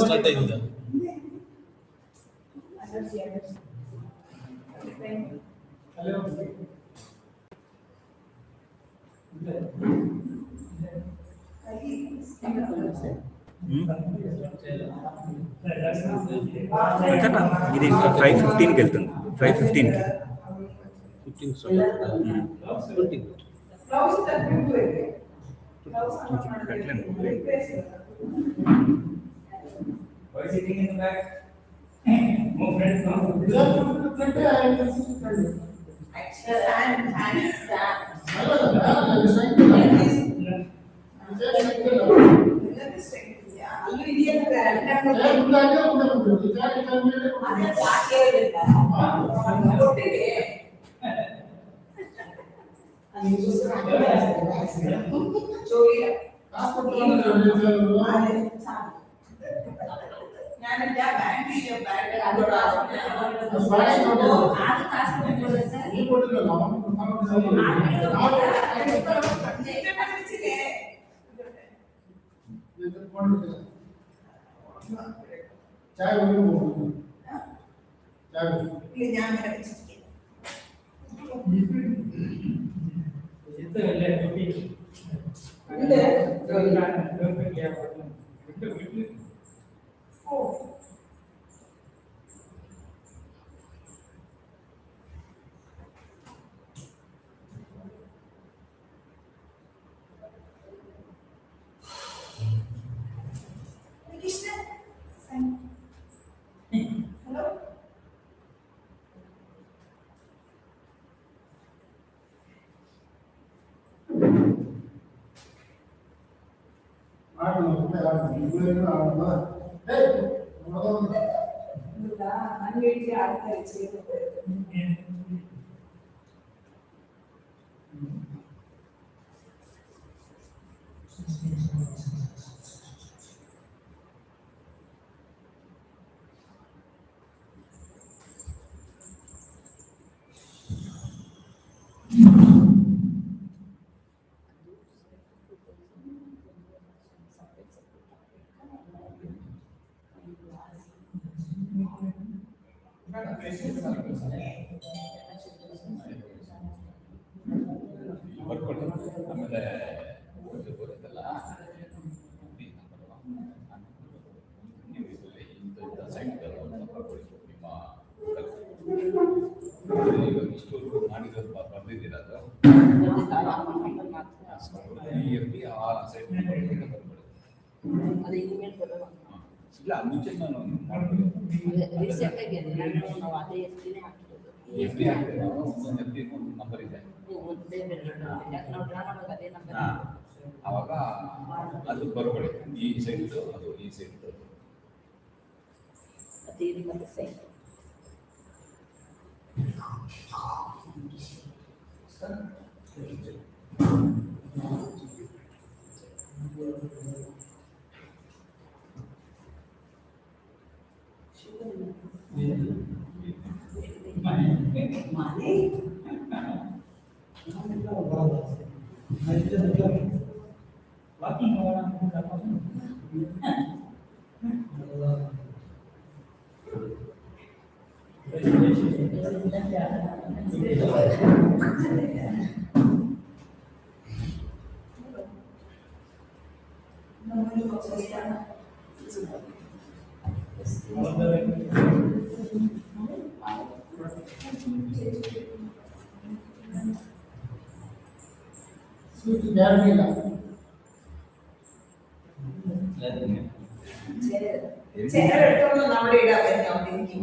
Start ಆಗಿದೆ. ఇది 5:15కి వెళ్తుంది. 5:15కి 15 start. 20. Why sitting in the back? More friends now. ಆಮೇಲೆ ಬರುತ್ತಲ್ಲ ನೀವು ಇಂಥ ಸೈಟ್ಗಳು ನಿಮ್ಮ ಇಷ್ಟು ಮಾಡಿರೋದು ಬಂದಿದ್ದೀರ ಅದು ಆ ಸೈಟ್ ಇಲ್ಲ ಮುಂಚೆ ನಾನು ಎಫ್ ಡಿ ಹಾಕಿದೆ ನಾನು ಒಂದೊಂದು ಎಫ್ ಡಿ ಒಂದು ನಂಬರ್ ಇದೆ ಆವಾಗ ಅದು ಬರ್ಕೊಳ್ಳಿ ಈ ಸೈಟ್ ಅದು ಈ ಸೈಟ್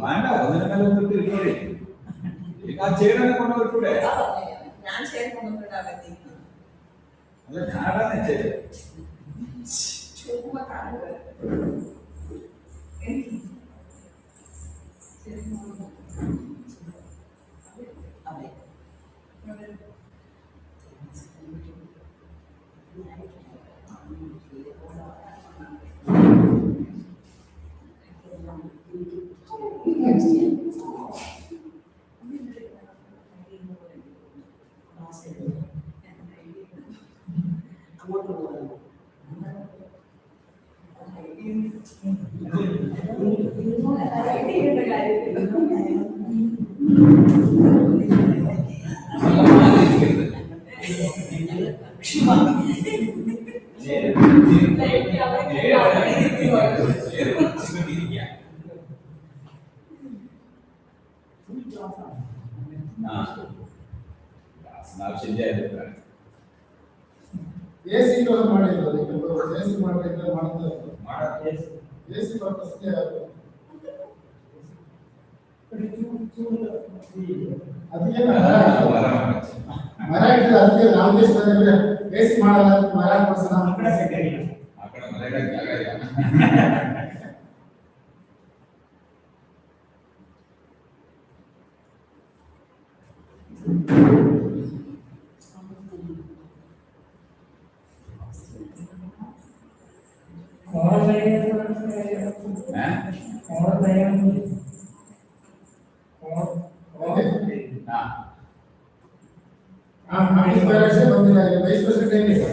വേണ്ട ഒന്നിനെ ಈಗ ಚೇರನ್ನ ಕೊಂಡೋಗ್ಬಿಟ್ಟೆ ನಾನು ಚೇರ್ ಕೊಂಡೋಗ್ಬಿಟ್ಟಾಗತ್ತೆ ಅಲ್ಲ ನಾಡನೆ ಚೇರ್ ಚೂಮ ಕಾಣು ಅದೇ ಆവശ്ಯ AC ಮಾಡಿಲ್ಲ AC ಮಾಡಿದ್ರೆ ಮಾಡ್ತಾರೆ AC ಪರ್ಪಸ್ಗೆ ಅದಕ್ಕೆ ಮರ ಇಟ್ಟಿಲ್ಲ ಅದಕ್ಕೆ ನಾವು ದೇಶದಲ್ಲಿ AC ಮಾಡಲ್ಲ ಮರ ಕೊಡ್ಸೋಣ ಆ ಕಡೆ ಮನೆಗೆ ಜಾಗ ಇಲ್ಲ. ಬಂದಿಲ್ಲ ವೈಸ್ ಪ್ರೆಸಿಡೆಂಟ್ ಏನಿದೆ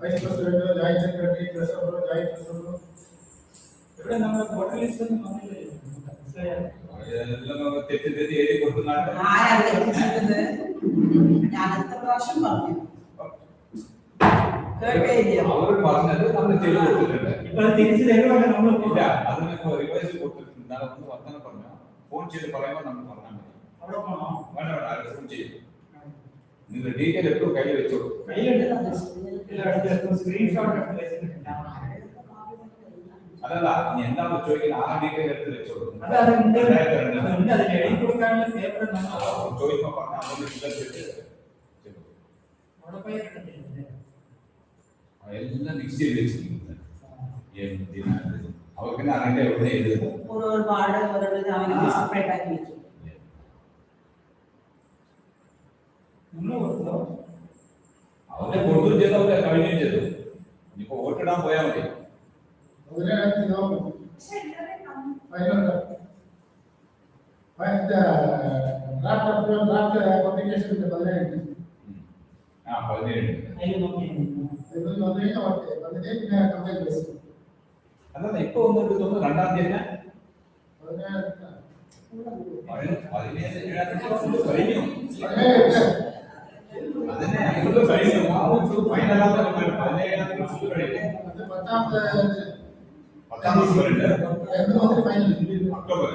vice president joint secretary treasurer joint treasurer എല്ലാം തെറ്റി തെറ്റി എഴുതി കൊടുക്കുന്നുണ്ട്. ഞാൻ എത്ര പ്രാവശ്യം പറഞ്ഞു കേട്ടില്ല. അവർ പറഞ്ഞത് നമ്മൾ ചെയ്തു കൊടുത്തിട്ടുണ്ട്. ഇപ്പൊ തിരിച്ചു തരുവാണ് നമ്മൾ ഇല്ല അതിനൊക്കെ റിവൈസ് കൊടുത്തിട്ടുണ്ട്. ഒന്ന് വർത്തമാനം പറഞ്ഞു ഫോൺ ചെയ്ത് പറയുമ്പോൾ നമ്മൾ പറഞ്ഞാൽ മതി. അവിടെ പോകണോ? വേണ്ട വേണ്ട അത് ഫോൺ ചെയ്യും. നിങ്ങൾ ഡീറ്റെയിൽ എപ്പോഴും കയ്യിൽ വെച്ചോളൂ. സ്ക്രീൻഷോട്ട് എടുത്ത് വെച്ചിട്ടുണ്ട്. അതല്ല നീ എന്താണെന്ന് ചോദിക്കുന്നത് ആ ഡീറ്റെയിൽ എടുത്ത് വെച്ചോളൂ. അത് അതിന്റെ അതിന് എഴുതി കൊടുക്കാനുള്ള പേപ്പർ ചോദിക്കുമ്പോൾ പറഞ്ഞാൽ അതൊന്ന് ഫില്ലപ്പ് ചെയ്ത് അവിടെ പോയി കിട്ടത്തില്ല. എല്ലാം മിക്സ് ചെയ്ത് വെച്ചിരിക്കുന്നത് എന്തിനാണ് അവർക്ക് അറിയില്ല എവിടെ എഴുതുന്നത്. ഒരുപാട് സെപ്പറേറ്റ് ആക്കി വെച്ചു. അവരെ കൊടുത്തു ചെയ്ത് അവരെ കഴിഞ്ഞും ചെയ്തു. ഇനിയിപ്പോ വോട്ടിടാൻ പോയാൽ മതി. അതല്ല ഇപ്പൊ ഒന്നും തോന്നുന്നു 2-ാം തീയതി കഴിഞ്ഞു. അതിനെ കഴിഞ്ഞു ഫൈനലാത്ത 17-ാം തീയതി കഴിഞ്ഞു. 10-ാം തീയതി October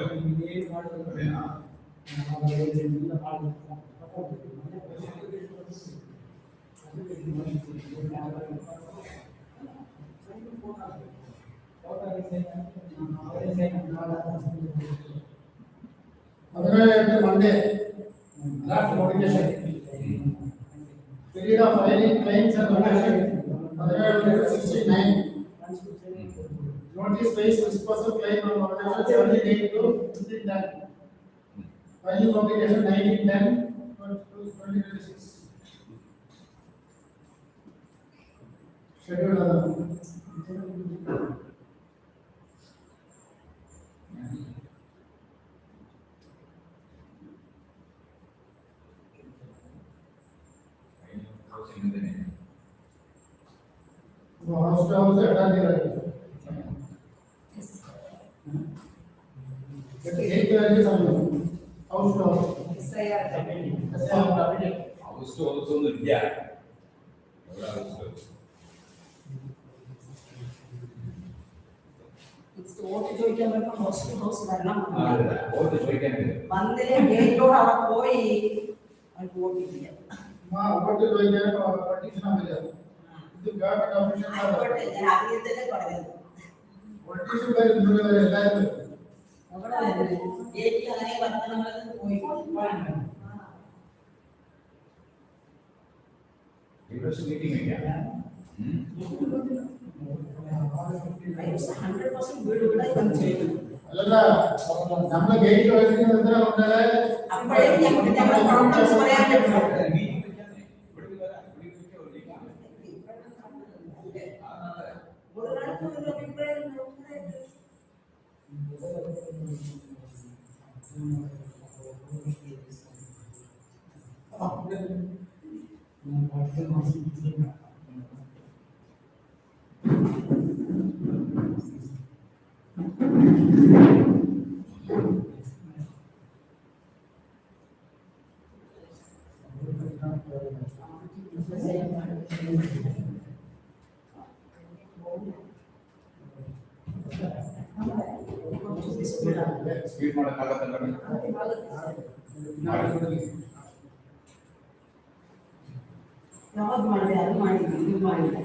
Monday, draft notification. Period of filing claims and notification. 69. Notice based disposal claim on notification 78 to 1510. Filing notification 1910-2026. Schedule house to house attend the but 8 values are house to house. House to house ഒന്നും ഇല്ല. എവിടെ house to house? Vote ചോദിക്കാൻ പറ്റും. House to house വരണം. Vote ചോദിക്കാൻ വന്നില്ലേ ഗേറ്റോട് അവിടെ പോയി അവർക്ക് വോട്ട് ചെയ്യാം. What to do here? Partition of the ഇത് ഗവൺമെന്റ് ഓഫീഷ്യൽസ് ആയിക്കോട്ടെ, ഞാൻ ആദ്യം തന്നെ പറഞ്ഞത് പൊളിറ്റീഷ്യൻ എല്ലാവരും അവിടെ ഗേറ്റിൽ അങ്ങനെ വർത്തമാനം പോയി മീറ്റിംഗ് വയ്ക്കാം. 100% വീടുകളായി വന്നു ചെയ്തു. അല്ലല്ല നമ്മുടെ ഗേറ്റ് വരുന്നത് അപ്പോഴേ ഞങ്ങളുടെ പ്രോബ്ലംസ് പറയാൻ പറ്റും. ಸ್ಪೀಡ್ ಮಾಡೋಕ್ಕಾಗತ್ತಲ್ಲ ಯಾವ್ದು ಮಾಡಿದೆ ಅದು ಮಾಡಿದ್ವಿ ಇದು ಮಾಡಿದೆ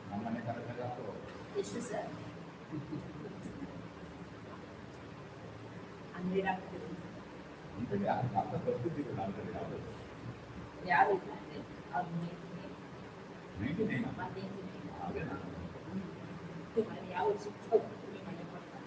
ನಮ್ಮನೆ ಕರೆಕ್ಟಾಗ ಎಷ್ಟು ಸರ್ ಅಂದರೆ ಅಂತೇಳಿ ಅಂತ ಬರ್ತಿದ್ದೀವಿ ನಾನು ಯಾವುದು ಯಾರು ಇಲ್ಲ ಅಂದರೆ ಅವ್ರು ಮೇಂಟೈನ್ ಮತ್ತೆ ಅದೇ ನಾನು ಯಾವ ಸುತ್ತ ಮನೆ ಕೊಡ್ತಾರೆ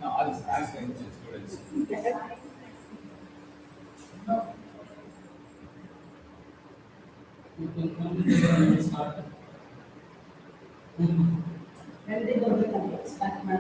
No, all is ask the students. You can come and start. Everything will become expect my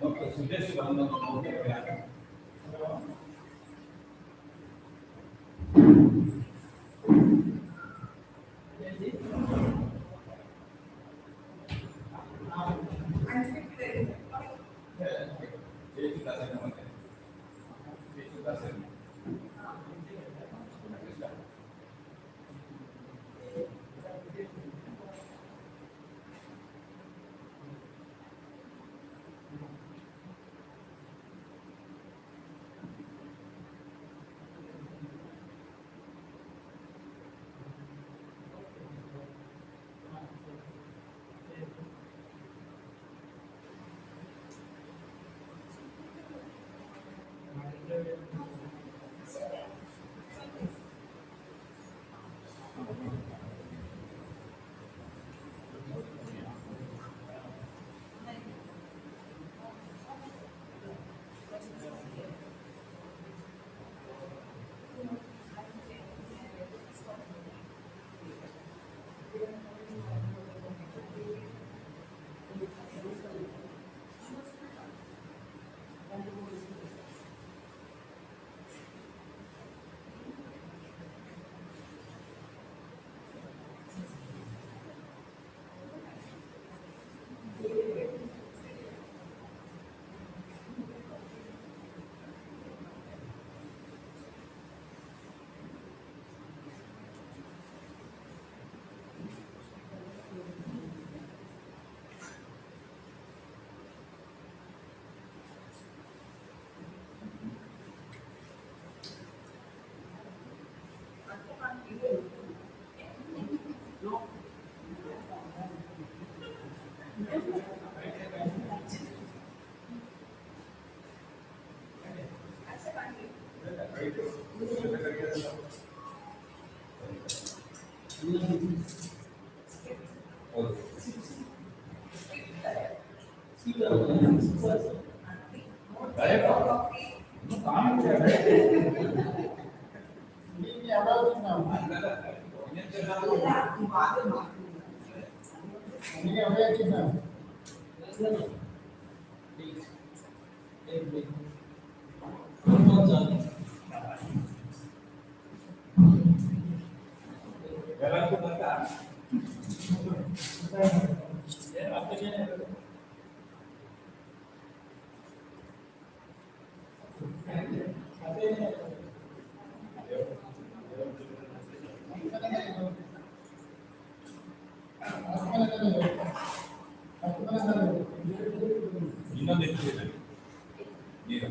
Okay, suggest one more. Okay. ಇನ್ನೊಂದು ಹೆಚ್ಚಿದೆ ನೀರು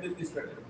పెట్టి తీసుకెళ్ళండి.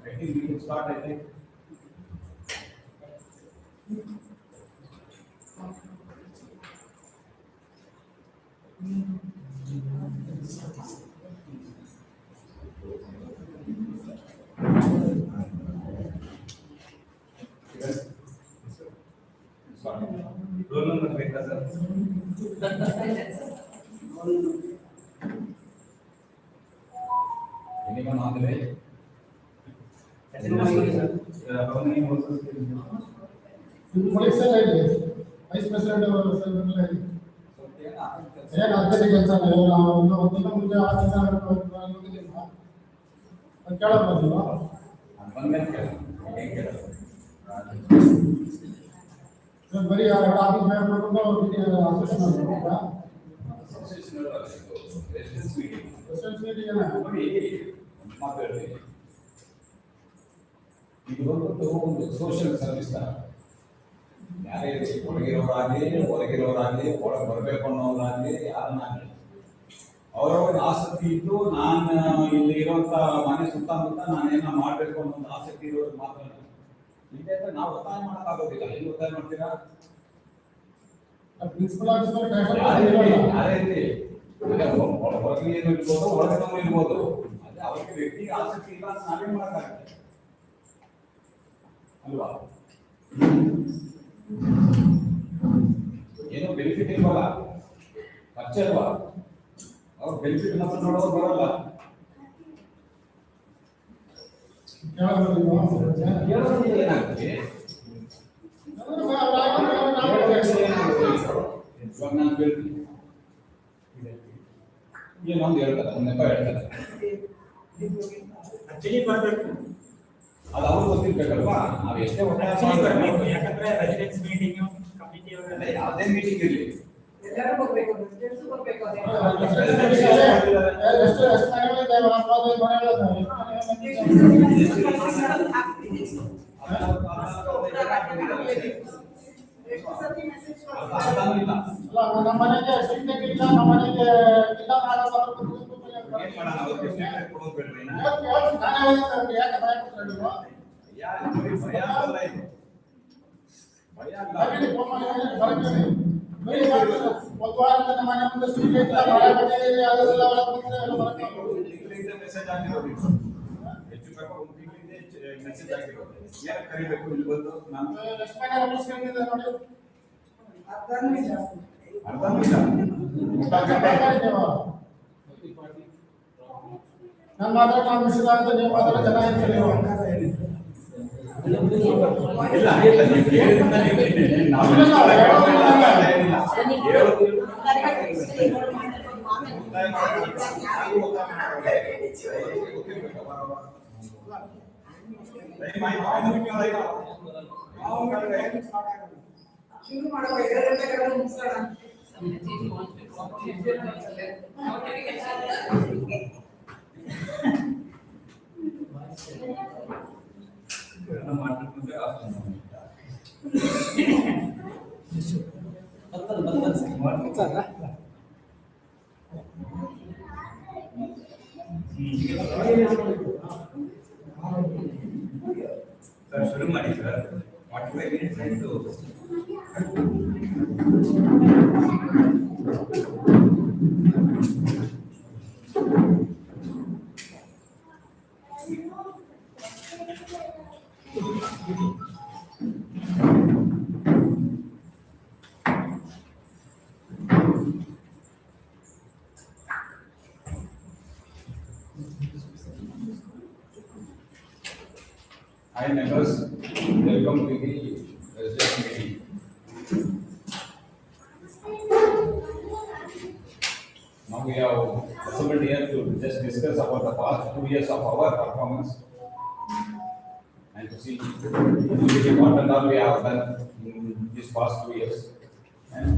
I think we can start, I think. Roll number ಬೇಕಾ sir? Anyone on the way? How many houses? Vice president ಏನು urgent ಕೆಲಸ ಒಂದು ದಿನ ಮುಂದೆ ಆ ಕೆಲಸ ಕೇಳಬಹುದು ಬರೀ ಆಫೀಸ್ ಮಾಡ್ಕೊಂಡು ಇದು ಬಂದ್ಬಿಟ್ಟು ಒಂದು ಸೋಷಿಯಲ್ ಸರ್ವಿಸ್ ತರ. ಯಾರೇ ಒಳಗಿರೋರಾಗಲಿ ಹೊರಗಿರೋರಾಗಲಿ ಒಳಗೆ ಬರಬೇಕು ಅನ್ನೋರಾಗಲಿ ಯಾರನ್ನಾಗಲಿ ಅವರವ್ರಿಗೆ ಆಸಕ್ತಿ ಇದ್ದು ನಾನು ಇಲ್ಲಿ ಇರುವಂತ ಮನೆ ಸುತ್ತಮುತ್ತ ನಾನೇನ ಮಾಡಬೇಕು ಅನ್ನೋ ಆಸಕ್ತಿ ಇರೋರು ಮಾತ್ರ. ಇಲ್ಲೇ ನಾವು ಒತ್ತಾಯ ಮಾಡೋಕ್ಕಾಗೋದಿಲ್ಲ. ಎಲ್ಲಿ ಒತ್ತಾಯ ಮಾಡ್ತೀರಾ? ಪ್ರಿನ್ಸಿಪಲ್ ಆಫೀಸರ್ ಯಾರೇ ಇರಲಿ, ಹೊರಗೆ ಇರ್ಬೋದು ಒಳಗೆ ಇರ್ಬೋದು, ಅದೇ ಅವ್ರಿಗೆ ವ್ಯಕ್ತಿಗೆ ಆಸಕ್ತಿ ಇಲ್ಲ ಅಂತ ನಾವೇನ್ ಮಾಡೋಕ್ಕಾಗುತ್ತೆ ಅಲ್ವಾ? ಏನೋ ಬೆನಿಫಿಟ್ ಇಲ್ವಲ್ಲ, ಖರ್ಚು ಅಲ್ವಾ? ಅವ್ರ ಬೆನಿಫಿಟ್ ಮಾತ್ರ ನೋಡೋದು ಬರಲ್ಲ. ಏನಾಗುತ್ತೆ? ಇವಾಗ ನಾನು ಕೇಳ್ತೀನಿ, ಏನೊಂದು ಹೇಳ್ತಾರೆ, ಒಂದು ನೆಪ ಹೇಳ್ತಾರೆ, ಆಕ್ಚುಲಿ ಬರ್ಬೇಕು, ಅದು ಅವ್ರು ಗೊತ್ತಿರ್ಬೇಕಲ್ವಾ? ನಾವು ಎಷ್ಟೇ ಒತ್ತಾಯ ಬರ್ಬೇಕು. ಯಾಕಂದ್ರೆ ರೆಸಿಡೆನ್ಸ್ ಮೀಟಿಂಗ್ ಕಮಿಟಿ ಅವರೆಲ್ಲ ಯಾವುದೇ ಮೀಟಿಂಗ್ ಇರಲಿ, ಎಲ್ಲರೂ ಬರ್ಬೇಕು, ರೆಸಿಡೆಂಟ್ಸ್ ಬರ್ಬೇಕು. ಅದೇ ಎಷ್ಟು ಸತಿ ಮೆಸೇಜ್ ಅರ್ಥನೂ ಇಲ್ಲ. ನಮ್ಮ ಮನೆಗೆ ಸಿಗ್ಲಿಕ್ಕೆ ಇಲ್ಲ, ನಮ್ಮ ಮನೆಗೆ ಇಲ್ಲ ಏನ್ ಮಾಡೋಣ? ಅವ್ರಿಗೆ ಸ್ಟೇಟ್ಮೆಂಟ್ ಕೊಡೋದು ಬೇಡ್ವಾ ಇನ್ನ? ಯಾರು ಭಯ ಆಗಲ್ಲ ಇದು. ಭಯ ಆಗಲ್ಲ. ಒಂದು ವಾರದಿಂದ ನಮ್ಮ ಮನೆ ಮುಂದೆ ಸಿಗ್ಲಿಕ್ಕೆ ಇಲ್ಲ, ಮಳೆ ಬಂದಿದೆ, ಅದೆಲ್ಲ ಒಳಗೆ ಬಂದಿದೆ, ಎಲ್ಲ ಬರಕ್ಕೆ ಒಂದು ತಿಂಗಳಿಂದ ಮೆಸೇಜ್ ಆಗಿರೋದು ಇದು. ಹೆಚ್ಚು ಕಡಿಮೆ ಒಂದು ತಿಂಗಳಿಂದ ಮೆಸೇಜ್ ಆಗಿರೋದು. ಯಾರು ಕರಿಬೇಕು ಇಲ್ಲಿ ಬಂದು? ನಾನು ಲಕ್ಷ್ಮಣ ಮುಗಿಸ್ಕೊಂಡಿದ್ದೆ ನೋಡಿ. ಅರ್ಥನೂ ಇಲ್ಲ. ಅರ್ಥನೂ ಇಲ್ಲ. ನಾನು ಮಾತ್ರ ನಾವು ಮಿಶ್ರ ಅಂತ ನೀವು ಮಾತ್ರ ಜನ ಇರ್ತೀರಿ. ಇಲ್ಲ ಇಲ್ಲ, ನೀವು ಕೇಳಿದ್ರಿಂದ ನಾವು ಏನಿಲ್ಲ. ಹೇಳೋದು ಶುರು ಮಾಡುವ 2 ಗಂಟೆಗಳಲ್ಲಿ ಮುಗಿಸೋಣ. ಸರ್ ಶುರು ಮಾಡಿ ಸರ್. 45 minutes ಆಯ್ತು. Hi members, welcome to the resident meeting. Now we have assembled here to just discuss about the past 2 years of our performance and to see what and all we have done in these past 2 years. And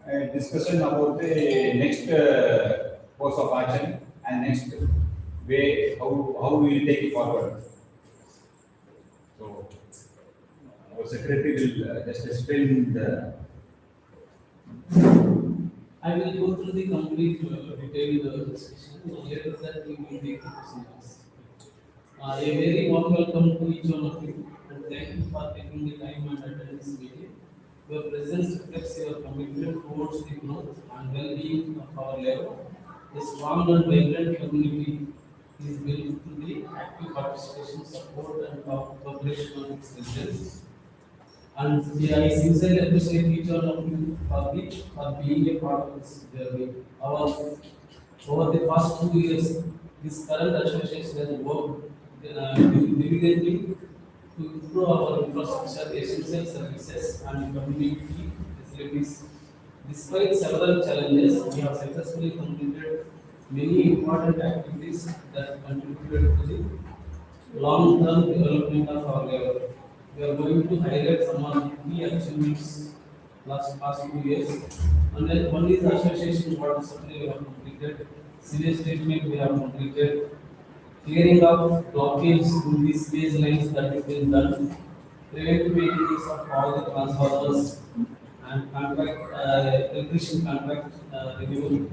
a discussion about the next course of action and next way how we will take it forward. So our secretary will just explain the. I will go through the complete detailed discussion. Later that we will take the questions. A very warm welcome to each one of you, and thank you for taking the time and attending this meeting. Your presence reflects your commitment towards the growth and well-being of our labor. This strong and vibrant community is built through the active participation, support, and cooperation of its residents. And I sincerely appreciate each one of you for being a part of this journey. Over the past 2 years, this current association has worked diligently to improve our infrastructure, essential services, and community facilities. Despite several challenges, we have successfully completed many important activities that contributed to the long-term development of our labor. We are going to highlight some of the key achievements past 2 years. And then one is association board discipline we have completed, senior statement we have completed, clearing of blockage in these phase lines that has been done, preventive maintenance of all the transformers and electrician contract renewal.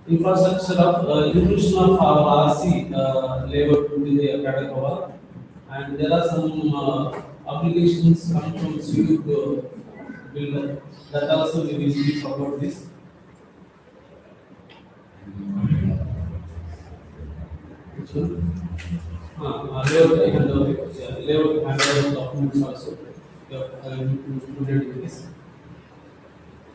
Infrastructure of inclusion of our RC layout within the Kadakova, and there are some obligations come from CU builder that also we will speak about this. Which one? Layout layout handover documents also we have included in this.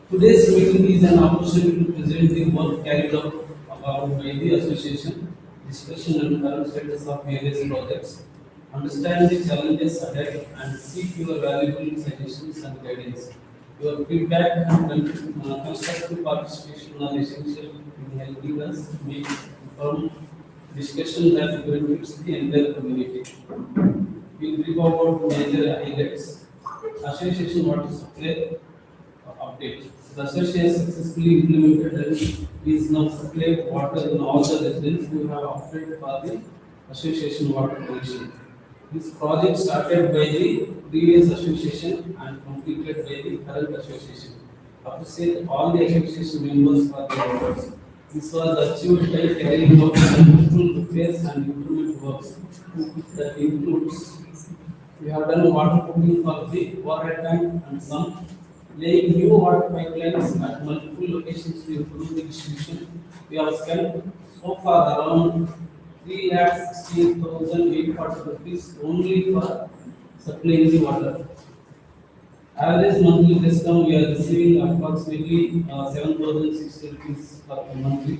Today's meeting is an opportunity to present the work carried out by the association, discussion and current status of various projects, understand the challenges ahead, and seek your valuable suggestions and guidance. Your feedback and constructive participation are essential in helping us make informed discussion that benefits the entire community. We brief about major highlights. Association water supply update. The association successfully implemented and is now supplying water in all the residents who have opted for the association water connection. This project started by the previous association and completed by the current association. Appreciate all the association members for their efforts. This was achieved by carrying out multiple repairs and improvement works. That includes we have done water pumping for the water tank and some laying new water pipelines at multiple locations to improve the distribution. We have spent so far around 3,60,840 rupees only for supplying the water. Average monthly discount we are receiving approximately 7,060 rupees per monthly.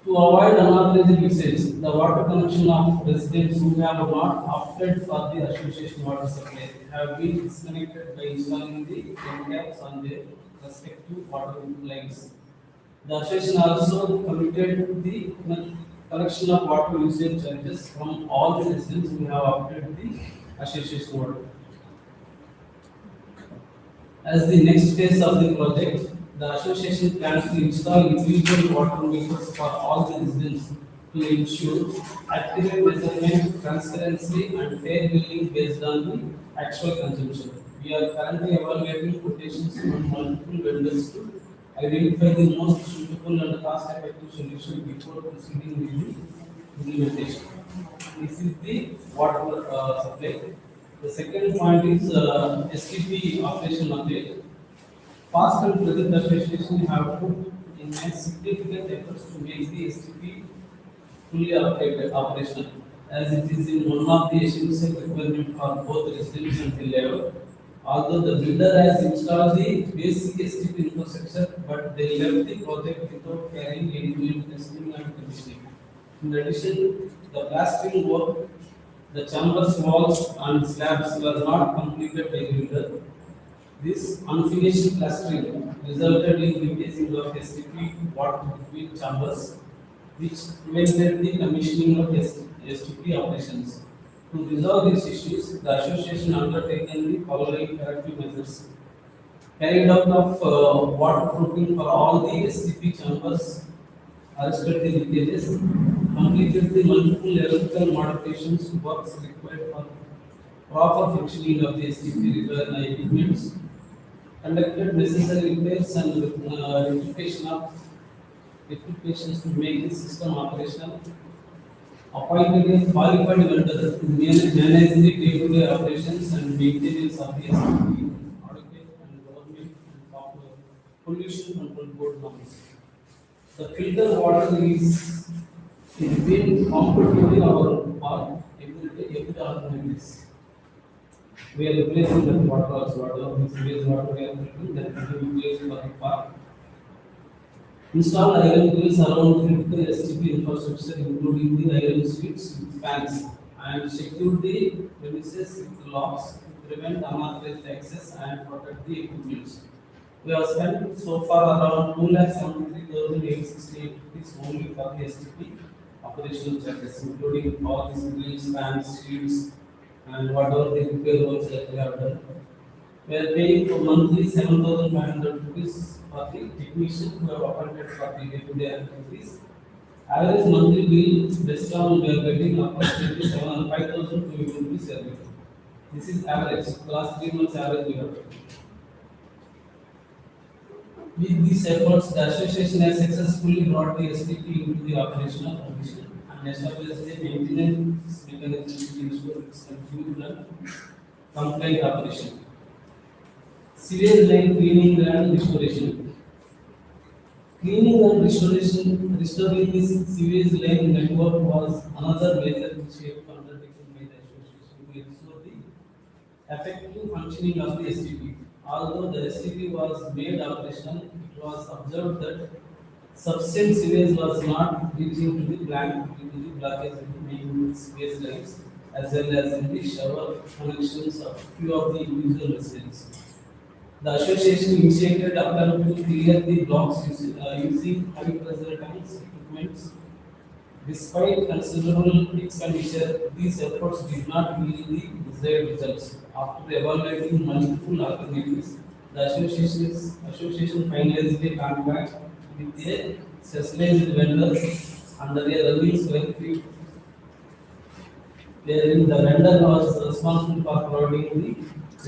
To avoid unauthorized usage, the water connection of residents who have not opted for the association water supply have been disconnected by installing the end caps on their respective water lines. The association also committed the collection of water usage charges from all the residents who have opted the association water. As the next phase of the project, the association plans to install individual water meters for all the residents to ensure accurate measurement, transparency, and fair billing based on the actual consumption. We are currently evaluating quotations from multiple vendors to identify the most suitable and cost-effective solution before proceeding with the implementation. This is the water supply. The second point is STP operation update. Past and present association have put in significant efforts to make the STP fully operational, as it is in one of the essential requirements for both residents and the level. Although the builder has installed the basic STP infrastructure, but they left the project without carrying any unit testing and commissioning. In addition, the plastering work, the chambers, walls, and slabs were not completed by the builder. This unfinished plastering resulted in leakage of STP water between chambers, which prevented the commissioning of STP operations. To resolve these issues, the association undertaken the following corrective measures. Carried out of waterproofing for all the STP chambers, arrested the leakages, completed the multiple electrical modifications works required for proper functioning of the STP equipments, conducted necessary repairs and rectification of rectifications to make the system operational, appointed a qualified vendor to manage the day-to-day operations and maintenance of the STP, adequate and government and proper pollution control board norms. The filter water is being completely our part every alternatives. We are replacing the water also, whatever this wastewater we are filtering, that will be replaced for the park. Install iron grills around critical STP infrastructure, including the iron suites with fans, and secure the premises with locks to prevent unauthorized access and protect the equipment. We have spent so far around 2,73,868 rupees only for the STP operational charges, including all these grills, fans, suites, and whatever the repair works that we have done. We are paying for monthly 7,500 rupees for the technician who have appointed for the day-to-day activities, Average monthly bill based on we are getting approximately 5,200 rupees every month. This is average. Last 3 months average we have. With these efforts, the association has successfully brought the STP into the operational condition and established a maintenance mechanism to ensure its continued and compliant operation. Sewage line cleaning and restoration. Cleaning and restoring this sewage line network was another major initiative undertaken by the association to ensure the effective functioning of the STP. Although the STP was made operational, it was observed that sufficient sewage was not reaching to the plant due to the blockage in the main sewage lines, as well as in the shower connections of few of the individual residents. The association initiated a plan to clear the blocks using high pressure tanks equipment. Despite considerable expenditure, these efforts did not yield the desired results. After evaluating multiple alternatives, the association finalized a contract with a specialized vendor under a running square feet, wherein the vendor was responsible for providing the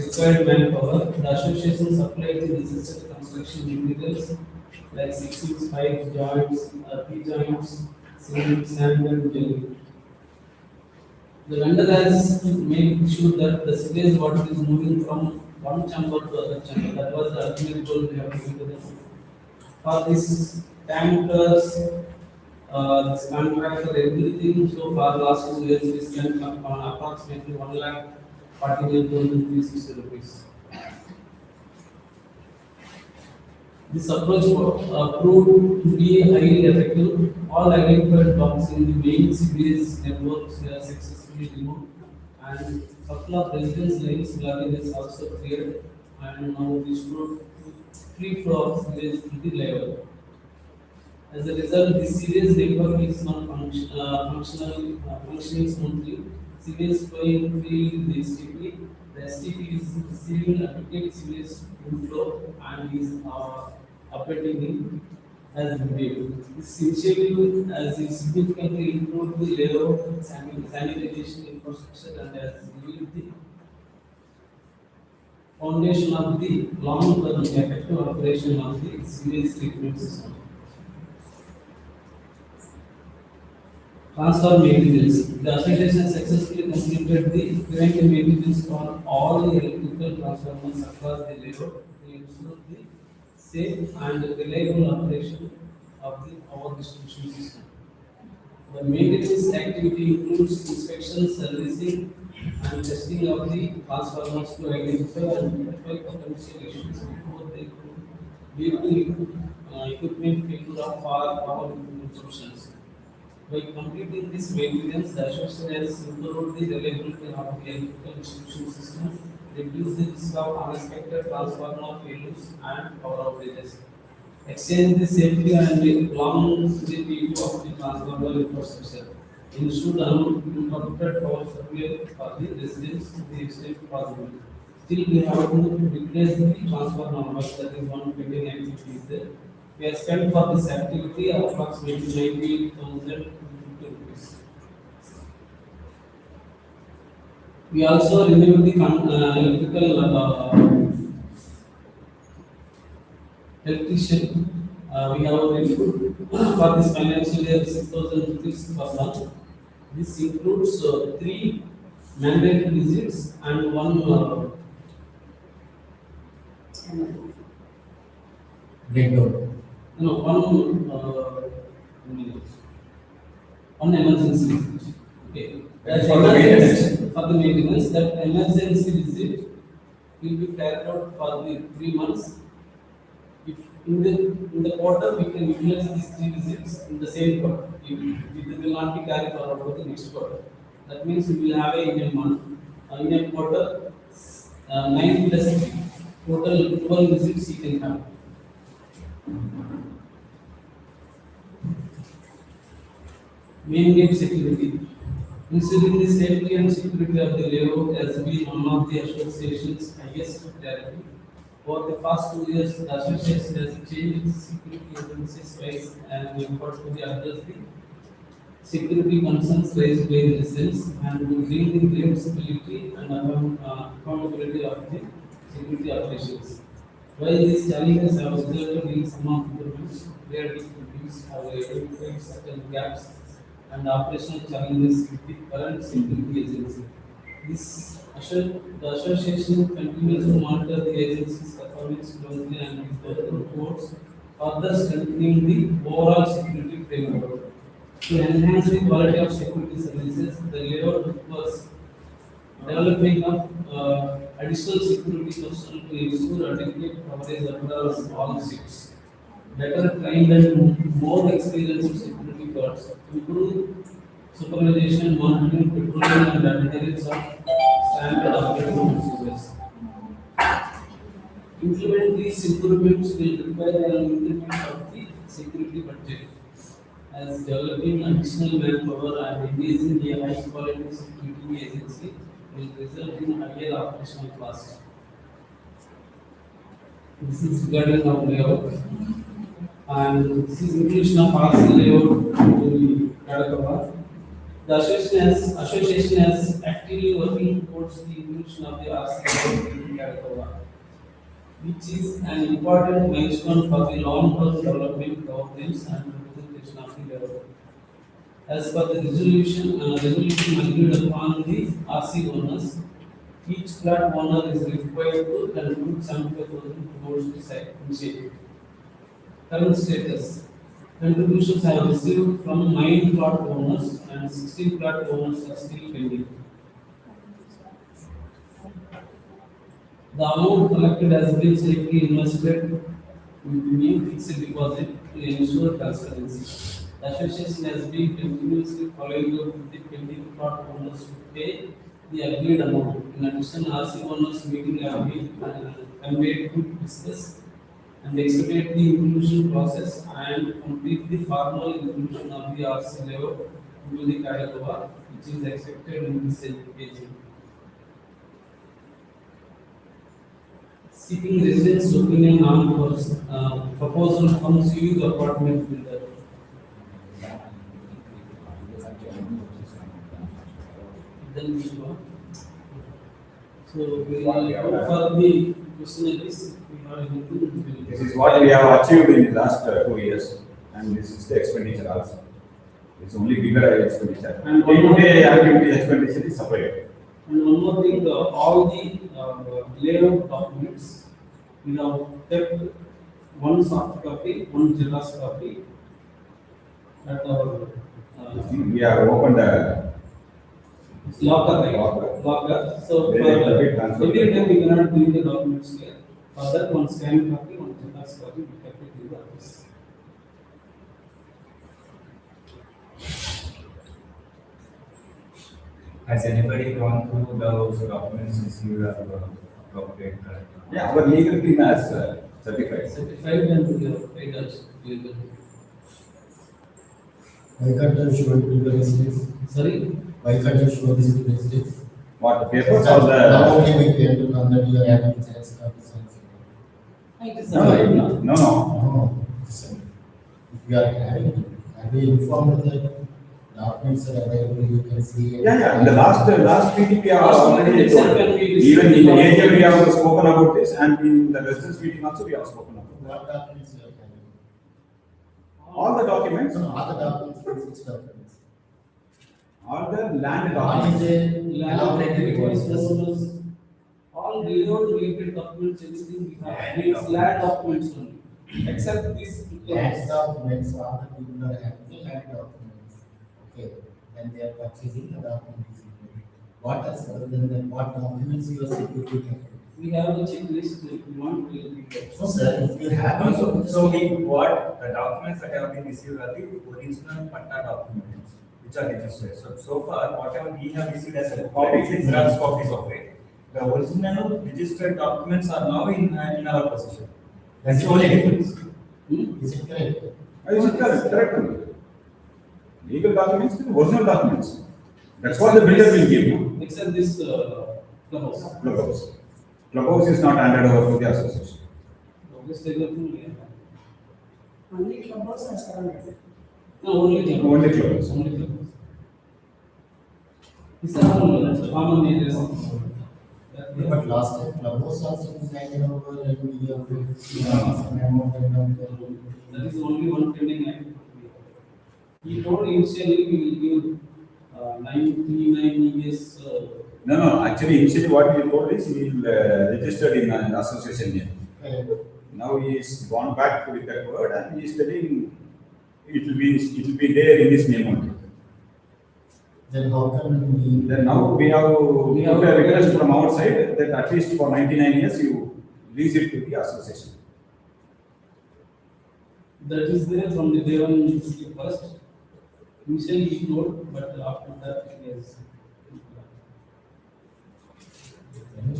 required manpower. The association supplied the necessary construction materials like 6 pipes, joints, T-joints, cement, sand, and jelly. The vendor has made sure that the sewage water is moving from one chamber to other chamber. That was the ultimate goal we have given to them. For this tankers, this contract for everything, so far last 2 years we spent on approximately 1,49,360 rupees. This approach proved to be highly effective. All identified blocks in the main sewage networks were successfully removed, and couple of residence lanes blockages also cleared, and now restored free flow of sewage to the level. As a result, the sewage network is not functioning smoothly. Sewage flowing freely in the STP. The STP is receiving adequate sewage inflow and is operating as needed. This initiative has significantly improved the layout, sanitization infrastructure, and has built the foundation of the long-term effective operation of the sewage treatment system. Transfer maintenance. The association successfully completed the preventive maintenance for all the electrical transformers across the layout to ensure the safe and reliable operation of the power distribution system. The maintenance activity includes inspection, servicing, and testing of the transformers to identify and rectify potential issues before they could lead to equipment failure of power interruptions. By completing this maintenance, the association has improved the reliability of the electrical distribution system, reduced the risk of unexpected transformer failures and power outages, extend the safety and the longevity of the transformer infrastructure, ensure uninterrupted power supply for the residents to the extent possible. Still, we have to replace the transformer, but that is one pending activity there. We have spent for this activity approximately 98,050 rupees. We also renewed the electrical electrician. We have renewed for this financial year 6,000 rupees per month. This includes 3 mandatory visits and 1 Breakdown. no, one emergency visit. Okay. That is for the maintenance. For the maintenance, that emergency visit will be carried out for the 3 months. If in the quarter we can utilize these 3 visits in the same quarter. It will not be carried forward for the next quarter. That means we will have in a month, in a quarter, 9 plus 3, total 12 visits you can have. Main gate security. Ensuring the safety and security of the layout has been one of the association's highest priority. For the past 2 years, the association has changed its security agencies twice and effort to address the security concerns raised by the residents and will bring the great stability and accountability of the security operations. While these challenges have resulted in some of improvements, clear difficulties have identified certain gaps and operational challenges with the current security agency. The association continues to monitor the agency's performance closely and is working towards further strengthening the overall security framework. To enhance the quality of security services, the layout was developing of additional security personnel to ensure adequate coverage across all shifts. Better trained and more experienced security guards, improve supervision, monitoring, patrolling, and adherence of standard operating procedures. Implement these improvements will require an increment of the security budget, as developing additional manpower and engaging a high quality security agency will result in higher operational costs. This is regarding our layout, and this is inclusion of RC layout to the Kadakava. The association is actively working towards the inclusion of the RC layout in Kadakava, which is an important milestone for the long-term development, governance, and representation of the layout. As per the resolution agreed upon the RC owners, each flat owner is required to contribute 75,000 towards the site initiative. Current status: contributions have received from 9 flat owners and 16 flat owners are still pending. The amount collected has been safely invested in new fixed deposit to ensure transparency. The association has been continuously following up with the pending plot owners to pay the agreed amount. In addition, RC owners meeting have been convened to discuss and expedite the inclusion process and complete the formal inclusion of the RC layout into the Kadakava, which is expected in this AGM. Seeking residents' opinion on proposal from Suyug apartment builder. Then we go. So we will go for the questionnaires. This is what we have achieved in the last 2 years, and this is the expenditure also. It's only bigger expenditure. And day-to-day activity expenditure is separate. And one more thing, all the layout documents, we have kept one soft copy, one Xerox copy at our We have opened a locker, right? Locker. So They for will be transferred. every time we cannot bring the documents here. For that, one scanned copy, one Xerox copy, we kept it in the office. Has anybody gone through those documents received as appropriate? Yeah, our legal team has certified. Certified and we have paid us legal. Why can't you show it to the residents? Sorry? Why can't you show this to the residents? What the papers or Now the? only we came to know that you are having Xerox copies and so It is No, certified now. no. on. Listen, if you are having, have you informed that documents are available, you can see. Yeah. In the last meeting we have Last already meeting told. itself when we received Even in the the AGM we have spoken about this, and in the residents meeting also we have spoken about that. What documents you are having? All the documents, No, other documents, which documents? all the land One documents. is a Land elaborated records, reports. customers, all layout related documents, everything we have, it's land documents only, except this. Land documents, all the people are having land documents. Okay, then they are purchasing the documents. What else other than that, what documents you are security? We have a checklist, if you want, we will be there. No, sir, if you have. So the documents that have been received are the original Patta documents, which are registered. So far, whatever we have received as a copies, Xerox copies of it. The original registered documents are now in our possession. That's the only difference. Is it correct? Is it correct? Legal documents, original documents. That's what the builder will give you. Except this, clubhouse. Clubhouse. Clubhouse is not handed over to the association. Just take the full, yeah. Only clubhouse has surrounded. No, only clubhouse. Only clubhouse. Only clubhouse. These are all common areas. But last time, Clubhouse also decided over and we have some amount and That is only one pending item. He told initially we will give 99 years. No, actually, initially what he told is he will register in an association name. Now he is gone back with that word and he is telling it will be there in his name only. Then how come we? Then now we have put a request from our side that at least for 99 years you lease it to the association. That is there from the day one first. Initially he told, but after that he has.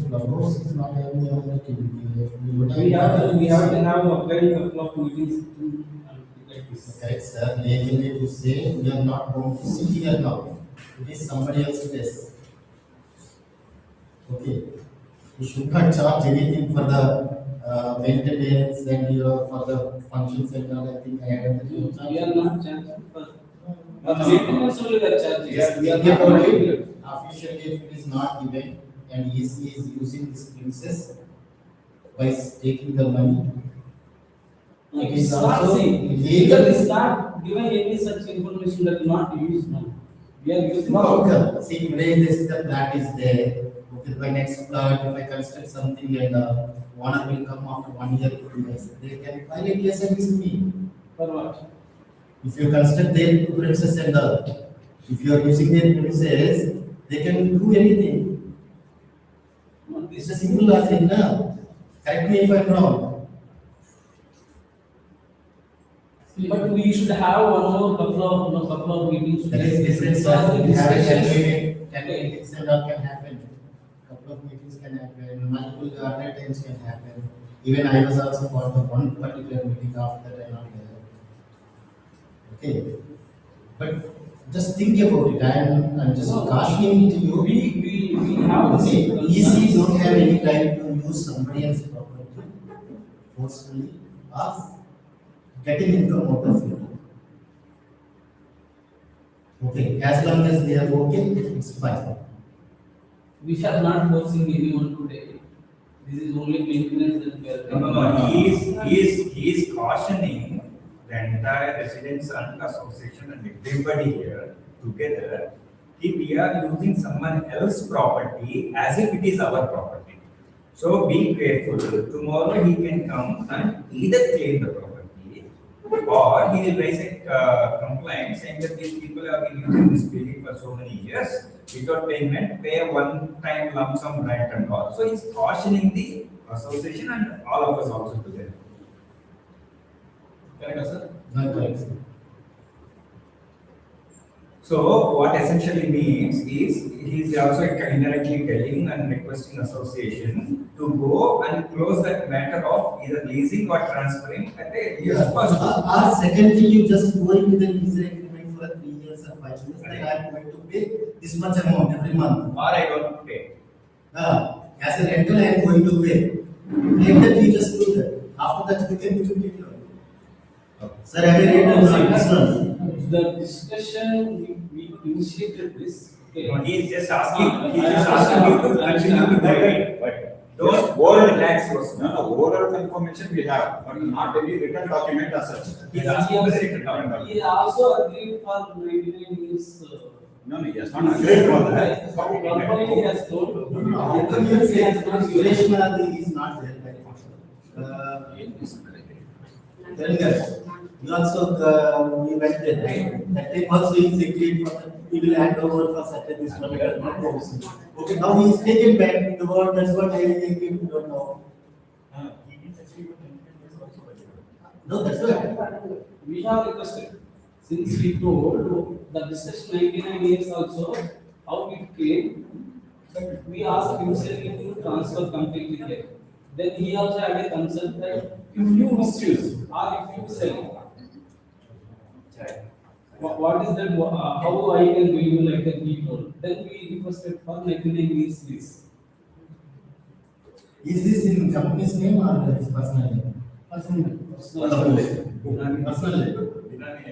Clubhouse is not having the ability. We have to have a very couple of meetings to get this. Correct, sir. Legally to say we are not going to sit here now. It is somebody else's place. Okay. You should not charge anything for the maintenance and for the functions and all. I think I had We are not charging for. No, no. Maintenance only we are charging. Yes, we are not about charging. it. Officially, if it is not given and EC is using this premises by taking the money, it It's is not also saying, legal. legal is not given any such information that not used now. We are using. No, okay. See, today this the plat is there. Okay, by next plat, if I construct something and owner will come after 1 year, 2 years, they can file a case against me. For what? If you construct their premises and if you are using their premises, they can do anything. No, It's this a is simple logic, no? Correct me if I'm wrong. But we should have one more couple of meetings. That is different, Because sir. the We have a discussions- 10 meetings and all can happen. Couple of meetings can happen, multiple other times can happen. Even I was also part of one particular meeting after that I not there. Okay. But just think about it. I'm just cautioning to you. We have Okay, this. EC don't have any right to use somebody else's property forcefully or getting income out of it. Okay, as long as they are okay, it's fine. We are not forcing anyone to take it. This is only maintenance that we are. No, he is cautioning the entire residents and association and everybody here together. If we are using someone else's property as if it is our property. So be careful. Tomorrow he can come and either claim the property or he will raise a complaint saying that these people have been using this building for so many years without payment, pay a one-time lump sum rent and all. So he's cautioning the association and all of us also together. Correct, sir? Not correct. So what essentially means is he is also indirectly telling and requesting association to go and close that matter of either leasing or transferring at the earliest possible. Or second thing, you just go into the lease agreement for 3 years or 5 years, then I am going to pay this much amount every month. Or I don't pay. As a rental, I am going to pay. Like that, you just do that. After that, you can do it. Sir, have you read this one? The discussion, we initiated this. Okay. No, he is just asking, he is just asking you to continue to guide. But Don't oral relax yourself. No, oral confirmation we have, but not any written document as such. He is asking for the written document. He also agreed for 99 years. No, he has not agreed for that. Normally he has told. How come you say Sureshna is not there? Telling us, you also, we went there, right? That time also he is agreed for that, he will hand over for certain this particular purpose. Okay, now he is taken back the word, that's what I came to know. No, that's right. We have requested, since he told the discussion 99 years also, how it came, but we asked himself to transfer completely here. Then he also had a concern that if you misuse or if you sell, what is that, how I can do you like that he told. Then we requested for 99 years lease. Is this in company's name or his personal name? Personal. Personal name. Binani.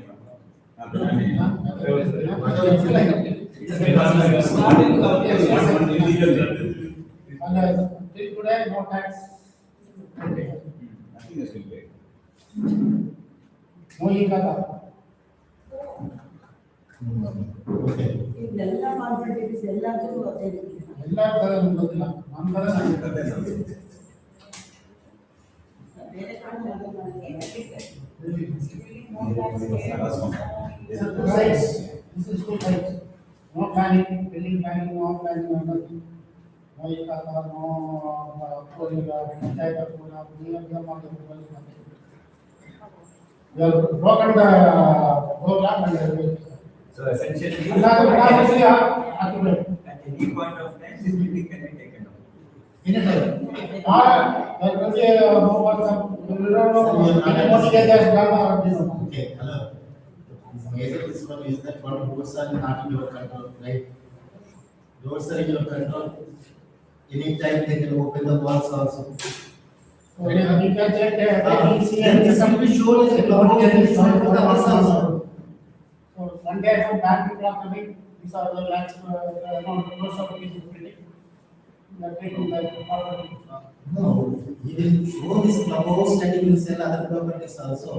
Starting complaints. One illegal. And till today, no tax. Okay. Nothing has been paid. No e-khata. Okay. ಇದೆಲ್ಲ confidence ಎಲ್ಲದೂ ಅದೇ ರೀತಿ. ಎಲ್ಲ ತರ ಗೊತ್ತಿಲ್ಲ ನಮ್ಮ ತರ ಬೇರೆ ಕಡೆ two sides. This is two sides. No planning, building planning, no planning, no nothing. No e-khata, no panchayat approval, we have broken the program and everything. So essentially, Occupied. at any point of time, this building can be taken out. Anytime. There will be no person, we don't know, anybody can just come or this. Okay, hello. Major principle is that what roads are not in your control, right? Roads are in your control. Anytime they can open the walls also. Okay, we can check, Then somebody showed us a lot of for the walls also. So one day some bad people are coming, these are the lands, most of it is building. They are taking the property. No, he will show this clubhouse and he will sell other properties also.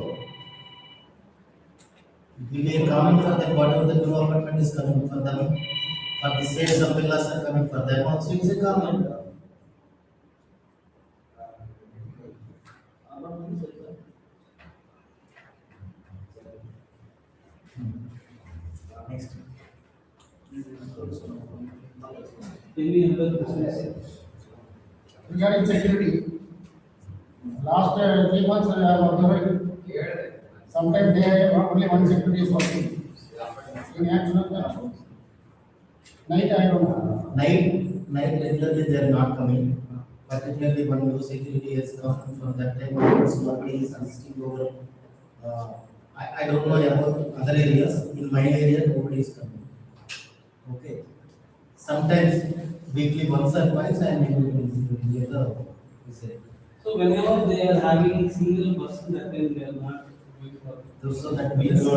We may comment for them, whatever the new apartment is coming for them, for the sale, some villas are coming for them also, is a comment. Next. Any other questions? Regarding security, last 3 months, observed, sometimes they have only one security is working. In actual, night, I don't know. Night regularly they are not coming. Particularly when new security has come from that time onwards, nobody is assisting over. I don't know about other areas. In my area, nobody is coming. Okay. Sometimes weekly once or twice I am able to get the visit. So whenever they are having single person, that time they are not going for. So that means you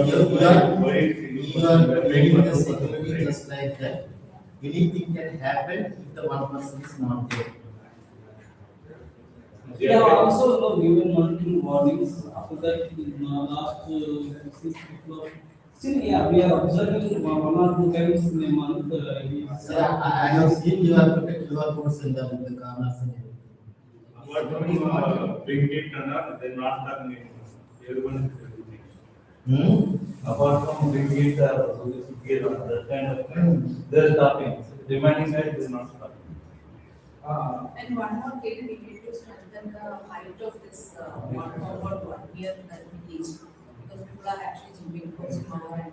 are ready the security just like that. Anything can happen if the one person is not there. They are also given monthly warnings after that last 6 people. Still, yeah, we are observing 1 or 2 times in a month. Sir, I have seen you have put a QR codes in the corners and everything. Apart from bring it and not, they're not starting anything. Everyone is everything. Apart from bring it, that kind of thing, they're stopping. Remaining side is not stopping. And one more thing, we need to strengthen the height of this one over 1 year that we teach. Because people are actually jumping close now and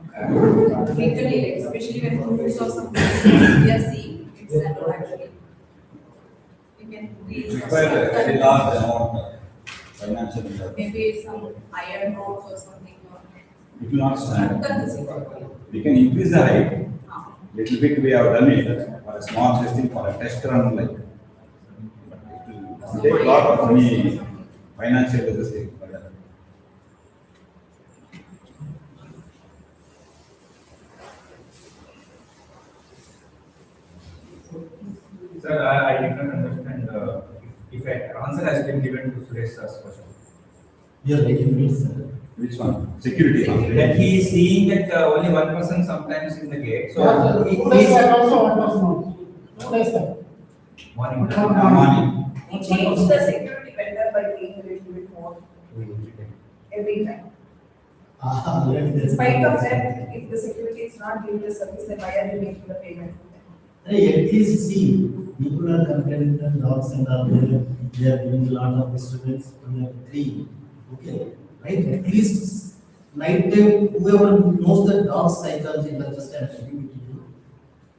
frequently, like, especially when news or something we are seeing, it's actually. We can Require a very large amount of financial investment. maybe some iron rods or something. Or It will not stand. strengthen the security. We can increase the height. Ah. Little bit we have done it for a small testing for a test run like. But it will take lot of money, financial logistics for that. Sir, I did not understand if an answer has been given to Suresh's question. You are getting me, sir. Which one? Security. That he is seeing that only one person sometimes in the gate, so he 2 days is are also one person. 2 days, sir. morning. Morning. We change the security vendor by paying a little bit more every time. Already In spite of that, if the security is not giving the service, then why are you making the payment? Hey, at least see, people are complaining that dogs and all, they are giving a lot of disturbance to the tree. Okay, right? At least night time, whoever knows the dog psychology, but just an activity.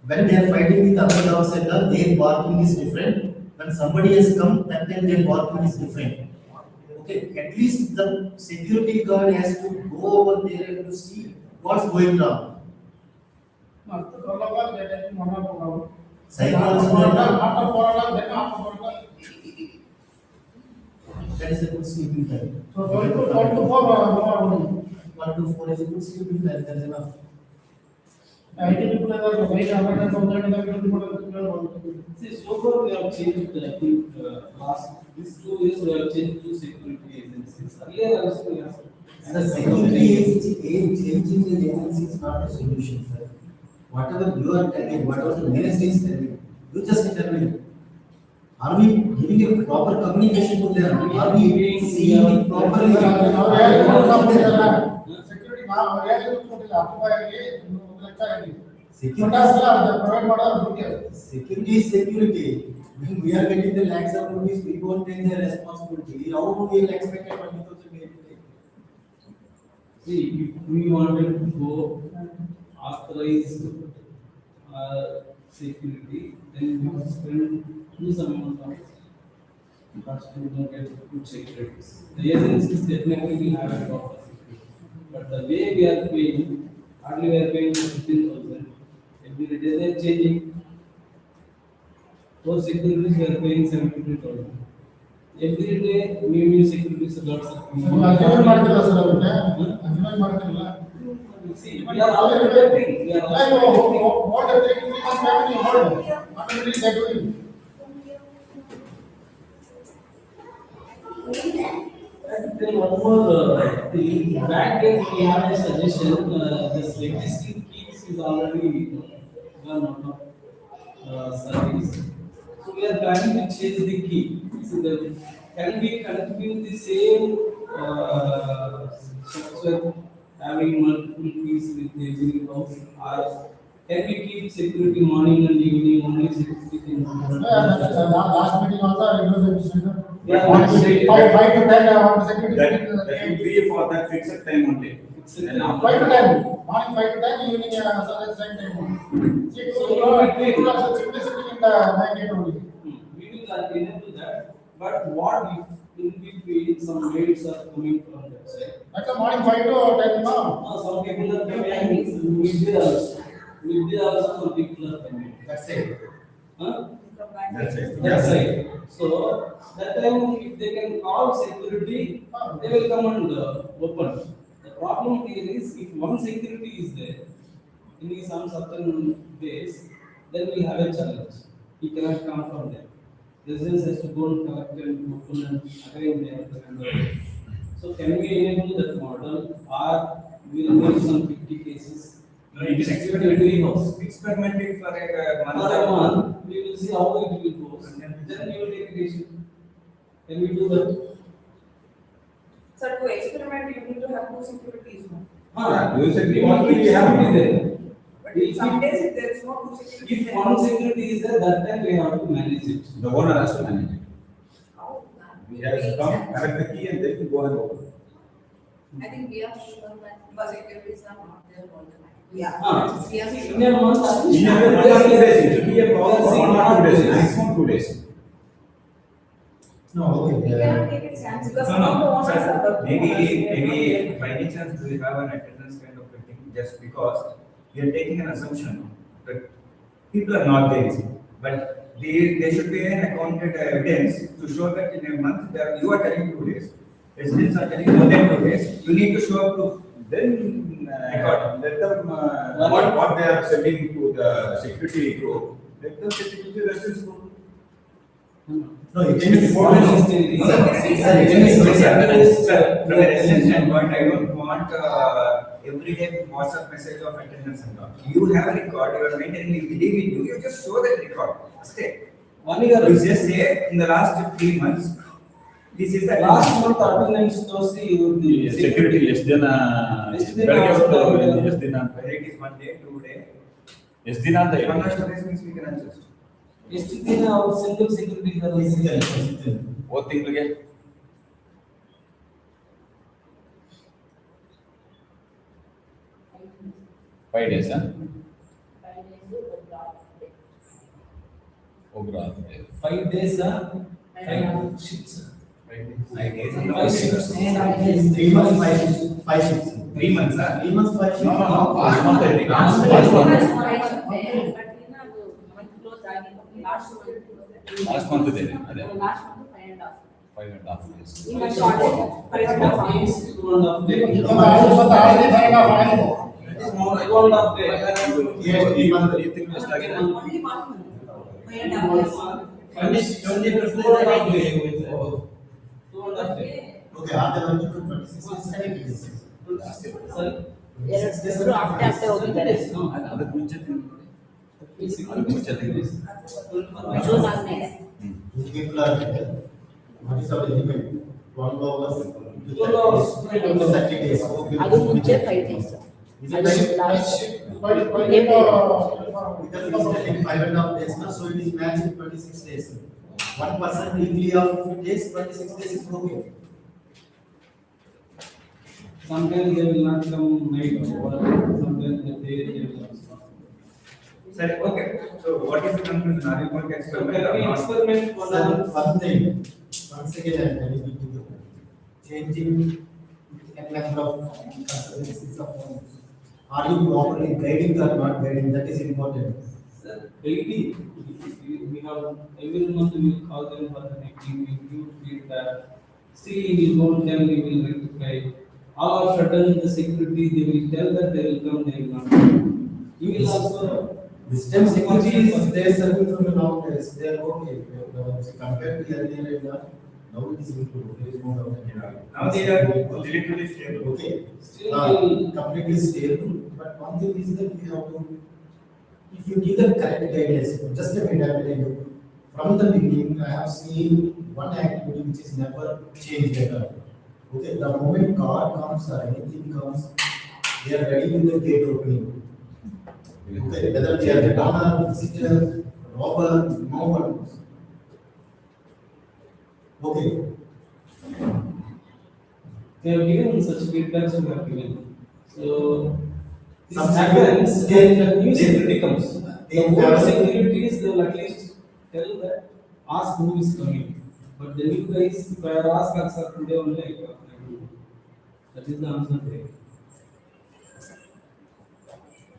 When they are fighting with other dogs and all, their barking is different. When somebody has come, that time their barking is different. Okay, at least the security guard has to go over there and to see what's going wrong. After 12 o'clock, they are taking 1 or 2 hours. Psychology. After 4 o'clock, then after 4 o'clock. That is a good sleeping time. So 12 to 4 no more only. 1 to 4 is a good sleeping time, that's enough. IT people are very aware of that. See, so far we have changed, I think, these 2 years we have changed 2 security agencies. Earlier also we have. The security agency, changing the agency is not a solution, sir. Whatever you are telling, whatever the ministry is telling, you just tell me. Are we giving a proper communication to them? Are we seeing it properly? Security occupier Security is security. When we are getting the lakhs of rupees, we won't take the responsibility. How do we expect a 20,000 every day? See, if we wanted to go authorized security, then we must spend huge amount of cost to get good securities. The agencies definitely will have a proper security. But the way we are paying, hardly we are paying 15,000. Every day they are changing. For securities we are paying 73,000. Every day new securities are lots of. See, we are all expecting. We are Then one more, the back end we have a suggestion, this existing keys is already gone out of service. So we are planning to change the key. So can we continue the same structure, having multiple keys with every house, or can we keep security morning and evening only security? Last meeting also, Yeah, five to 10, I want security. That will be for that fixed time only. Then after 5 to 10, morning 5 to 10, evening so that's same time. See, people are simplicity in the night only. We will enable that, but what if in between some maids are coming from that side? That's a morning 5 to 10, no? Some people are coming midday also. Midday also some people are coming. That's it. Huh? That's it. That's right. So that time if they can call security, they will come and open. The problem here is if one security is there in some certain days, then we have a challenge. He cannot come from there. Residents has to go and collect and open and again they have to handle. So can we enable that model, or we will make some 50 cases? No, it is experimenting for a month. For a month, we will see how it will go. Then we will take a decision. Can we do that? Sir, to experiment, you need to have 2 securities, no? you said We want to have it there. But in some days, if there is no 2 securities. If one security is there, that time we have to manage it. The owner has to manage it. How? We have to come, collect the key and then we go and open. I think we are sure that the securities are not there all the time. Yeah. Ah, We are sure. in a month, at least In a 2 days, it will be a problem for 1 or 2 days, maximum 2 days. No, You okay. cannot take a chance because No, some of the no, owners sir, are the. maybe by any chance do we have an attendance kind of a thing, just because we are taking an assumption that people are not there, but they should be an accounted evidence to show that in a month that you are telling 2 days. Residents are telling more than 2 days, you need to show up to. Then let them, what they are sending to the security group, let them send it to the residence group. No, it Sir, is. From a resident standpoint, I don't want everyday WhatsApp message of attendance and all. You have a record, you are maintaining, we believe in you, you just show that record. Stay. 1 year. You just say in the last 3 months, this is the Last month attendance ತೋರಿಸಿ ಇವ್ರದ್ದು Security ಎಷ್ಟು ದಿನ ಎಷ್ಟು ದಿನ ಬೆಳಗ್ಗೆ ಹೊತ್ತು ಆಗ್ತದೆ? ಎಷ್ಟು ದಿನ ಅಂತ whether it is 1 day, 2 day. ಎಷ್ಟು ದಿನ ಅಂತ One ಹೇಳಿ. last days means we can adjust. ಎಷ್ಟು ದಿನ ಅವ್ರು ಸಿಂಗಲ್ ಸೆಕ್ಯೂರಿಟಿ ಹೋದ ತಿಂಗಳಿಗೆ ಫೈವ್ ಡೇಸ್ ಒಬ್ರು ಆದ್ರೆ 5 days, 5 shifts. 5 days. 5 shifts. 3 months, 5 shifts. 3 months, 3 months, 5 shifts. No, no, no, last month I think. Last Last month. Last month ಇದೆ ಅದೇ 5.5 days. Days, 2.5 days. 2.5 day. Yes, even the- You think it's like that? Only 1 month. 1.5 years. Finish 20%, 2.5 day. 2.5 day. Okay, after working for 26 days, 70 days. Sorry. after ಹೋಗಿದ್ದಾರೆ. ಅದಕ್ಕೆ ಮುಂಚೆ ಅದಕ್ಕೆ ಮುಂಚೆ June ಆದ್ಮೇಲೆ. If people are there, what is our limit? 12 hours. 12 hours. 30 days. ಅದು ಮುಂಚೆ 5 days. Is ಅದು it like- last. Because it is taking 5.5 days, now, so it is matching 26 days. 1% weekly of 50 days, 26 days is okay. Sometimes they will not come night, or sometimes the day they will come. Sir, okay, so what is the conclusion? Are you going to So experiment can or we not? experiment for Sir, the one thing, once again, I am telling you to do, changing a number of consultancies of homes. Are you properly guiding or not guiding, that is important. daily? We have every month we will call them for the meeting, we give feedback. Still we won't tell, we will rectify. All of a sudden the security, they will tell that they will come, they will not come. You will also. This time security is, they are serving from the long days, they are okay. Compared to earlier, now it is improved, there is no doubt. Now they are relatively stable. Okay. Still we will. Completely stable, but one thing is that we have to, if you give the correct guidelines, just a minute, I will tell you. From the beginning, I have seen one activity which is never changed at all. Okay, the moment car comes or anything comes, they are ready with the gate opening. Okay, whether they are donor, visitor, robber, no one knows. Okay, They have given such feedbacks we have given. So this Some happens they- when the new they- security comes. they- The old securities, they will at least tell that, ask who is coming. But the new guys, if I ask answer today only, I will know. That is the answer there.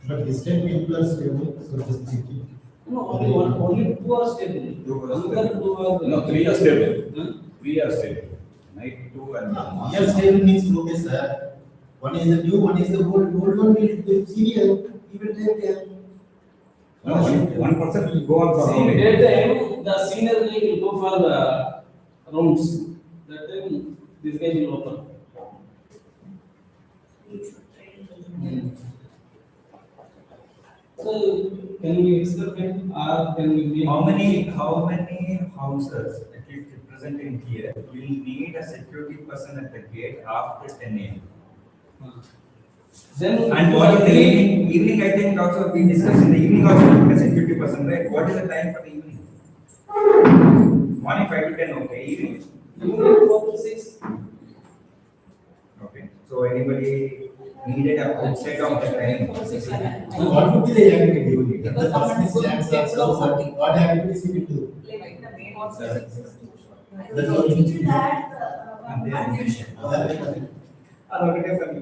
but this time people are stable, so just thinking. No, only 2 are stable. Two are stable. Another 2 are. No, 3 are stable. Huh? 3 are stable. Night 2 and. Here stable means okay, sir. One is the new, one is the old one will be senior, he will take care. No, one person will go on for See, rounding. daytime, the senior guy will go for the rounds. That time, this guy will open. So, can we experiment or can we make? How many houses, at least present in here, will need a security person at the gate after 10 a.m.? Then. And what is the evening, I think also we discussed in the evening also we put a security person, right? What is the time for the evening? Morning 5 to 10, okay, evening. Evening 4 to 6. Okay, so anybody needed a outside of the time? What would be the activity? The Because person is someone lands could also, take what something. activities he will do? Like the main also Sir. 6 to. That's what we do. And then-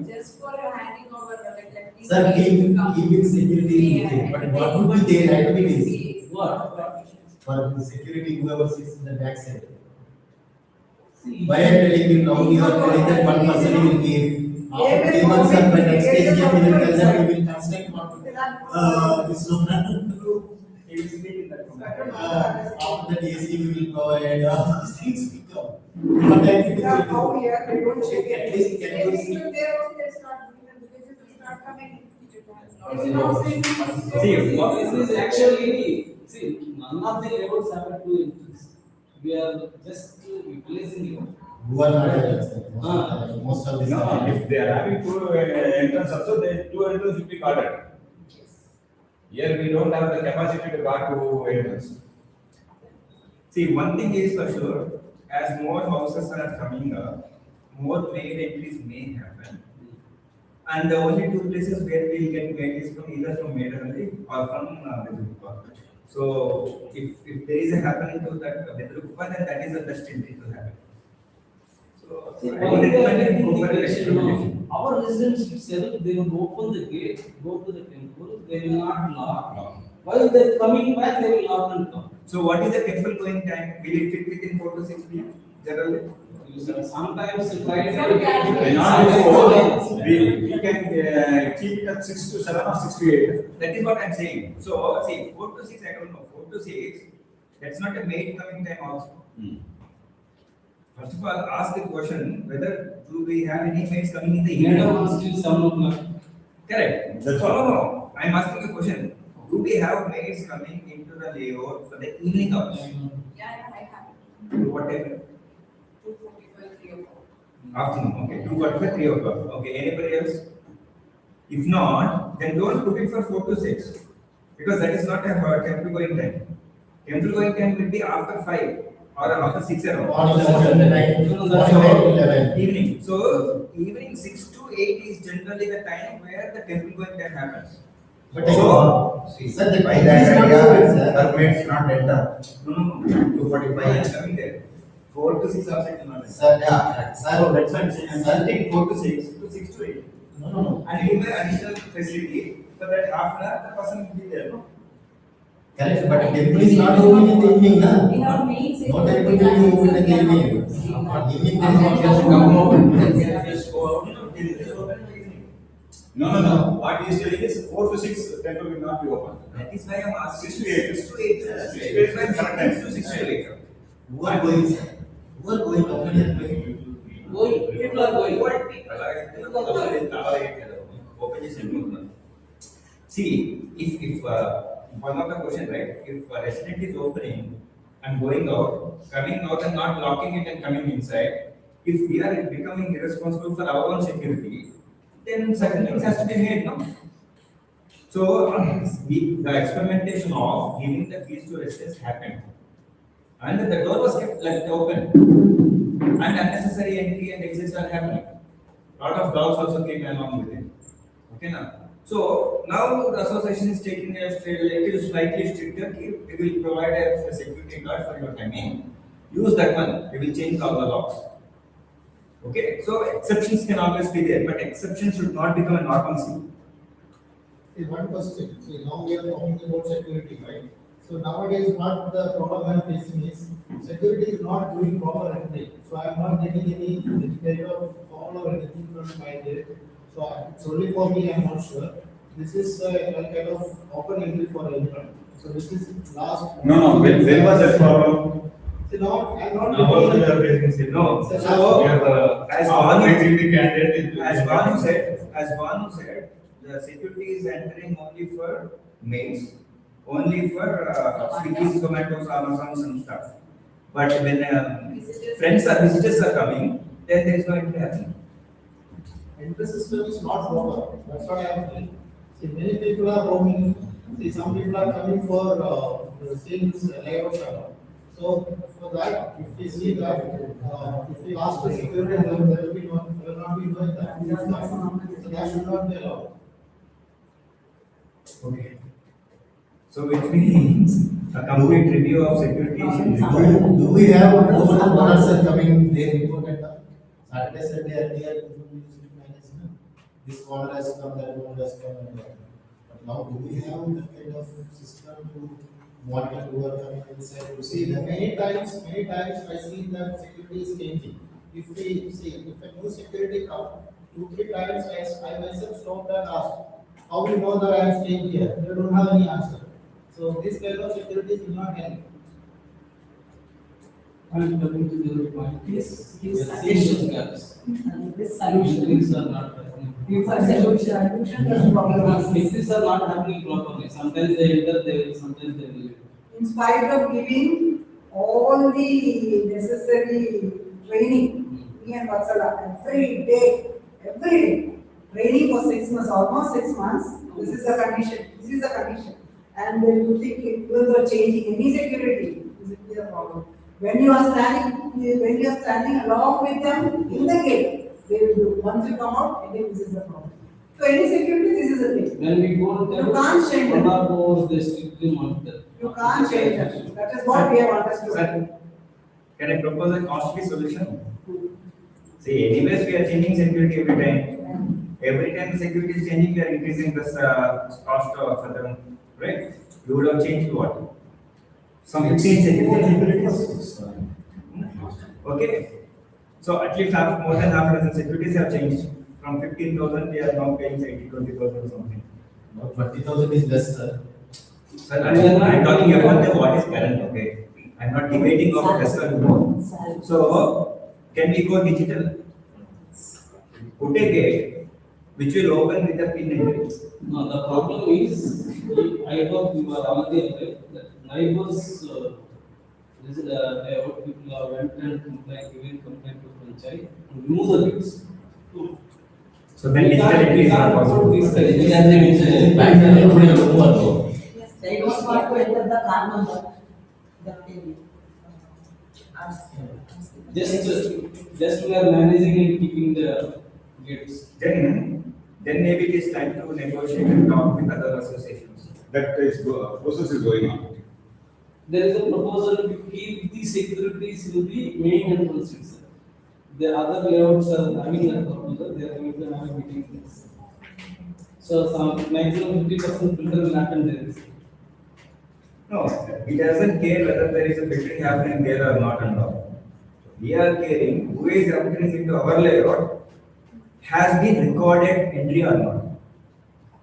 Just for your handing over, like. Sir, keeping security is okay, but what would be their activities? What? For the security, whoever sits in the back side. See, Why I am telling you now, you are telling that one person will give. After 3 months and the next day, he will tell that we will construct one. This one. He will sleep in that room. After that AC we will provide, these things will come. What activities Now, will do? here, they don't check it. At least can you see? If they're also, they start doing the villages will start coming. They will not say. See, this is actually, see, none of the levels have to increase. We are just replacing it. Who are not having, sir. Most of this. No, if they are having 2 entrance also, then 2 entrance will be guarded. Here we don't have the capacity to guard 2 entrance. See, one thing is for sure, as more houses are coming up, more trade entries may happen. And the only 2 places where we will get mail is from either from Medalli or from Vedruppa. So if there is a happening to that Vedruppa, then that is the best entry to happen. So See, I would recommend it for our experimentation. residents itself, they will open the gate, go to the temple, they will not lock. While they are coming back, they will lock and come. So what is the temple going time? Will it fit within 4 to 6 p.m.? generally? Sometimes Friday. When not before, we can keep it at 6 to 7 or 6 to 8. That is what I'm saying. So, see, 4 to 6, I don't know, 4 to 6, that's not a maid coming time also. First of all, ask the question whether do we have any maids coming in the evening? Madam asked you 7 o'clock. Correct. That's So, no, I'm asking a question. Do we have maids coming into the layout for the evening hours? Yeah, I have To what time? 2:45, 3 o'clock. Afternoon, okay, 2:45, 3 o'clock. Okay, anybody else? If not, then don't put it for 4 to 6. Because that is not a temple going time. Temple going time will be after 5 or after 6 around. Morning 7 to 9, No, morning that's 9 to 11. Evening. So, evening 6 to 8 is generally the time where the temple going time happens. But Sir, the time is not over, sir. Permits not enter. No, 2:45. coming there. 4 to 6 also it is not. Sir, Yeah, sir, so that's why I'm saying, I'm Sir. saying 4 to 6 to 6 to 8. no. And you may additional facility, so that half an hour the person will be there, no? Correct, but temple is not open in the evening, na? We have maids in No the temple will be open in the evening. Evening there is no church to come out. Just go out, it is open in the evening. No. What he is telling is 4 to 6, temple will not be open. That is why I'm asking. 6 to 8. 6 to 8. Yes, 6 to 8 is correct time to 6 to 8. Who are going, sir? Who are going, company are going? People are going. What people are open is simple. See, if one of the question, right? If a restaurant is opening and going out, coming out and not locking it and coming inside, if we are becoming irresponsible for our own security, then certain things has to be made, no? So, the experimentation of giving the keys to residents happened. And the door was kept left open. And unnecessary entry and exits are happening. Lot of dogs also came along with it. Okay now. So now the association is taking a little slightly stricter. We will provide a security guard for your timing. Use that one. We will change all the locks. Okay. So exceptions can always be there, but exceptions should not become a normalcy. See, one question, see, now we are talking about security, right? So nowadays, what the problem I am facing is, security is not doing proper entry. So I am not getting any kind of call or anything from my end. So it's only for me, I am not sure. This is a kind of open entry for everyone. So this is last. No, when was that problem? See, now, I am not. Now also we are facing No. Sir, So We are as nominating Banu, the candidate. as Banu said, the security is entering only for maids, only for Swiggy, Zomatos, Amazon and stuff. But when visitors are coming, then there is no entry happening. And the system is not proper. That's what I am saying. See, many people are roaming. See, some people are coming for sales layouts. So for that, if we see that, if we ask for security, there will not be doing that. So that should not be allowed. Okay. So which means a complete review of security is required. Do we have most of the owners are coming, they report at the Saturday, Sunday, and they are using management. This owner has come, that owner has come, and that. But now, do we have that kind of system to monitor who are coming inside to see that? Many times I see that security is changing. If we see, if a new security come, 2-3 times I myself stopped and asked, how do you know that I am staying here? They don't have any answer. So this kind of security is not help. I'm coming to the point. Yes, We yes, are seeing those gaps. This solution. Things are not happening. Solution is problem. Things are not happening properly. Sometimes they enter, sometimes they leave. In spite of giving all the necessary training, me and Vatsala, every day, training for 6 months, almost 6 months, this is the condition. And you think even though changing any security, this will be a problem. When you are standing along with them in the gate, they will do. Once you come out, again this is the problem. So any security, this is the thing. When we go to You can't change it. one or more, they strictly monitor. You can't change that. That is what we have understood. Sir, can I propose a costly solution? See, anyways, we are changing security every time. Every time the security is changing, we are increasing this cost for them, right? You would have changed what? Some 15 securities. Okay? So at least half, more than half a dozen securities have changed. From 15,000, they are now paying 20,000 or something. Now 20,000 is less, sir. Sir, I'm talking about the what is current, okay? I'm not debating of less or more. So, can we go digital? Put a gate which will open with a pin entry. No, the problem is, I hope you are already aware that neighbors, this is what people are went and complain, giving complaint to franchise, remove the bits. So then digital entry is not possible. Bank everybody will move on. Yes, they don't want to enter the card number. That can be. Just we are managing and keeping the gates. Then maybe it is time to negotiate and talk with other associations. That is, process is going on. There is a proposal to keep the securities in the main entrance itself. The other layouts are having a proposal, they are going to have a meeting. So some maximum 50% filter will happen there. No, it doesn't care whether there is a filtering happening there or not and all. We are caring who is entering into our layout has been recorded entry or not.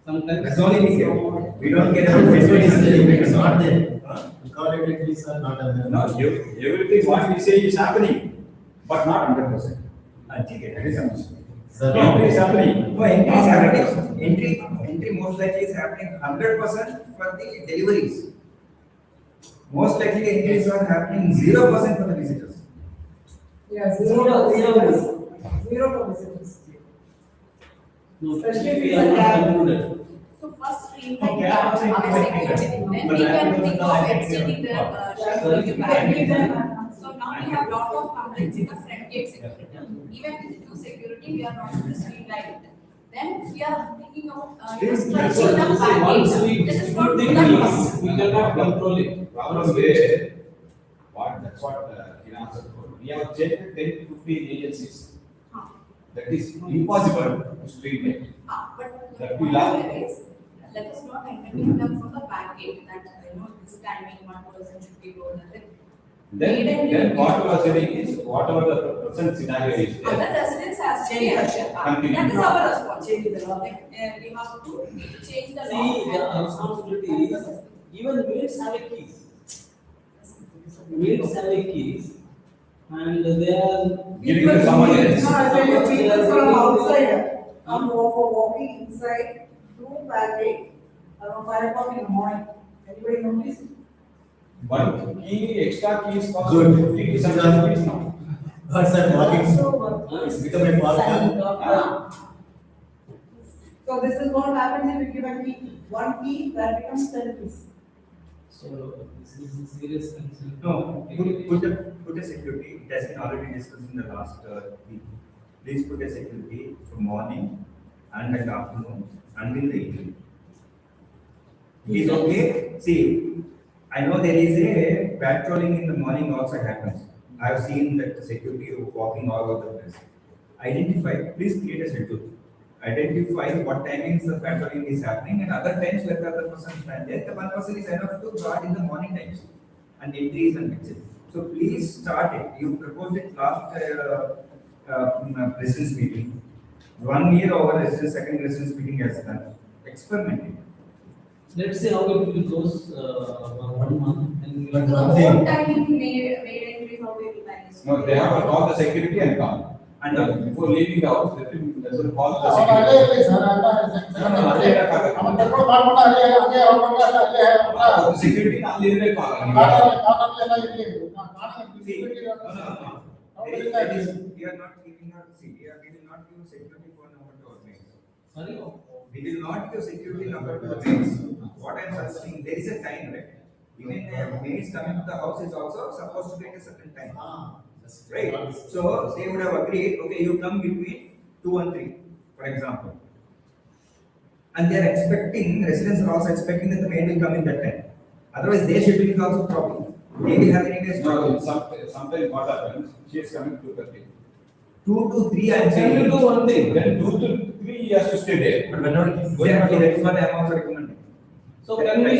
Sometimes. That's only we care. We don't care about It's not facilities. there. Recorded entries are not available. Now, everything what we say is happening, but not 100%. That is understood. Sir, Entry is happening. No, entry is happening. Entry most likely is happening 100% for the deliveries. Most likely entries are happening 0% for the visitors. Yeah, zero for visitors. No, Especially if we it's are a not cab. concluded. So first streamline Okay, the I'm saying other like security, then but we that can was think not of like extending the Sorry. security back. So now we have lot of complaints in the front gate security. Even with two security, we are not able to streamline it. Then we are thinking of This- stretching the back Once we gate. This is not do good things, we cannot control it. Problem is, that's what he answered for. We have checked 10 to 15 agencies. That is impossible to streamline. But That the we lack. point is, let us not entertain them from the back gate that, this timing, one person should be going there. Then what you are saying is, whatever the present scenario is Other there, residents has to be assured. Continue. That is our responsibility. We have to change the law. See, the responsibility is, even maids have a keys. Maids have a keys, and they are. giving to someone No, else. I tell you, people from outside come for walking inside through barricade around 5 o'clock in the morning. Anybody notice? One key, extra keys cost Good. 50 to 70 rupees now. but sir, walking, So, it's become a park. so this is what happens if you give a key, one key, that becomes 10 keys. So, this is a serious concern. No, put a security, it has been already discussed in the last week. Please put a security for morning and at afternoon and in the evening. It is okay, see, I know there is a patrolling in the morning also happens. I have seen that the security walking all over the place. Identify, please create a schedule. Identify what timings the patrolling is happening and other times where the other person stands there. The one person is enough to guard in the morning times and entries and exits. So please start it. You proposed it last residence meeting. 1 year over residence, second residence meeting has done. Experiment it. Let's say how it will goes, 1 month, and. But So one the thing- whole time made entry, how we will manage? No, they have to call the security and come. And Before leaving the house, let them call the Oh, security. The security ಅಲ್ಲಿ ಇರ್ಬೇಕು See, no. That is, we are not giving her, see, we will not give security phone number to our mates. Sorry? We will not give security number to the mates. What I am suggesting, there is a time, right? Even the mates coming to the house is also supposed to be at a certain time. Right? So they would have agreed, okay, you come between 2 and 3, for example. And they are expecting, residents are also expecting that the maid will come in that time. Otherwise, their schedule is also problem. They will have any No, sometimes what happens, she is coming to 30. 2 to 3, I am Can you saying. do one thing, then 2 to 3 he has to stay there. But whenever, exactly, that is what I am also recommending. So can we,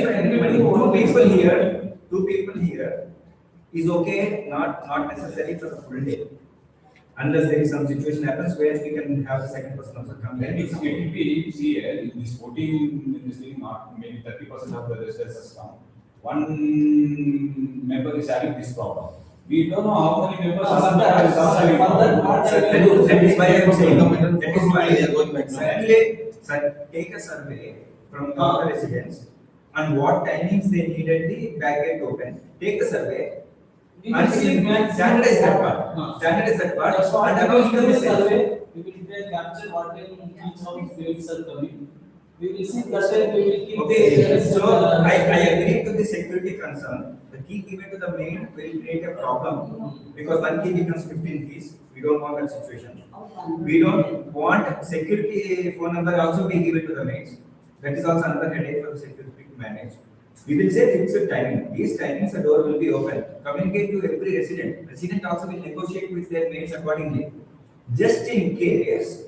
Two people here, is okay, not necessary for the full day. Unless there is some situation happens where we can have the second person also come Then in. it will be, see, this 14, this thing, not maybe 30% of the resources come. One member is having this problem. We don't know how many members are having this problem. Sir, that is why I am saying, that is why I am going back. Certainly, sir, take a survey from the residents on what timings they needed the back gate open. Take the survey. We will see maximum. Standardize that part. Standardize that part. That's what And we will among do the a message. survey, we will try capture what time each house waves are coming. We will see that time we will keep. Okay, so I agree to the security concern. The key given to the maid will create a problem because one key becomes 15 keys. We don't want that situation. We don't want security phone number also be given to the maids. That is also another headache for the security to manage. We will say fixed timing. These timings the door will be open. Communicate to every resident. Resident also will negotiate with their maids accordingly. Just in case,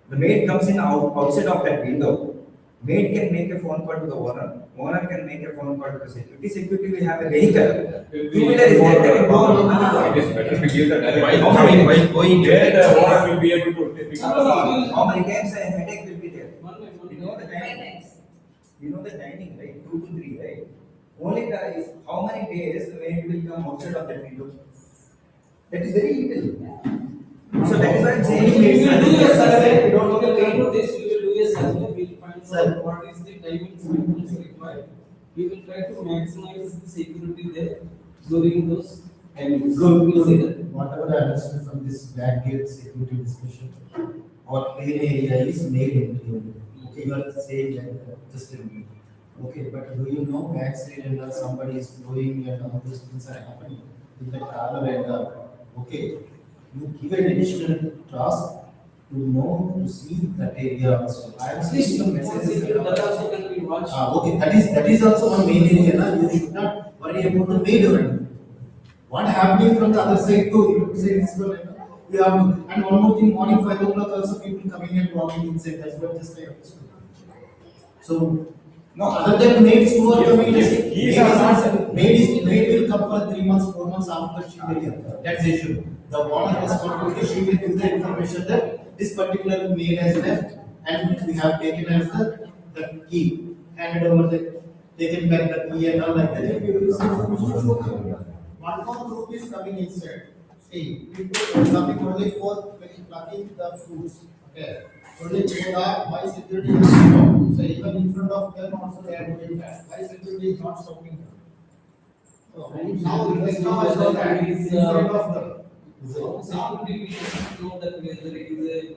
the maid comes in outside of that window. Maid can make a phone call to the owner. Owner can make a phone call to the security. Security will have a vehicle. Two-wheeler is there. They will go. It is better to give the direct. While going Where the owner will be able to pick up the call. How many times a headache will be there? One You know the Five timing. times. You know the timing, right? 2 to 3, right? Only the is how many days the maid will come outside of that window. That is very little. So that is why I'm saying. We will do a survey, We don't we know will the come to timing. this, we will do a survey, we will find Sir. out what is the timing sequence required. We will try to maximize the security there during those timings. Good, We will see that. good. Whatever I understood from this back gate security discussion, our plain area is made into. Okay, you are saying like just a minute. Okay, but do you know accident or somebody is blowing and all those things are happening in the parlor and okay, you give an additional task to know to see that area also. I am seeing some messages. That also can be watched. Okay, that is also one main area, na? You should not worry about the maid only. What happening from the other side too, you say this one, we have to, and one more thing, morning 5 o'clock also people coming and walking inside, that's what just I understood. So, No, other than maids who are coming, Yes, he is not- maid will come for 3 months, 4 months after she will get, that's the issue. The owner responsibility, she will give the information that this particular maid has left and we have taken as the key, handed over taken back the key and all like that. If you will see information, it's okay. One more group is coming inside. See, people are coming only for plucking the fruits. Okay. Only for that, my security is strong. So even in front of them also they are doing that. My security is not stopping them. So now, just now I saw that in front of them. So security, we should know that whether it is a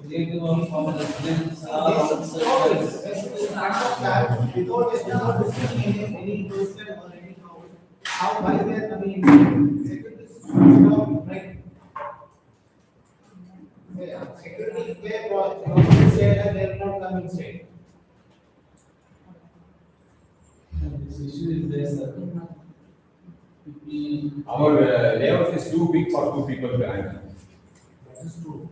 relative of our residents or Yes, outside. in front of that, without receiving any person or any house, how why they are coming in? Security is not right. Yeah, security is there, government said that they are not coming straight. This issue is there, sir. People. our layout is too big for 2 people to handle. That is true.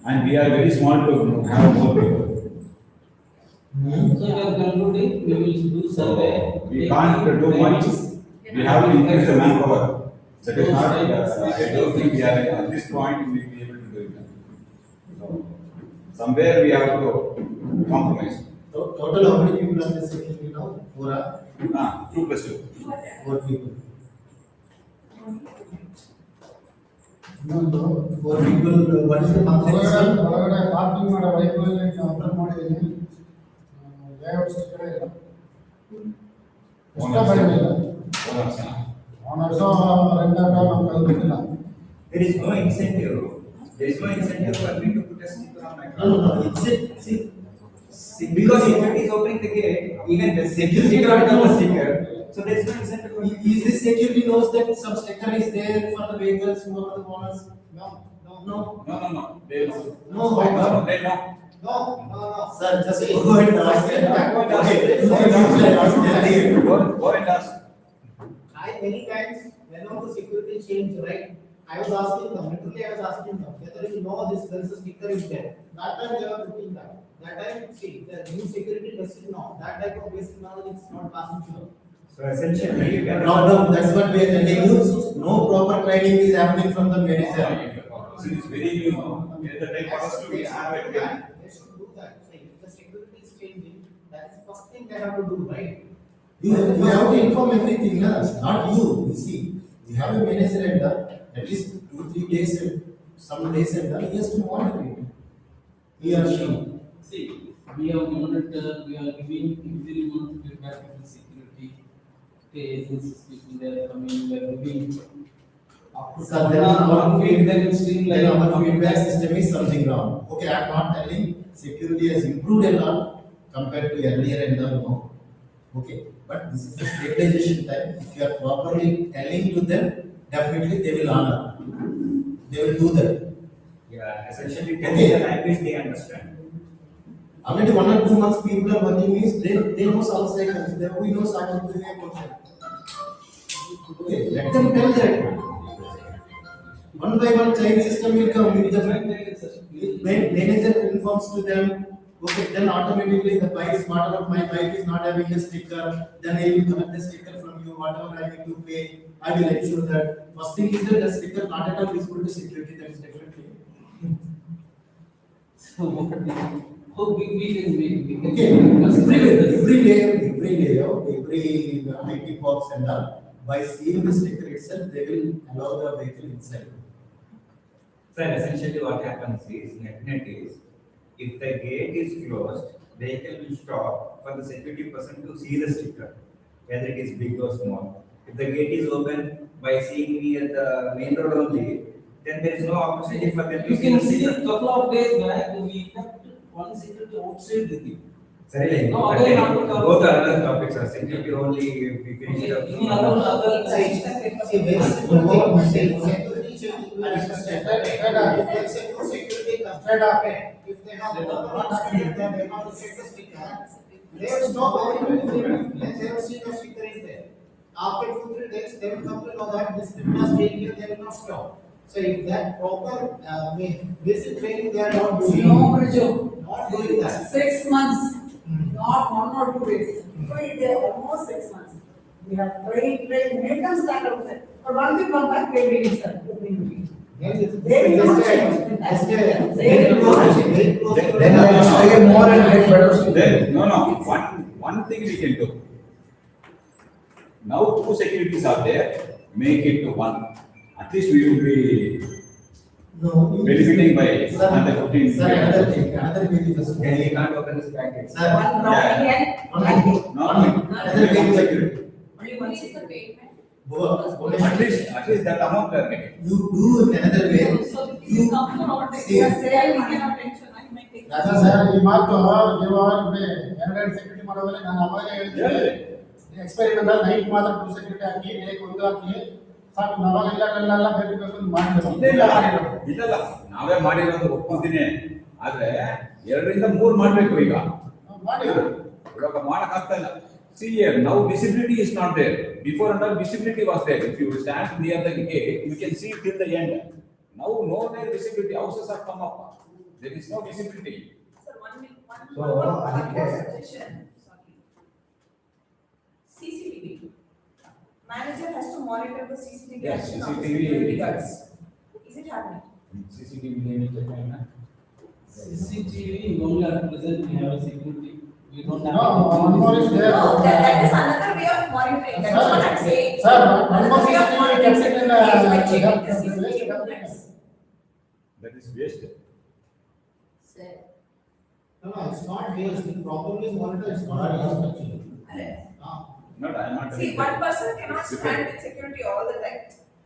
And we are very small to have more people. So we are concluding, we will do survey. We can't do much. We have to increase the manpower. That is not, I don't think we are at this point we will be able to do it. So, somewhere we have to compromise. Total how many people are there security now? 2 plus 2. 4 people. No, 4 people, what is the monthly? ಹೊರಗಡೆ parking ಮಾಡೋ vehicle upload ಮಾಡಿದ್ದೀನಿ layout ಕಡೆ ಎಷ್ಟ ಬರಲಿಲ್ಲ owners ರೆಂಟರ್ ನಮ್ಮ ಕೈ ಬಿಟ್ಟಿಲ್ಲ There is no incentive. There is no incentive for me to put a sticker on my car. No, it's it, see, Because if it is opening the gate, even the security guard knows the sticker. So there is no incentive for me. is this security knows that some sticker is there for the vehicles, who are the owners? No no No, No. They know. no, why not? They know. No no Sir, just go and ask them. Okay, Go and ask. I many times whenever the security changed, right? I was asking them, literally I was asking them whether you know this there is a sticker is there. That time they were putting that. That time, see, the new security doesn't know. that type of basic knowledge is not passing through. So essentially, you can. Problem, that's what we are telling you, no proper training is happening from the manager. So it's very new. At the time for us to be have it. They should do that. Say, if the security is changing, that is first thing they have to do, right? You have to inform everything, na? Not you see, we have a manager and at least 2-3 days, some days and he has to monitor it. He or she. See, we have monitored, we are giving every month feedback to the security. Okay, agencies, people they are coming, we are giving. After So then our feedback is still like. our feedback system is something wrong. Okay, I am not telling security has improved a lot compared to earlier and no. Okay, but this is the stabilization time. If you are properly telling to them, definitely they will honor. They will do that. Yeah, essentially, Okay. telling the language they understand. Already 1 or 2 months people are working means they know some cycles. We know cycles to the portion. Okay, let them tell that. One by one child system will come with the manager informs to them. Okay, then automatically the bike is smart enough, my bike is not having a sticker, then I will collect the sticker from you, whatever I need to pay, I will ensure that. First thing is that the sticker not at all visible to security, that is differently. So what we can make. Okay, every layer, every IT box and all, by seeing the sticker itself, they will allow the vehicle inside. So essentially what happens is, net is, if the gate is closed, vehicle will stop for the security person to see the sticker, whether it is big or small. If the gate is open by seeing me at the main road only, then there is no opportunity for them to You can the see a sticker. couple of days back, we kept one security outside the thing. Sorry, No, again, not to cover. both are other topics, are security only, we finish it up. Any other. See, very simple thing, security changing, I understand, if security constraint happen, if they have not seen, then they have to check the sticker. They will stop everything, they will see the sticker is there. After 2-3 days, they will come to know that this sticker is being here, they will not stop. So if that proper, basic training they are not doing. No, Briju. Not doing that. 6 months, not 1 or 2 days. Every day, almost 6 months. We have trained, make them stand up there. But once you come back, they will start opening meeting. They will not change. They will not change. Then I will stay more and get better. Then, no, one thing we can do. Now 2 securities are there, make it to 1. At least we will be No. benefiting by Sir, another 15. Sir, another thing, another way is just. Then you can't open this package. Sir, One wrong again. one minute, No, another way is security. Only What one is the second. payment? At least that amount they are getting. You do in another way. So if You you come for our see- say, we cannot tension, I might take. That's sir, ಈ ಮಾತು ಇವಾಗ ಎರಡು security ಮಾಡೋದ್ರೆ ನಾನು ಅವಾಗ ಹೇಳ್ತೀನಿ experiment night ಮಾತ್ರ 2 security ಹಾಕಿ ಡೇಗೆ 1 ಹಾಕಿ ಸಾಕು ನಾವಾಗೆಲ್ಲ ಬೇಕು ಮಾಡಿರೋದು ಇಲ್ಲ ನಾವೇ ಮಾಡಿರೋದು ಒಪ್ಕೊಂತೀನಿ ಆದ್ರೆ 2ರಿಂದ 3 ಮಾಡ್ಬೇಕು ಈಗ ಮಾಡಿರೋದು ಇವಾಗ ಮಾಡಕ್ ಆಗ್ತಾ ಇಲ್ಲ see here now visibility is not there before and all visibility was there if you stand near the gate you can see till the end now no there visibility houses have come up there is no visibility Sir, one So, more ಅದಕ್ಕೆ- suggestion, sorry. CCTV. Manager has to monitor the CCTV Yes, action of the CCTV. security guards. Is it happening? CCTV name check na CCTV, only at present we have a security. We don't have. No, one more is there. No, that is another way of monitoring, that is what I'm saying. Sir, one more Another way of CCTV monitoring kept in, security is by checking the the CCTV relation. movements. that is waste No, it's not waste, it properly monitored, it's not waste actually. not I am not See, one person cannot stand with security all the time.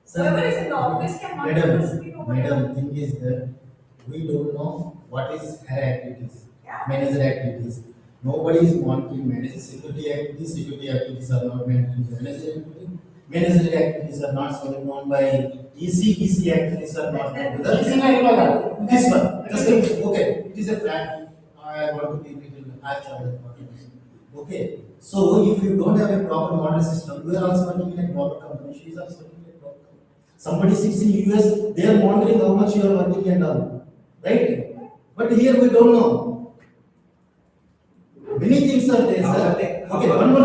Sir, Whoever is in the office can monitor the security movement. Madam, thing is that we don't know what is her activities, Yeah. manager activities. Nobody is monitoring manager security activities are not monitoring manager activities. Manager activities are not known by EC activities are not known by Easy na iವಾಗ. this one. Okay, it is a fact. I want to be little harsh on that point. Okay, so if you don't have a proper model system, you are also working in a proper company. She is also working in a proper company. Somebody sits in US, they are monitoring how much you are working and all, right? But here we don't know. Many things things are there, sir. Okay, one more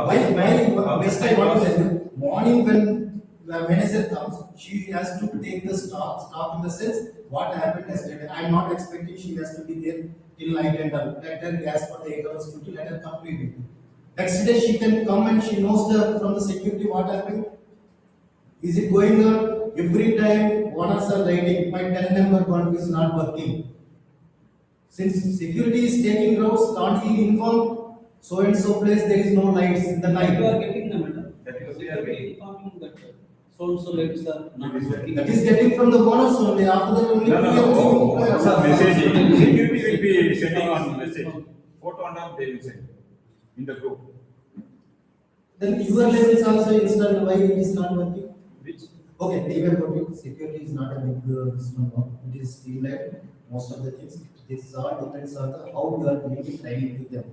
thing. My best I want to tell you, morning when the manager comes, she has to take the stock in the sense what happened yesterday. I'm not expecting she has to be there till night and let her as per the 8 hours duty, let her complete it. Next day she can come and she knows from the security what happened. Is it going on? Every time owners are writing, my 10 number bulb is not working. Since security is taking routes, can't he inform so and so place there is no lights in the night? You are getting the matter. That is We are informing that so and so lights are not working. That is getting from the owners only. After that only. No, no, we are no. receiving- Some messaging. Security will be sending on message. Photo and all they will send in the group. Then your level is also installed. Why it is not working? Which? Okay, leave about it. Security is not a big this one. No. It is streamlined. Most of the things. This all depends on the how you are making training to them.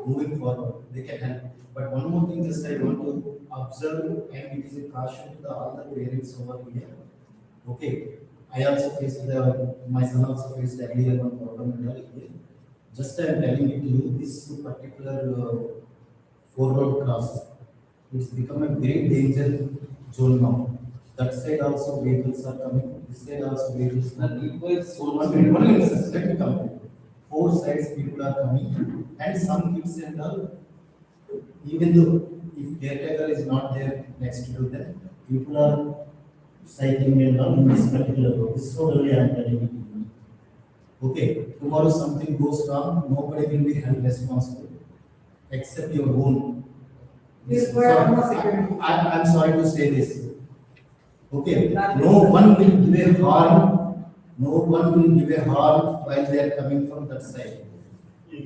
Moving forward, they can help. But one more thing, just I want to observe, and it is a caution to the all the parents over here. Okay, I also faced my son also faced earlier one problem here. Just I am telling it to you, this particular 4-road cross, it's become a very danger zone now. That side also vehicles are coming, this side also vehicles are That coming. requires so much. 1 minute, sir. Let me complete. 4 sides people are coming, and some kids and all, even though if caretaker is not there next to them, people are cycling and all in this particular road. This road only I am telling you. Okay, tomorrow something goes wrong, nobody will be held responsible except your own. This word no security. I'm sorry to say this. Okay, no one will give a harm, no one will give a harm while they are coming from that side.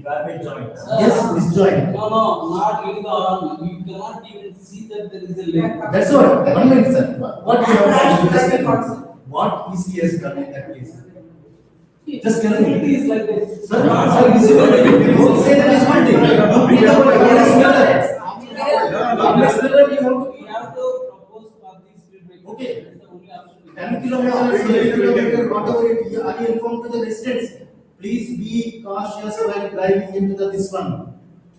Garbage joint. Yes, disjoint. No, not in the arm. You cannot even see that there is a link. That's what. 1 minute, sir. What you have done, just Driving tell me. also. What EC has done in that case? Just tell me. It is like this. Sir, you say that is one thing. You bring up a next level. Next level you have to. We have to propose for this speed breaker. Okay. That's the only option. 10 kilometers, 8 kilometers, whatever it is, are you informed to the residents? Please be cautious while driving into this one.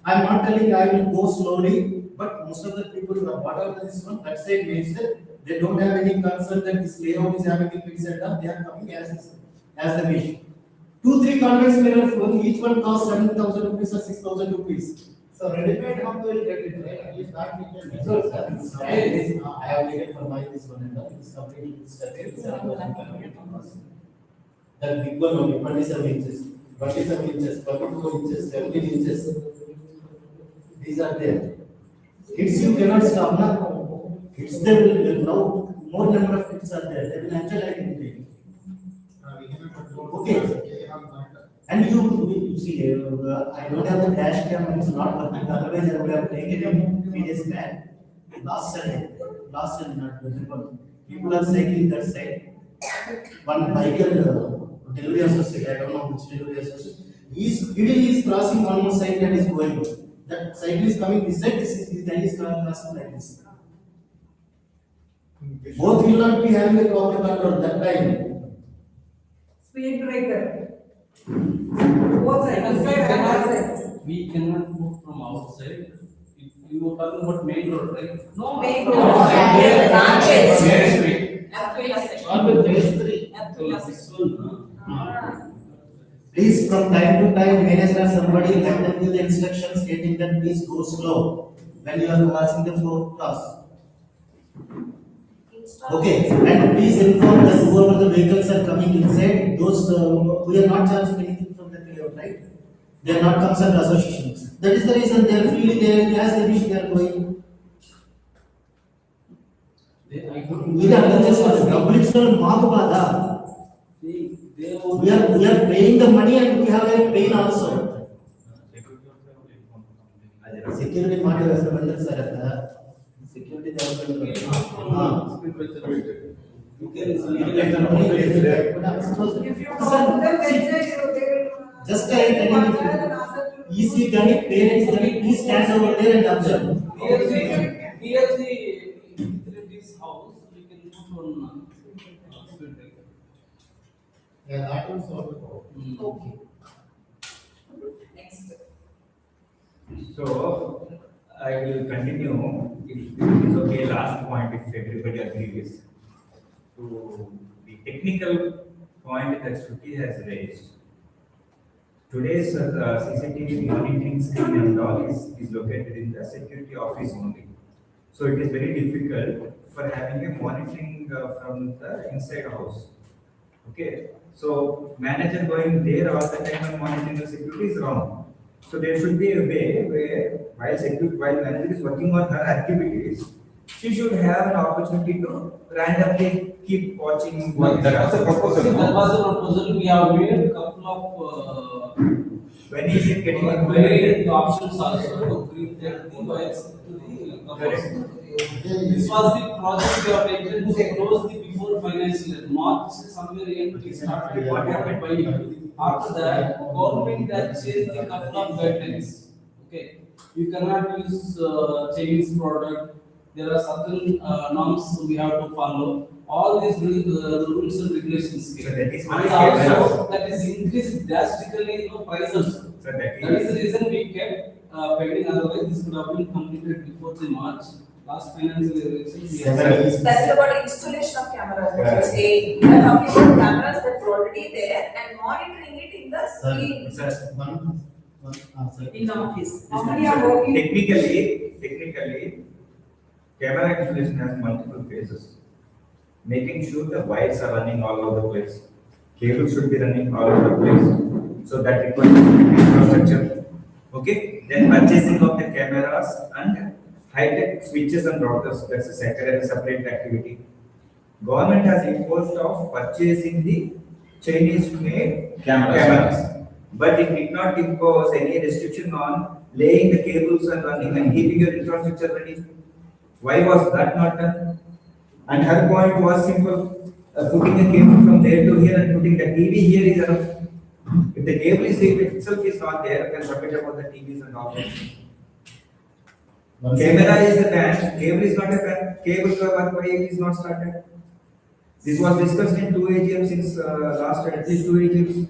I'm not telling I will go slowly, but most of the people who are whatever this one, that side makes it, they don't have any concern that this layout is having a fixed setup, they are coming as the wish. 2-3 convex mirrors, each one costs 7,000 rupees or 6,000 rupees. So ready-made, how will get it, right? At least that we can. So, sir, I have waited for my this one and all, it's completely studied. That big one only, 27 inches, 27 inches, 24 inches, 17 inches. These are there. Kids you cannot stop now. Kids they will now, more number of kids are there, they will enjoy activity. Okay. And you see, I don't have the dash cam, it's not working, otherwise I would have taken it 3 days back. Last Sunday, not visible. People are cycling that side. One biker, delivery associate, I don't know which delivery associate, he is crossing one more side and is going. That cycle is coming this side, this guy is crossing like this. Both will not be having a proper control that time. Speed breaker. Both sides, inside and outside. We cannot move from outside. If you are talking about main road, right? No, Main no, road. no, branches. Main street. F2 section. So this one, Please, from time to time, manager or somebody let them give the instructions stating that please go slow when you are crossing the floor cross. Okay, and please inform that whoever the vehicles are coming inside, those we are not charging anything from the layout, right? They are not concerned associations. That is the reason they are freely there as they wish they are going. I couldn't. We are just double Mahubada. We are paying the money and we have a pain also. Security matter as a vendor, sir. Security you can If you talk to them, they say they will. just I telling you, easy done it, parents done it, please stand over there and observe. Here's this house, we can put on speed breaker. Yeah, that will solve the problem. Okay. Next. So I will continue, if it is okay, last point, if everybody agrees, to the technical point that Shruti has raised. Today's CCTV monitoring screen and all is located in the security office only. So it is very difficult for having a monitoring from the inside house. Okay, so manager going there all the time and monitoring the security is wrong. So there should be a way where while manager is working on her activities, she should have an opportunity to randomly keep watching. Well, that was a proposal. See, that was a proposal, we have made a couple of, When is it getting varied options also to create the wires to the. Correct. This was the project we have taken to close the before financial year, March somewhere in we started, what happened by you. After that, government has changed the couple of guidelines. Okay, you cannot use Chinese product, there are certain norms we have to follow. All these rules and regulations came. So that is And why also, that is increased drastically, price also. So that That is is, the reason we kept pending, otherwise this could have been completed before the March, last financial year. We have- That's about installation of cameras, what you say. We are talking about cameras that's already there and monitoring it in the screen. In the office. How many are working? technically, camera installation has multiple phases. Making sure the wires are running all over the place. Cables should be running all over the place. So that requires infrastructure. Okay, then purchasing of the cameras and high-tech switches and routers, that's a separate activity. Government has imposed of purchasing the Chinese-made cameras. But it did not impose any restriction on laying the cables and running and keeping your infrastructure ready. Why was that not done? And her point was simple, putting a cable from there to here and putting the TV here is enough. If the cable is itself is not there, then forget about the TVs and all that. Camera is a ban, cable is not a ban, cable for work why it is not started. This was discussed in 2 AGM since last at least 2 AGMs.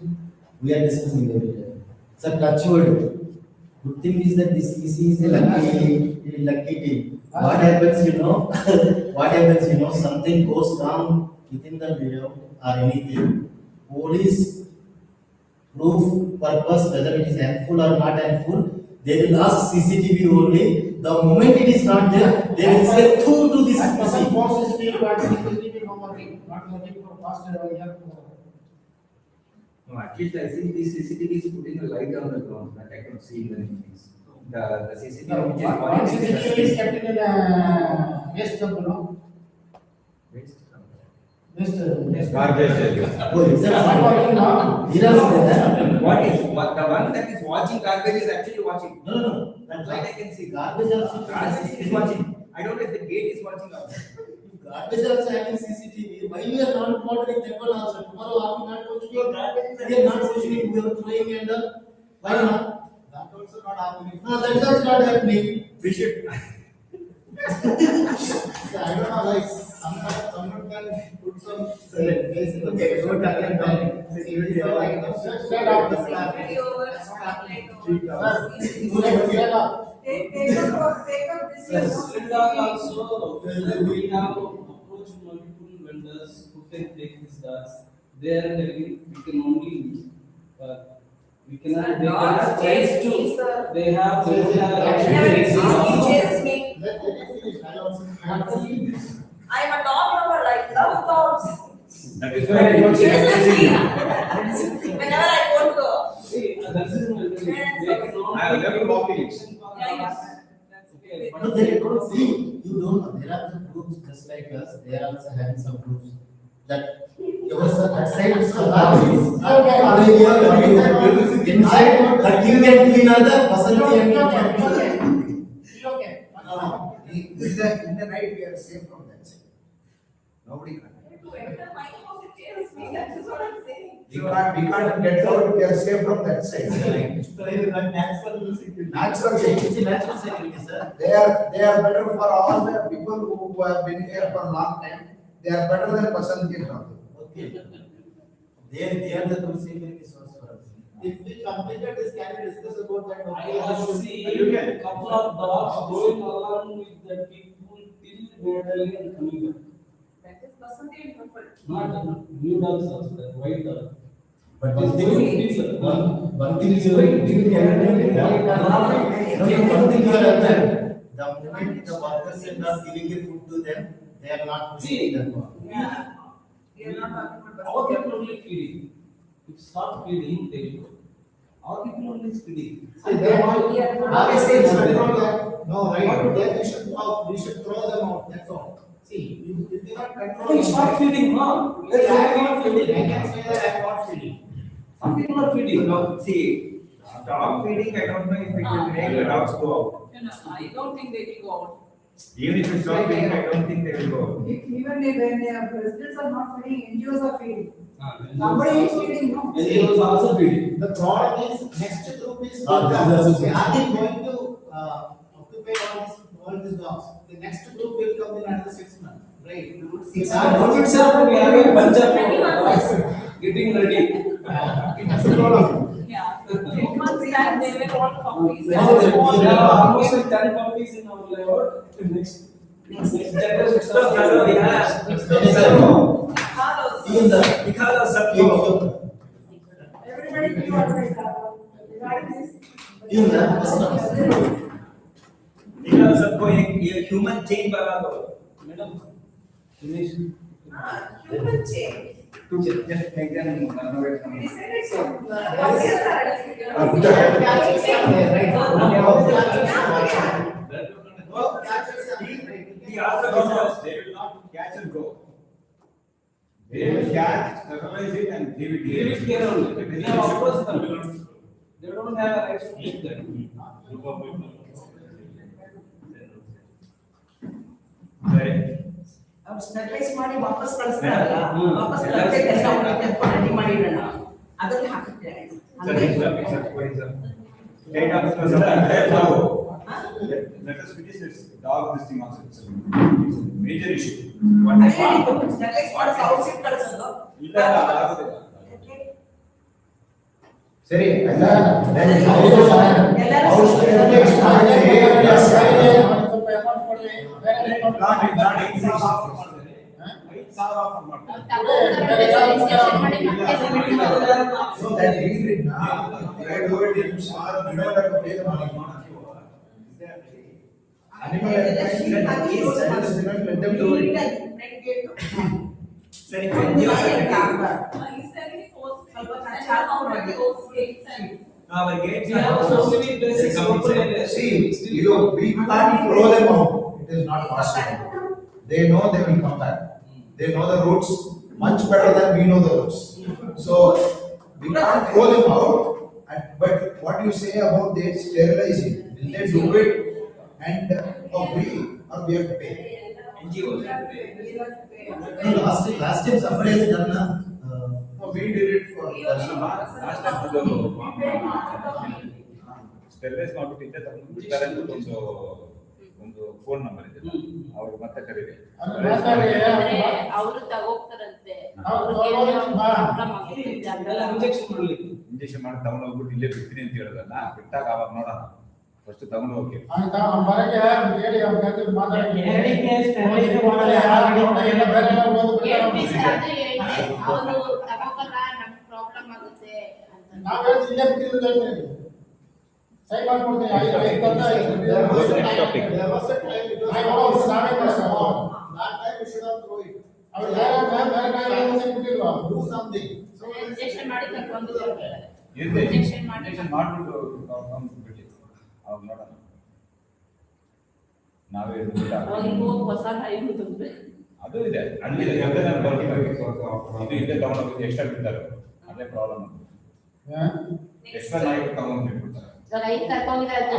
We are discussing every day. Sir, touch wood. Good thing is that this EC is a lucky team. What happens, what happens, something goes wrong within the video or anything. Police proof purpose, whether it is helpful or not helpful, they will ask CCTV only. The moment it is not there, they will say, to this Some PC. forces still got CCTV not working for past year. No, at least I think this CCTV is putting a light on the ground that I can see in the images. The CCTV which is One monitoring the CCTV is kept in a waste dump, waste. waste. Garbage. Oh, is that Not working now. Here also there. What the one that is watching garbage is actually watching. No. That Light I can see. garbage also. Garbage is watching. I don't know if the gate is watching or not. Garbage also having CCTV. Why we are not monitoring them also? Tomorrow are we not questioning? We are not questioning. We are throwing and why not? That also not happening. No, that is also not happening. We should. I don't know, like, someone can put some. Okay, go to again, then. Security straight out the slab. Security over, spotlight Sir, over. straight up. Take up this year. Yes, also, we have approached multiple vendors who can take these dogs. They are telling we can only, we cannot, they Dogs cannot chase change me, to, sir. they have. He chases me. Let me finish. I have to leave this. I'm a dog lover, I love dogs. That is why He chases me. Whenever I want to go. See, that is my, they cannot. I will never walk in. Yeah, yes. That's okay. No, they don't see. You don't know. There are some groups just like us. They are also having some groups that yours that side is so large. Inside, the king can clean other, Vasanthi and Okay. In the night, we are safe from that side. Nobody can. To enter my house, it chases me, that is what I'm saying. We can't get out, we are safe from that side. Natural It's a natural security, sir. They are better for all the people who have been here for a long time. They are better than Vasanthi and Raghu. Okay. They are the good security source for us. if we completed this, can we discuss about that? I have You seen can. a couple of dogs going along with the people till Medalli and coming back. That is Basanti and Truffle. Not new dogs also, that white dog. But It's one thing, different. one thing is right, one thing you are aware, the moment the workers are not giving the food to them, they are not pushing them. Yeah. We are not talking about Our Basanti. people only feeding. If stop feeding, they will go. Our people only is feeding. See, they want, We are not- obviously, it's control that, no, right, they we should throw them out, that's all. See, you cannot control. They stop feeding, no? See, Let's I say am not not feeding. feeding, I can say that I am not feeding. Some people are feeding. No, see, dog feeding, I don't know if it will make the dogs go out. No, I don't think they will go out. Even if it's dog feeding, I don't think they will go out. Even when they are presidents are not feeding, NGOs are feeding. Ah, Somebody is feeding, no? And he was also feeding. The problem is, next group is, Ah, this is- they are they going to, occupy all these dogs? The next group will come in another 6 months, right? It's not itself, we are a bunch of dogs getting ready. That's the problem. Yeah. 2 months back, they were all puppies. Now there are almost like 10 puppies in our layout. Next generation. Carlos. Even the, Everybody give out regarding this. even the, Because सबको एक human chain बना दो. Madam, finish. Human change. To just make them run away from We you. said it so. He also knows they will not catch and go. They will catch, sterilize it and leave it Leave it here. here only. They have opposed them. They don't have a right to take them. ಸರಿ. ಅವ್ರು sterilise ಮಾಡಿ ವಾಪಸ್ ಕಳಿಸ್ತಾರಲ್ಲ ಹ್ಮ್. ವಾಪಸ್ ಕಳಿಸ್ತಾ ready ಮಾಡಿರೋಣ ಅದ್ರಲ್ಲಿ ಹಾಕಿದ್ದೇನೆ Sir, what is the state of the now? Let us finish this dog this thing also. It's a major issue. What is sterilise ಮಾಡಿಸಿ outside ಕಳಿಸೋದು ಇಲ್ಲ ಆಗೋದಿಲ್ಲ. ಸರಿ ಅಲ್ಲ ಎಲ್ಲರೂ not easy. 5,000 offer ಮಾಡ್ತಾರೆ. So that read it now. I do it in small, you don't have to pay the money. Animal let them do it. ಸರಿ, Is there any force? How many those gates and our gates We have so many places open areas. See, we can't throw them out. It is not possible. They know they will come back. They know the routes much better than we know the routes. So we can't throw them out. But what you say about they sterilizing, will they do it? And or we have to pay? NGOs. last time somebody has done, No, we did it for. Last time sterilize ಮಾಡ್ಬಿಟ್ಟಿದ್ದೆ ತಗೊಂಡು ಒಂದು phone number ಇದೆ ಅವ್ರು ಮತ್ತೆ ಕರೀರಿ. ಅವರು ತಗೋಗ್ತಾರಂತೆ ಎಲ್ಲ injection ಮಾಡ್ಲಿಕ್ಕೆ. ಇಂಜೆಕ್ಷನ್ ಮಾಡಿ ತಗೊಂಡು ಹೋಗ್ಬಿಟ್ಟು ಇಲ್ಲೇ ಬಿಡ್ತೀನಿ ಅಂತ ಹೇಳಿದ್ರಲ್ಲ, ಬಿಟ್ಟಾಗ ಅವಾಗ ನೋಡೋಣ. ಫಸ್ಟ್ ತಗೊಂಡು ಹೋಗಿ. ಅವರು ತಗೋಬಲ್ಲ ನಮ್ಗೆ ಪ್ರಾಬ್ಲಮ್ ಆಗುತ್ತೆ ಅಂತ ಇಂಜೆಕ್ಷನ್ ಮಾಡಿ ಕರ್ಕೊಂಡು ಬರ್ತಾರೆ. ಇರ್ಲಿ. Injection ಮಾಡಿ. ಇಂಜೆಕ್ಷನ್ ಮಾಡ್ಬಿಟ್ಟು ಬಿಡಿ. ಅವಾಗ ನೋಡೋಣ. ನಾವೇ ಅವ್ರಿಗೆ ಹೋಗಿ ಹೊಸ ನಾಯಿ ಹುಡುಕ್ತಾರೆ. ಅದು ಇದೆ. ಅಲ್ಲಿದೆ. ಇದು ಇಲ್ಲೇ ತಗೊಂಡು ಎಕ್ಸ್ಟ್ರಾ ಬಿಡ್ತಾರೆ. ಅದೇ ಪ್ರಾಬ್ಲಮ್. ಎಕ್ಸ್ಟ್ರಾ ನಾಯಿ ತಗೊಂಡು ಬಿಟ್ಬಿಡ್ತಾರೆ. ರೈತ ಕರ್ಕೊಂಡಿದ್ದಾರೆ ಅಂತ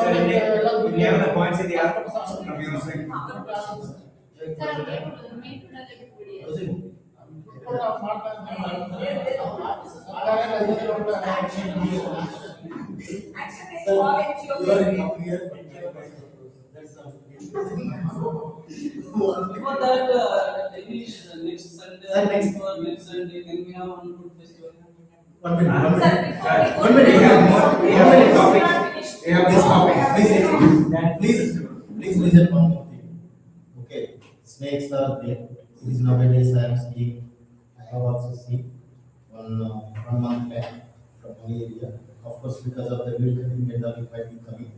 ಸರಿ, ಇಲ್ಲಿ ಏನಾದ್ರು ಪಾಯಿಂಟ್ಸ್ ಇದೆಯಾ? ನಮ್ಮ ಯೂಸಿಂಗ್. ಮೀಟರಲ್ಲೇ ಬಿಟ್ಬಿಡಿ. Action is all NGOs. Before that, English next Sunday, Next. next Sunday, then we have one food festival. One minute, one Sir, minute. before we go. One minute, to- we have many It's topics. not finished. We have Please, this topic. please listen one more thing. Okay, snakes are there. It is nowadays I am seeing, I have also seen one month back from my area. Of course, because of the weed cutting and all, it might be coming.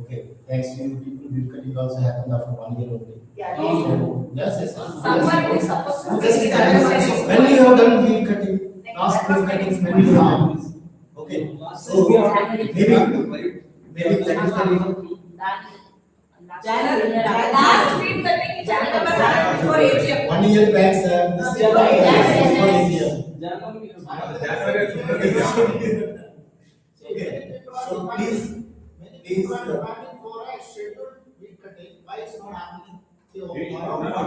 Okay, thanks to you people, weed cutting also happened after 1 year only. Yeah, So, yes, yes. Someone is supposed to. Just finish tell us, that. when you have done weed cutting, last weed cutting, when you have. Okay, so maybe that is the reason. January. Last week, the thing is, November happened before AGM. 1 year back, sir. This is Yes, yes, Okay, so please, please. For a scheduled weed cutting, why it's not happening? No,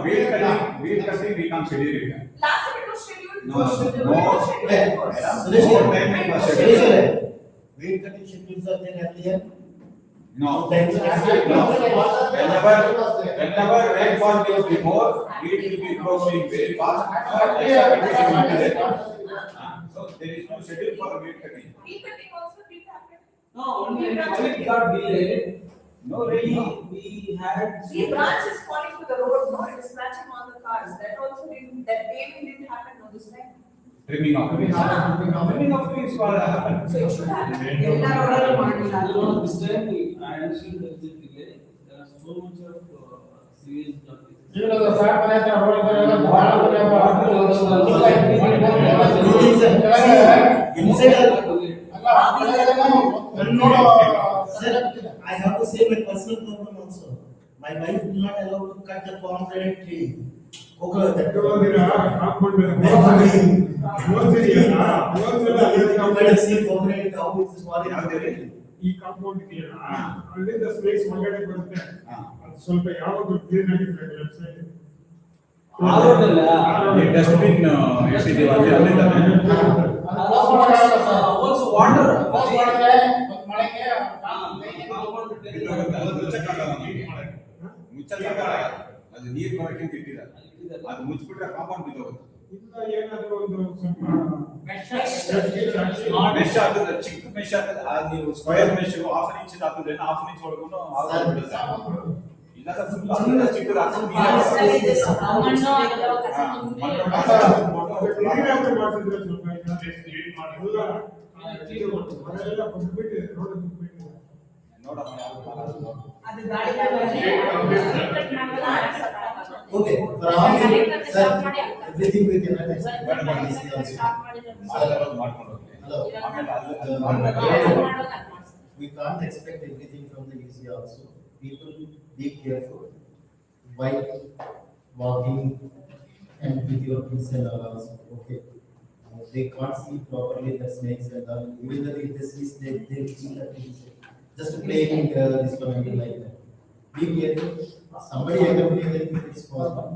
weed cutting, we can't schedule it. Last time it was scheduled. No, It was no. scheduled before. Suresh, More time it was scheduled. weed cutting schedules are there earlier. No. Thanks. Whenever rainfall is before, weed will be growing very fast. So there is no schedule for weed cutting. Recutting also didn't happen. No, only it got delayed. No rain. We had. The branch is falling to the road, no, it is scratching on the cars. That also didn't, that paving didn't happen, no, this time. Trimming of trees. Trimming of trees will happen. So it should happen. ಎಲ್ಲ ರೋಡಲ್ಲೂ ಮಾಡಿಲ್ಲ. You know, this time we, I understood that the delay, there are so much of sewage ducting. Sir, I have to say my personal problem also. My wife will not allow to cut the pomegranate tree. Coconut. Let us see pomegranate how it is falling. ಈ compound ಇದೆಯಲ್ಲ ಅಲ್ಲಿಂದ space ಒಳಗಡೆ ಬರುತ್ತೆ ಅದು ಸ್ವಲ್ಪ ಯಾವಾಗಲೂ clean ಆಗಿರ್ಬೇಕು left side dustbin ಎಷ್ಟಿದೀವಲ್ಲ ಅಲ್ಲಿಂದ Also water. ಮುಚ್ಚಕ್ಕಾಗಲ್ಲ. ಅದು ನೀರು ಬರೋಕೆ ಇಟ್ಟಿದ್ದಾರೆ. ಅದು ಮುಚ್ಚಿಬಿಟ್ರೆ ಕಾಂಪೌಂಡ್ ಬಿದ್ದೋಗುತ್ತೆ. ಇಲ್ಲ ಏನಾದರೂ ಒಂದು ಸ್ವಲ್ಪ ಮೆಶ್ ಹಾಕಿದ್ರೆ ಚಿಕ್ಕ ಮೆಶ್ ಹಾಕಿದ್ರೆ ನೀವು ಸ್ಕ್ವೇರ್ ಮೆಶ್ ಹಾಫ್ ಇಂಚ್ ಹಾಕಿದ್ರೆ ಹಾಫ್ ಇಂಚ್ ಒಳಗೂ ಬಿಡುತ್ತೆ. ಇಲ್ಲ ಫುಲ್ ಚಿಕ್ಕದು ಹಾಕಿದ್ರೆ ನೀರಾವರಿ ಮಾಡ್ತಿದ್ರೆ ಸ್ವಲ್ಪ ಕ್ಲೀನ್ ಮಾಡಿ ಮನೆಯೆಲ್ಲ ಬಂದ್ಬಿಟ್ಟು ರೋಡ್ ಬಂದ್ಬಿಟ್ಟು ನೋಡಮ್ಮ ಅದು ಗಾಡಿ Okay, for all you, sir, everything we can expect. ಮಾಡ್ಕೊಂಡು ಹೋಗ್ಲಿ. Hello. ಆಮೇಲೆ We can't expect everything from the EC also. People be careful while walking and with your kids and all also, okay? They can't see properly the snakes and all, even though if they see snake, they will see that things. Just playing this one and like that. Be careful, somebody accompany them if it is possible.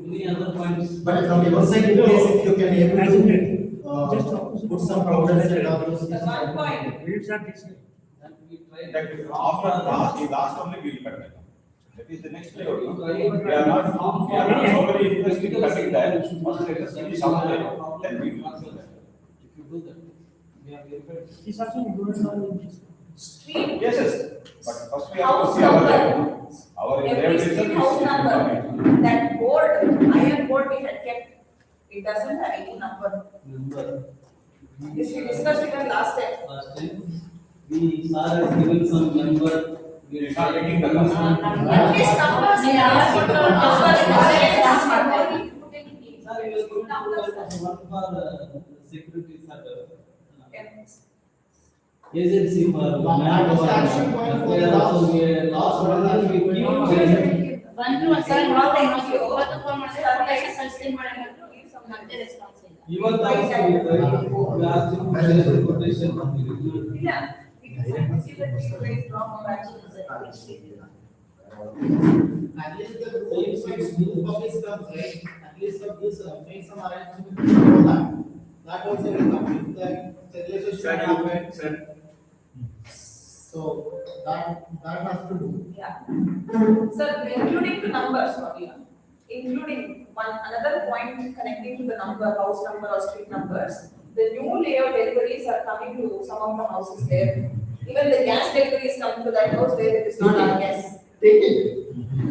Any other points? But from your side, in case if you can able to put some powders and all those things. One point. And we try. that is after the last only we will cut that. That is the next level. We are not so very interested in cutting that. First let us finish somewhere, then we will answer that. If you do that, we are verified. Street. Yes, yes. But first we have to House see our number. level. Our Every level street is house number. That board, iron board we had kept, it doesn't have any number. Number. This we discussed it at last time. Last time, we sir has given some number. We It's not getting the number. At least numbers. Sir, we will give one for security service. Agency for manpower. There also we last one we keep. Even also we ask him to share the quotation. Yeah. We can see that we raise wrong actions. At least if new public comes, right, at least of this, make some arrangement for that. That also will come if the segregation should happen. So that has to do. Yeah. Sir, including the numbers, what you including another point connecting to the house number or street numbers. The new layout deliveries are coming to some of the houses there. Even the gas delivery is coming to that house where it is not our gas. Take it.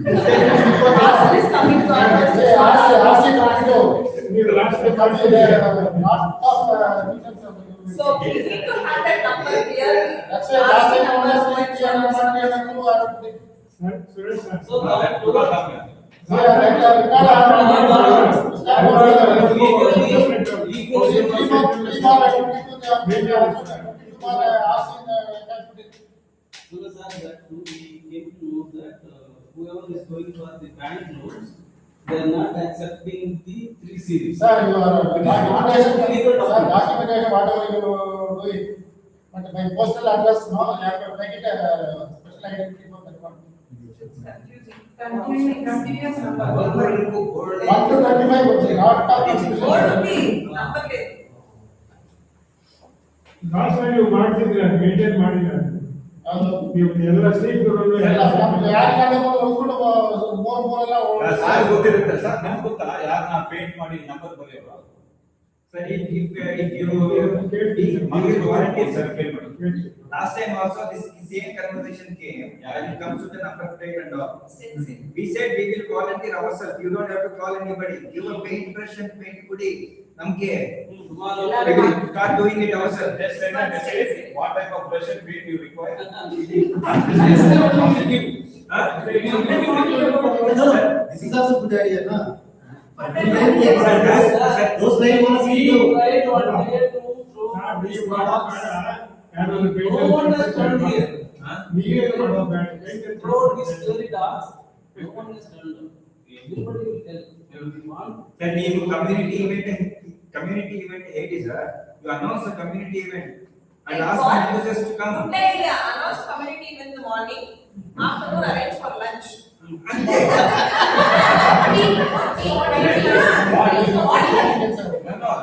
Parcel is coming to our house. It's not our house. ನೀವು last time So we need to have that number clearly. That's why last time I was like, Suresh sir. So that we came to know that whoever is going for the bank loans, they are not accepting the 3 series. Sir, you are documentation, whatever you do it. But my postal address, no, I have to make it a special identity for that one. It's confusing. Continuous number. 1 to 25, not talking. Board only, number లేదు. Last time ನೀವು ಮಾಡ್ತಿದ್ರೆ maintain ಮಾಡಿಲ್ಲ ನೀವು ಎಲ್ಲ street ಯಾರಿಗಾದ್ರೆ ಉಳ್ಕೊಂಡು ಮೂರೆಲ್ಲ sir ಗೊತ್ತಿರುತ್ತೆ sir, ನಮ್ಗೆ ಗೊತ್ತಾ ಯಾರನ್ನ ಪೇಂಟ್ ಮಾಡಿ number ಬರೆಯೋರು? Sir, if you warranty, sir, last time also this same conversation came, when it comes to the number plate and all. We said we will volunteer ourselves, you don't have to call anybody, give a paint brush and paint putty, namke. We will start doing it ourselves. Just send a message, what type of brush and paint you require? This is also good idea, na? Those nine months we do. Right, one day to throw these products. No one has done here. Road is very dark. No one has done. Everybody will tell everyone. Then you community event 8 is you announce a community event and Like ask what? managers to come. Yeah, announce community event in the morning, afternoon arrange for lunch. No,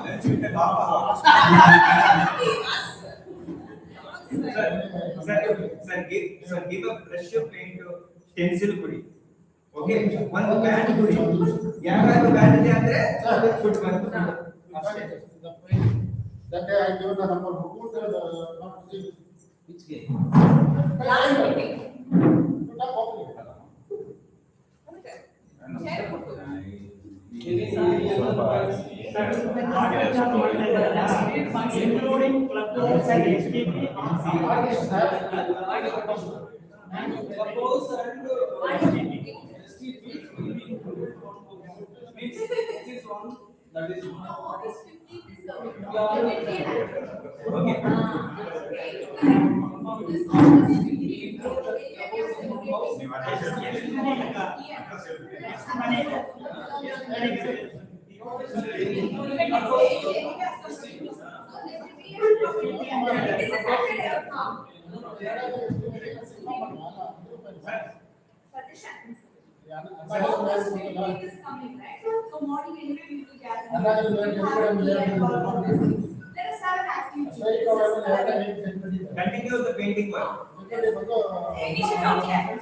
let's do the normal. Sir, give a brush of paint to stencil pudi. Okay, one band pudi. Yaga band ಇದೆ ಅಂದ್ರೆ foot ಬಂದು That day I gave the number, who the, Which game? Last meeting. including clubs and STP. Suppose and STP will be included on means this one, that is one. So morning anyway we will gather. Another way to put them there. Let us have an activity. continue the painting work. Initial out here.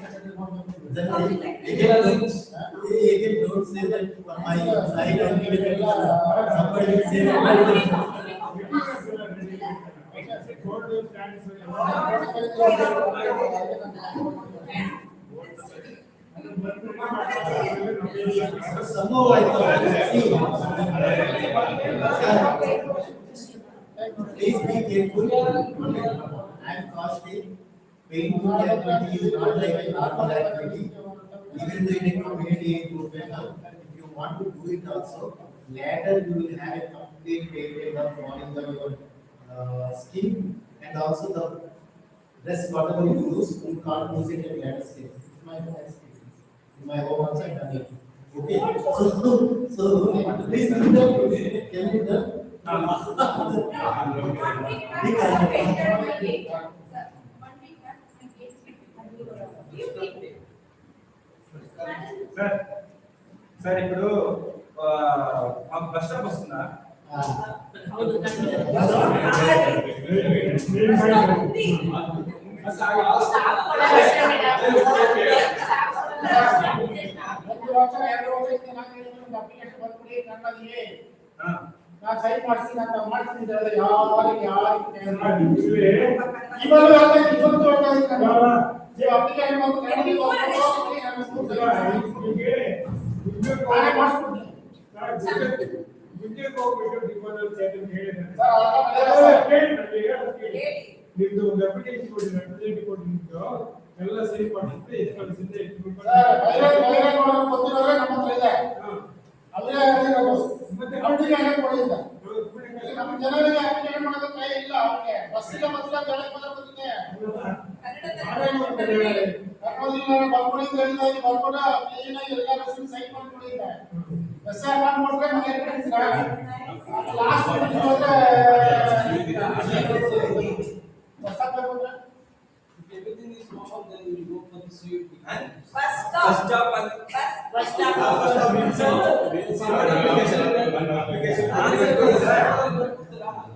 Something like that. Again, don't say that from my side and give it to somebody will say somehow I thought, please be careful and costly. Painting activity is not like a normal activity. Even though in a community improvement, if you want to do it also, later you will have a complete detail of falling on your skin and also the dress whatever you use, you can't use it at later stage. It's my own experience. In my home also I done it. Okay, so please do that. Can you do that? Sir ఇప్పుడు మాకు bus stop వస్తుందా? ವರ್ಷ 2 ವರ್ಷ ಇತ್ತು ನಾನು ಹೇಳಿದ್ರು application ಬರ್ಕೊಡಿ ನನ್ನದಿದೆ ನಾನು sign ಮಾಡಿಸಿ ನಾನು ಮಾಡ್ತೀನಿ ಅಂತ ಹೇಳಿದ್ರೆ ನೀವು ಅಪ್ಲಿಕೇಶನ್ ಬಂದು ನಿಮ್ದು ಒಂದು ಅಪ್ಲಿಕೇಶನ್ ಕೊಡಿ ರೆಪ್ರೆಸೆಂಟೇಟಿವ್ ಕೊಟ್ಟಿದ್ದು ಎಲ್ಲ ಸರಿ ಮಾಡಿದ್ರೆ ಇದು ಕಳಿಸಿದ್ರೆ ನಮ್ಮ ಜನರಿಗೆ ಅಪ್ಲಿಕೇಶನ್ ಮಾಡೋದು ಕೈ ಇಲ್ಲ ಅವ್ರಿಗೆ ಬಸ್ಸಿಲ್ಲ ಬಸ್ಸಿಲ್ಲ ಹೇಳಕ್ ಬಂದಿದೆ ಬರ್ಕೊಂಡು ಕ್ಲೀನ್ ಆಗಿ ಎಲ್ಲ ಬಸ್ಸಿನ ಸೈನ್ ಮಾಡ್ಕೊಂಡಿದ್ದೆ ಬಸ್ ಅಕೌಂಟ್ ಮಾಡಿದ್ರೆ ಮನೆ last If everything is normal, then we will go for the CUP. Bus stop. Bus stop.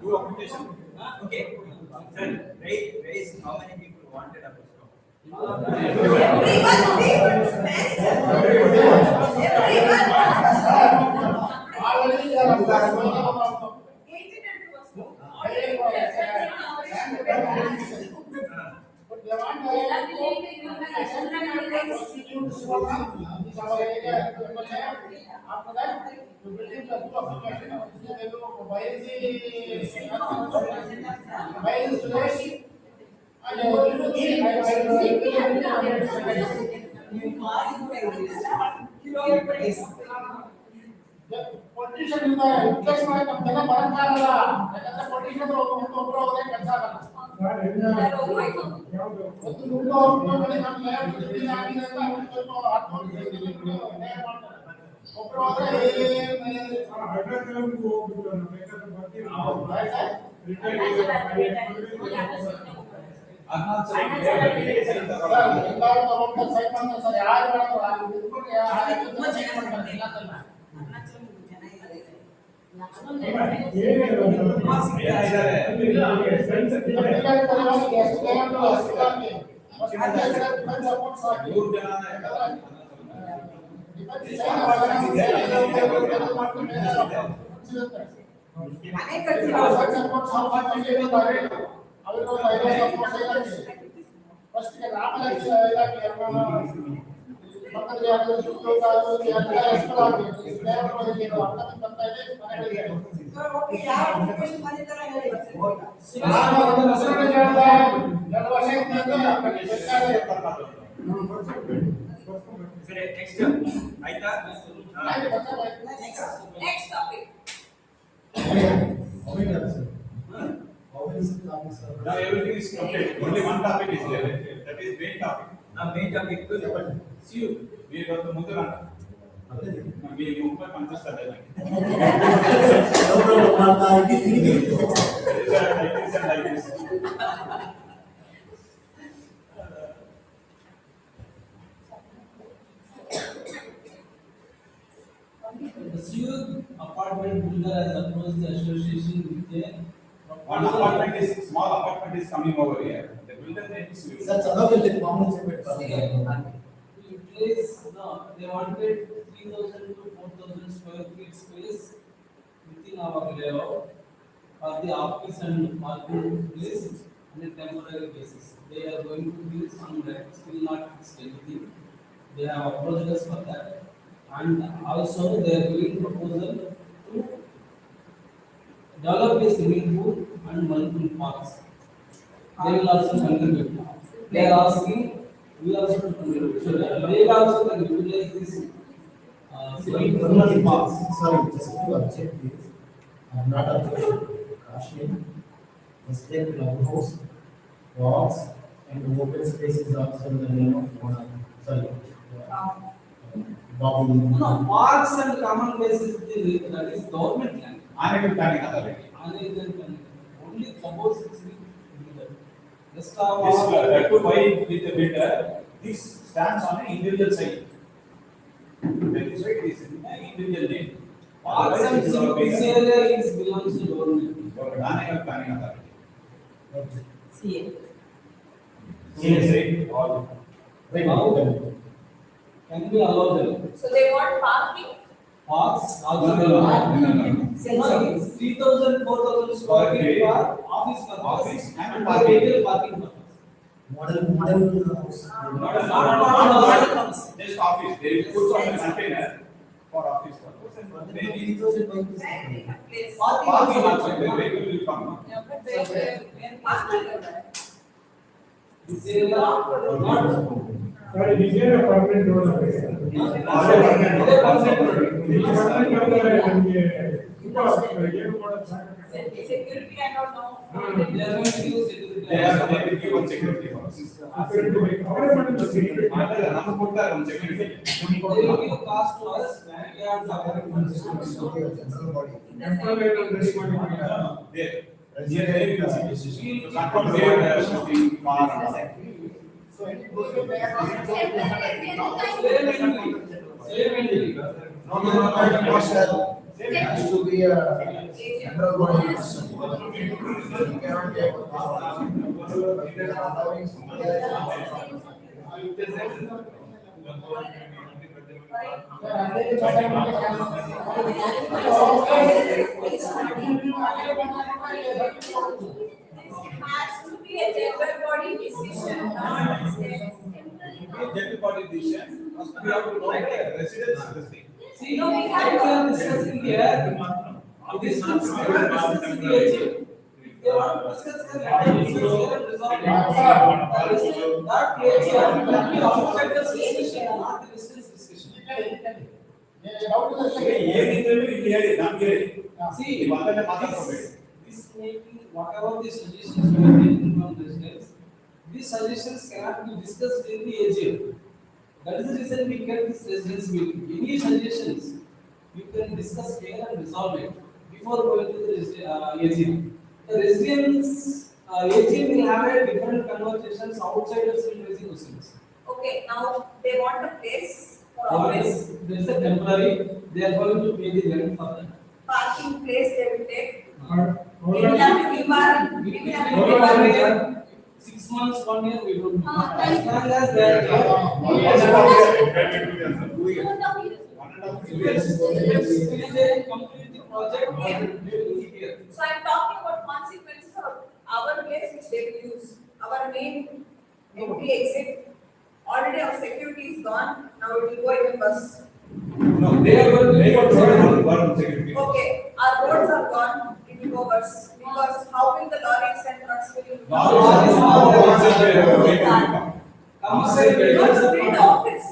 Do application. Okay. Sir, raise how many people wanted a bus stop? Politician ಇಂದ replace ಮಾಡಿ ನಮ್ಮ ಜನ ಬರಕ್ಕಾಗಲ್ಲ ಯಾಕಂದ್ರೆ politician ಒಬ್ಬೊಬ್ರು ಹೋದ್ರೆ ಕೆಲಸ ಆಗಲ್ಲ ಒಂದು ದುಡ್ಡು ಅವ್ರು ನಮ್ಮ ಆಗಿದೆ ಅಂತ ಅವ್ರು ಸ್ವಲ್ಪ ಆತ್ಮಹತ್ಯೆ ಒಬ್ರು ಹೋದ್ರೆ ಹೋಗ್ಬಿಟ್ಟು ಬೇಕಾದ್ರೆ ಬರ್ತೀವಿ ಫಸ್ಟ್ ರಾಮಲಕ್ಷ್ಮಿ ಪಕ್ಕದಲ್ಲಿ ಯಾರು ಸುತ್ತೋದು ಎಲ್ಲ ಎಸ್ಕಲಾಗಿ ದೇವರೊಳಗೆ ಅರ್ಥಕ್ಕೆ ಬರ್ತಾ ಇದೆ ಮನೆಗಳಿಗೆ ನಾನು ಅದನ್ನ ಹೆಸರನ್ನು ಹೇಳಿದೆ 2 ವರ್ಷದಿಂದ ಸರಿ ನೆಕ್ಸ್ಟ್ ಆಯ್ತಾ Next topic. Now everything is complete. Only one topic is there. That is main topic. Now main topic to చెప్పండి. See you. We got the mudra. We move by Manchester. Like this. The CUP apartment builder has approached the association with a One apartment is small apartment is coming over here. The builder name is Swiss. Sir ಚದೋಕಲ್ಲಿ ಮಾಮೂಲಿ చెప్పారు in place, no, they wanted 3,000 to 4,000 square feet space within our layout for the office and parking place on a temporary basis. They are going to build some like still not fixed anything. They have approached us for that, and also they are giving proposal to develop a swimming pool and multiple parks. They will also contribute. They are asking, we also to contribute. So they will also can utilize this swimming pool and parks. Sorry, just to object this, I'm not objecting. Caution, mistake clubhouse, walks, and open space is also in the name of owner. Sorry. Bobby. No, parks and common places, that is government land. Annual planning authority. Only suppose it's legal. Just This that to buy with the builder. This stands on an individual site. That is why it is in an individual name. parks and this area is belongs to government. Annual planning authority. CA. CSA all. Wait, Now, okay. can we allow them? So they want parking. Parks also. No. 3,000, 4,000 square feet for office purpose. Office and and parking. vehicle parking purpose. Model house. Not a just office, they will put on a container for office purpose and maybe 3,000 by this. Right, they have place. parking also, the vehicle will come. Yeah, but they parking. This area not. Sorry, this is a permanent road. Security, I don't know. They are going to use security. They will give one security for us. ನಮ್ಮ ಕೊಡ್ತಾರೆ ಒಂದು security. They will give cost to us, backyards are very Okay, general body. So it goes to No, it must have, it has to be a general body person. You cannot take. It has to be a general body decision, not General body decision, must we have to know the residents this thing. See, no, we are discussing here. It is not discussing the AG. They want to discuss the that AG can be outside the discussion, not the distance discussion. ಏನಿದ್ರು ಇಲ್ಲಿ ಹೇಳಿ ನಮ್ಗೆ ಹೇಳಿ See, ಇವಾಗಲೇ ಮಾತಾಡ್ಕೋಬೇಕು. this making, whatever the suggestions we are taking from residents, these suggestions cannot be discussed in the AGM. That is the reason we kept this residents meeting. Any suggestions, you can discuss here and resolve it before going to the AGM. The residents, AGM will have a different conversations outside of civil raising questions. Okay, now they want a place for office, There is a temporary, they are going to pay the rent for that. parking place they will take. How We will have to give our, we will have to give our rent. 6 months, 1 year, we don't know. Ah, As long as they are here. Yes, they complete the project, we will be here. So I'm talking about consequences of our place which they will use, our main entry exit. Already our security is gone, now it will go even worse. No, they are going to one security. Okay, our roads are gone, it will go worse, because how will the lorries and trucks will? Build the office,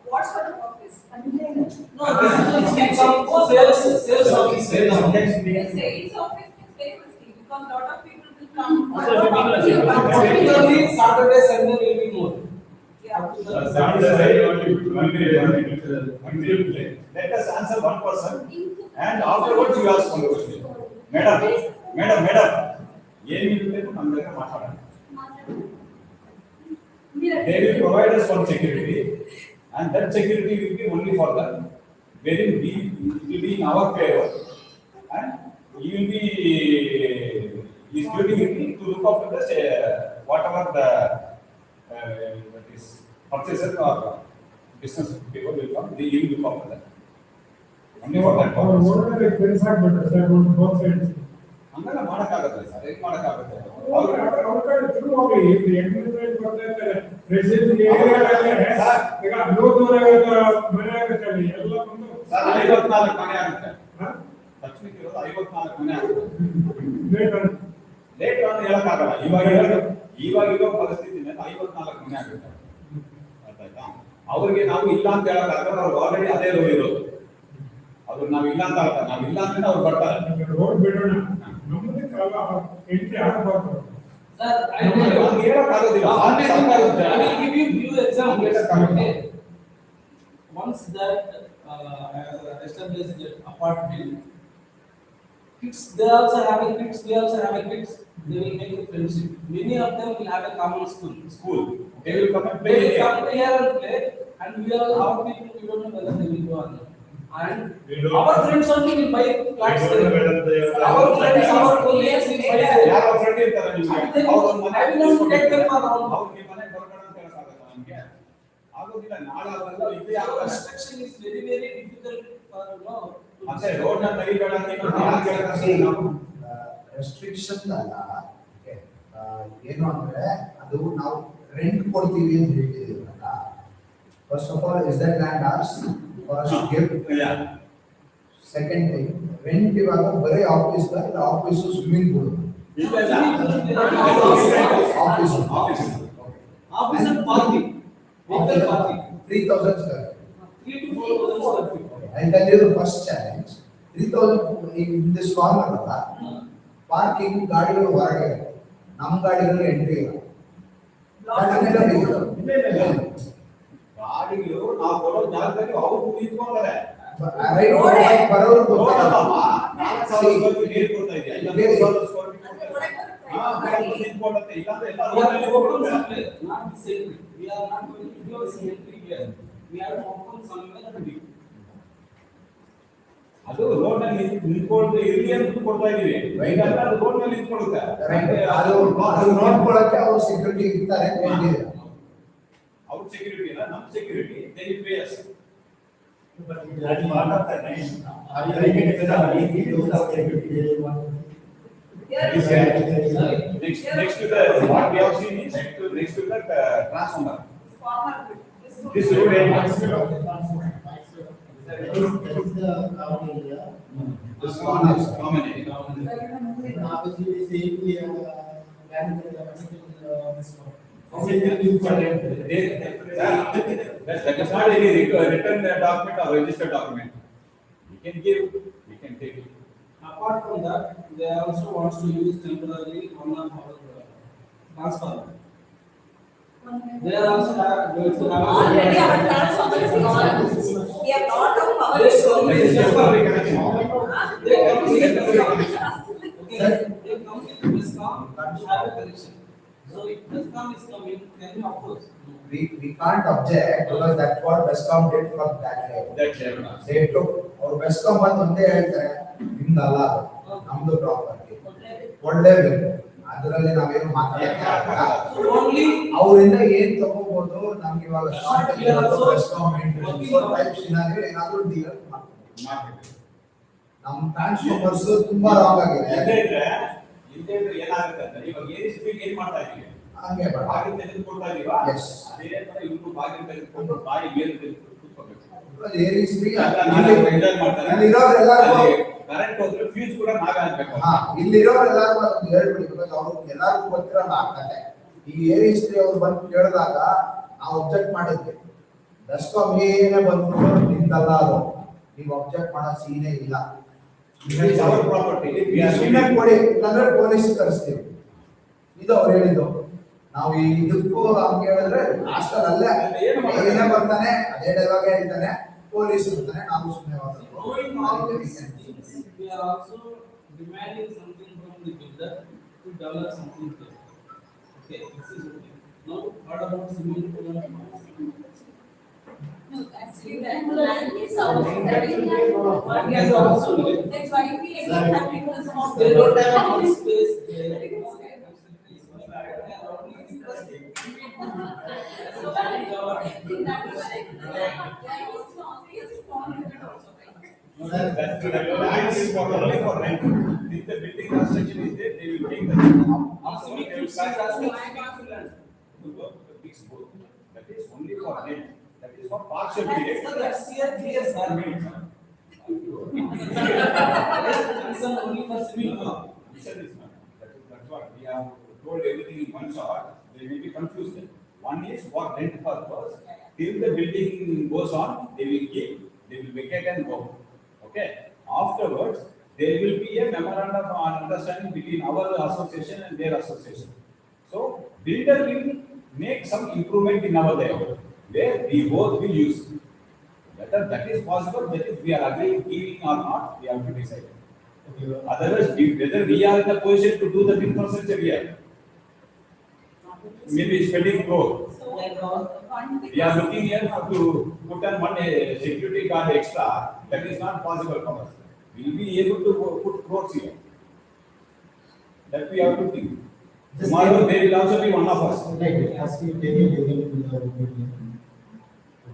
what sort of office? No, this is some sales office. The sales office is very risky, because lot of people will come. Particularly Saturday, Sunday will be more. Yeah. Let us answer one person and afterwards you ask one question. Madam, ఏమిటంటే మన దగ్గర మాట్లాడండి. They will provide us one security and that security will be only for them. Wherein we will be in our favor and you will be is duty to look after the whatever the that is purchaser or business people will come, they will look after that. Only for that Our purpose. order is very sad, but sir, on both sides. ಹಂಗಲ್ಲ ಮಾಡಕ್ಕಾಗತ್ತೆ sir, ಹೇಗೆ ಮಾಡಕ್ಕಾಗತ್ತೆ? ಅವ್ರ ಕಡೆ ಶುರು ಹೋಗಿ entertainment ಬರ್ತಾ resident ಏರಿಯಾದಲ್ಲಿ ಈಗ 100 ಮನೆ ಆಗುತ್ತೆ ಅಲ್ಲಿ ಎಲ್ಲ ಬಂದು ಸರ್ 54 ಮನೆ ಆಗುತ್ತೆ. ಹಾ? ದಕ್ಷಿಣಕ್ಕೆ ಇರೋದು 54 ಮನೆ ಆಗುತ್ತೆ. ಬೇಕಾದ್ರೆ ಲೇಟ್ ಅಂತ ಹೇಳಕ್ಕಾಗಲ್ಲ. ಇವಾಗ ಇರೋ ಪರಿಸ್ಥಿತಿ ಮೇಲೆ 54 ಮನೆ ಆಗುತ್ತೆ. ಅರ್ಥ ಆಯ್ತಾ? ಅವ್ರಿಗೆ ನಾವು ಇಲ್ಲ ಅಂತ ಹೇಳಕ್ಕಾಗಲ್ಲ, ಅವ್ರು ಆಲ್ರೆಡಿ ಅದೇ ರೋಡ್ ಇರೋದು. ಅವ್ರು ನಾವು ಇಲ್ಲ ಅಂತ ಹೇಳ್ತಾರೆ, ನಾವು ಇಲ್ಲ ಅಂದ್ರೆ ಅವ್ರು ಬರ್ತಾರೆ. ರೋಡ್ ಬಿಡೋಣ, ನಮ್ಮದೇ ಕಾಲ ಎಂಟ್ರಿ ಆಗಬಾರ್ದು. Sir, I will ಹೇಳಕ್ಕಾಗೋದಿಲ್ಲ. give you few examples. Okay. Once that established that apartment, kids, they also having kids, we also having kids. They will make a friendship. Many of them will have a common school. They will come and They play will here. come here and play, and we are our people. We don't know whether they will go or not. And We don't- our friends only will buy flats We don't know there. whether they are- Our friends, our colleagues will buy there. ಯಾರೋ friend ಇರ್ತಾರೆ ನಿಮ್ಗೆ, And then ಅವ್ರ ಒಂದು ಮನೆ I will not take them for ಅವ್ರು around. ನಿಮ್ಮ ಮನೆಗೆ ಬರ್ಬೇಡ ಅಂತ ಹೇಳಕ್ಕಾಗಲ್ಲ ನಮ್ಗೆ. ಆಗೋದಿಲ್ಲ, ನಾಳೆ ಅವರೆಲ್ಲ ಇದೇ ಆಗ್ತಾರೆ. Construction is very, very difficult for, ಮತ್ತೆ ರೋಡ್ ನ ತೆಗಿಬೇಡ ಅಂತ ಇನ್ನೊಂದು ಯಾಕೆ ಹೇಳ್ತಾರೆ ನಾವು? ರೆಸ್ಟ್ರಿಕ್ಷನ್ ಅಲ್ಲ. Okay. ಏನು ಅಂದ್ರೆ ಅದು ನಾವು ರೆಂಟ್ ಕೊಡ್ತೀವಿ ಅಂತ ಹೇಳ್ತಿದ್ದೀವಲ್ಲ. First of all is that land owners for us to give. Second thing, rent ಇವಾಗ ಬರೀ ಆಫೀಸ್ ಇಲ್ಲ, ಆಫೀಸು ಸ್ವಿಮ್ಮಿಂಗ್ ಪೂಲ್ ಇಲ್ಲ ಇಲ್ಲ. Office office and parking, vehicle parking, 3,000 square. 3 to 4,000 square feet. I'll tell you the first challenge. 3,000 in this corner ಅಲ್ಲ, parking ಗಾಡಿಗಳು ಹೊರಗೆ ಇರುತ್ತೆ, ನಮ್ಮ ಗಾಡಿಗಳು ಎಂಟ್ರಿ ಇಲ್ಲ. ಗಾಡಿಗಳು ನಾವು ಕೊಡೋ ಜಾಗದಲ್ಲಿ ಅವ್ರು ನಿಂತ್ಕೊಂಡಾರೆ. ಬರೋರು ರೋಡಲ್ಲಮ್ಮ, ಗೊತ್ತಿಲ್ಲ. 4,000 square feet ನೀರು ಕೊಡ್ತಾ ಇದೆಯಾ? ಇಲ್ಲ 4,000 square feet ಕೊಡ್ತಾ ಇದೆಯಾ? ಹಾ, ಗಾಡಿ ನಿಂತ್ಕೊಳ್ಳುತ್ತೆ. ಇಲ್ಲಾಂದ್ರೆ ಎಲ್ಲ We are ರೋಡಲ್ಲಿ open ಹೋಗ್ಬಿಡುತ್ತೆ. somewhere, not this entry. We are not going to close entry here. We are open somewhere and we. ಅದು ರೋಡ್ ನಲ್ಲಿ ನಿಂತ್ಕೊಂಡು ಇರ್ಲಿ ಅಂತ ಕೊಡ್ತಾ ಇದೀವಿ. ಇಲ್ಲಾಂದ್ರೆ ಅದು ರೋಡ್ ನಲ್ಲಿ ನಿಂತ್ಕೊಳ್ಳುತ್ತೆ. ಅದು ನೋಡ್ಕೊಳ್ಳಕ್ಕೆ ಅವ್ರು ಸೆಕ್ಯೂರಿಟಿ ಇರ್ತಾರೆ ಅಂತ ಹೇಳಿದ್ರು. ಅವ್ರ ಸೆಕ್ಯೂರಿಟಿ ಇಲ್ಲ, ನಮ್ಮ security they will pay us. But that is part of the name. Are you going to get the meeting to the security? Next to the what we have seen is next to the transformer. This road area. That is the common area. This one is common area. And obviously, we say we are managing this one. How many people for rent? That is not any written document or registered document. We can give, we can take it. Apart from that, they also wants to use temporarily one of our transformer. They are also going to have. Already our transformer is gone. We have lot of power. Yes, sir. This is just for reconnection. They come with Discom, have a connection. So if Discom is coming, then of course. We can't object because that's what Bescom did for that level. That level. They took, ಅವ್ರು ಬೆಸ್ಕಾಂ ಬಂದು ಒಂದೇ ಹೇಳ್ತಾರೆ, ನಿಮ್ದಲ್ಲ ಅದು, ನಮ್ದು property. ಒಳ್ಳೇದು, ಅದರಲ್ಲಿ ನಾವೇನು ಮಾತಾಡಕ್ಕಾಗಲ್ಲ. Only ಅವರಿಂದ ಏನ್ ತಗೋಬಹುದು, ನಮ್ಗೆ ಇವಾಗ We are also BESCOM types ಏನಾದ್ರು ಡೀಲ್ ಮಾಡ್ಬೇಕು. ನಮ್ಮ ಟ್ರಾನ್ಸ್ಫಾರ್ಮರ್ಸ್ ತುಂಬಾ ರಾಂಗ್ ಆಗಿದೆ. ಇಲ್ಲದೆ ಇದ್ರೆ ಏನಾಗುತ್ತೆ ಅಂತ ಇವಾಗ ಏರಿ ಸ್ಪೀಡ್ ಏನ್ ಮಾಡ್ತಾ ಇದೀವಿ? ಹಂಗೆ ಬೇಡ. ಬಾಗಿಲು ತೆಗೆದುಕೊಳ್ತಾ ಇದೀವಾ? Yes. ಅದೇ ತರ ಇವ್ರು ಬಾಗಿಲು ತೆಗೆದುಕೊಂಡು ಬಾಯಿ ಮೇಲೆ ಕೂತ್ಕೋಬೇಕು. ಏರಿಸ್ರಿ, ಎಂಜಾಯ್ ಮಾಡ್ತಾರೆ. ಇಲ್ಲಿರೋರೆಲ್ಲರಿಗೂ ಕರೆಂಟ್ ಹೋದ್ರೆ ಫ್ಯೂಸ್ ಕೂಡ ನಾವೇ ಹಾಕ್ಬೇಕು. ಇಲ್ಲಿರೋರೆಲ್ಲರಿಗೂ ಅದನ್ನ ಹೇಳ್ಬಿಡಿ, ಬಿಕಾಸ್ ಅವ್ರಿಗೆ ಎಲ್ಲರಿಗೂ ಗೊತ್ತಿರಲ್ಲ ಆಗ್ತದೆ. ಈ ಏರಿಸ್ರಿ ಅವ್ರು ಬಂದು ಕೇಳಿದಾಗ ನಾವು ಅಬ್ಜೆಕ್ಟ್ ಮಾಡಿದ್ವಿ. ಬೆಸ್ಕಾಂ ಏನೇ ಬಂದ್ಬಿಟ್ಟು ನಿಮ್ದಲ್ಲ ಅದು, ನೀವು ಅಬ್ಜೆಕ್ಟ್ ಮಾಡೋ ಸೀನೇ ಇಲ್ಲ. ಅವರ್ ಪ್ರಾಪರ್ಟಿ ಸುಮ್ಮನೆ ಕೊಡಿ, ಇಲ್ಲಾಂದ್ರೆ ಪೊಲೀಸ್ ಕರೆಸ್ತೀವಿ. ಇದು ಅವ್ರು ಹೇಳಿದ್ದು. ನಾವು ಇದಕ್ಕೂ ಹಂಗೆ ಹೇಳಿದ್ರೆ ಲಾಸ್ಟ್ ಅಲ್ಲೇ ಏನೇ ಬರ್ತಾನೆ ಅದೇ ಡೈಲಾಗ್ ಹೇಳ್ತಾನೆ, ಪೊಲೀಸ್ ಇರ್ತಾನೆ, ನಾವು ಸುಮ್ಮನೆ knowing all these things, we are also demanding something from the builder to develop something there. Okay, this is okay. Now, what about swimming pool and parking? No, actually that land is ours. Parking is also there. That's why we again have to use small. They don't have a much space there. They are only interested. So I think that is small, is small unit also, right? That's the land is for only for rent. If the building construction is there, they will take the Also, we can start asking land. to work the fixed book. That is only for rent. That is for partial period. So that's here, here, sir. Concern only for swimming pool. Listen this one. That's what we have told everything in one shot. They may be confused. One is for rent purpose. Till the building goes on, they will keep, they will vacate and go. Okay. Afterwards, there will be a memorandum of understanding between our association and their association. So, builder will make some improvement in our layout, where we both will use. Whether that is possible, that is we are agreeing, giving or not, we have to decide. Otherwise, whether we are in a position to do the infrastructure here, maybe spending crore. So one thing. We are looking here to put on one security guard extra. That is not possible for us. We will be able to put crores here. That we have to think. Tomorrow there will also be one of us. Like, as you take it,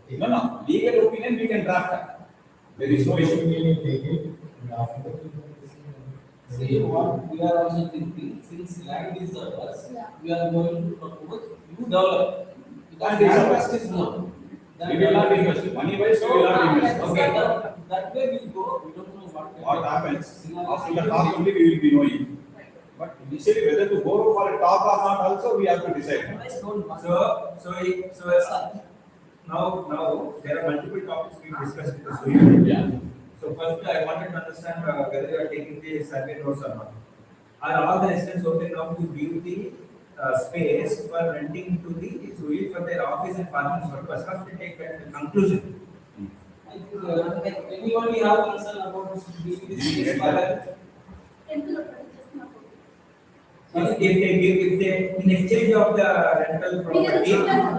Okay. No, legal opinion we can draft. There is no issue. Will you take it and after that you can decide. See, what we are also thinking, since land is ours, Yeah. we are going to propose you develop. Because And land it's- trust is not. We will not invest, money wise, we will not invest. Okay, that way we go, we don't know What happens, after the talk only we will be knowing. But initially whether to go for a talk or not also, we have to decide. Otherwise, don't. Now there are multiple topics being discussed with the Suyu. Yeah. So first, I wanted to understand whether you are taking the survey notes or not. Are all the residents okay now to give the space for renting to the Suyu for their office and parking purpose? First, we take that to conclusion. I think, anybody have concern about this case, Bharat? Temple of just not. If they in exchange of the rental property,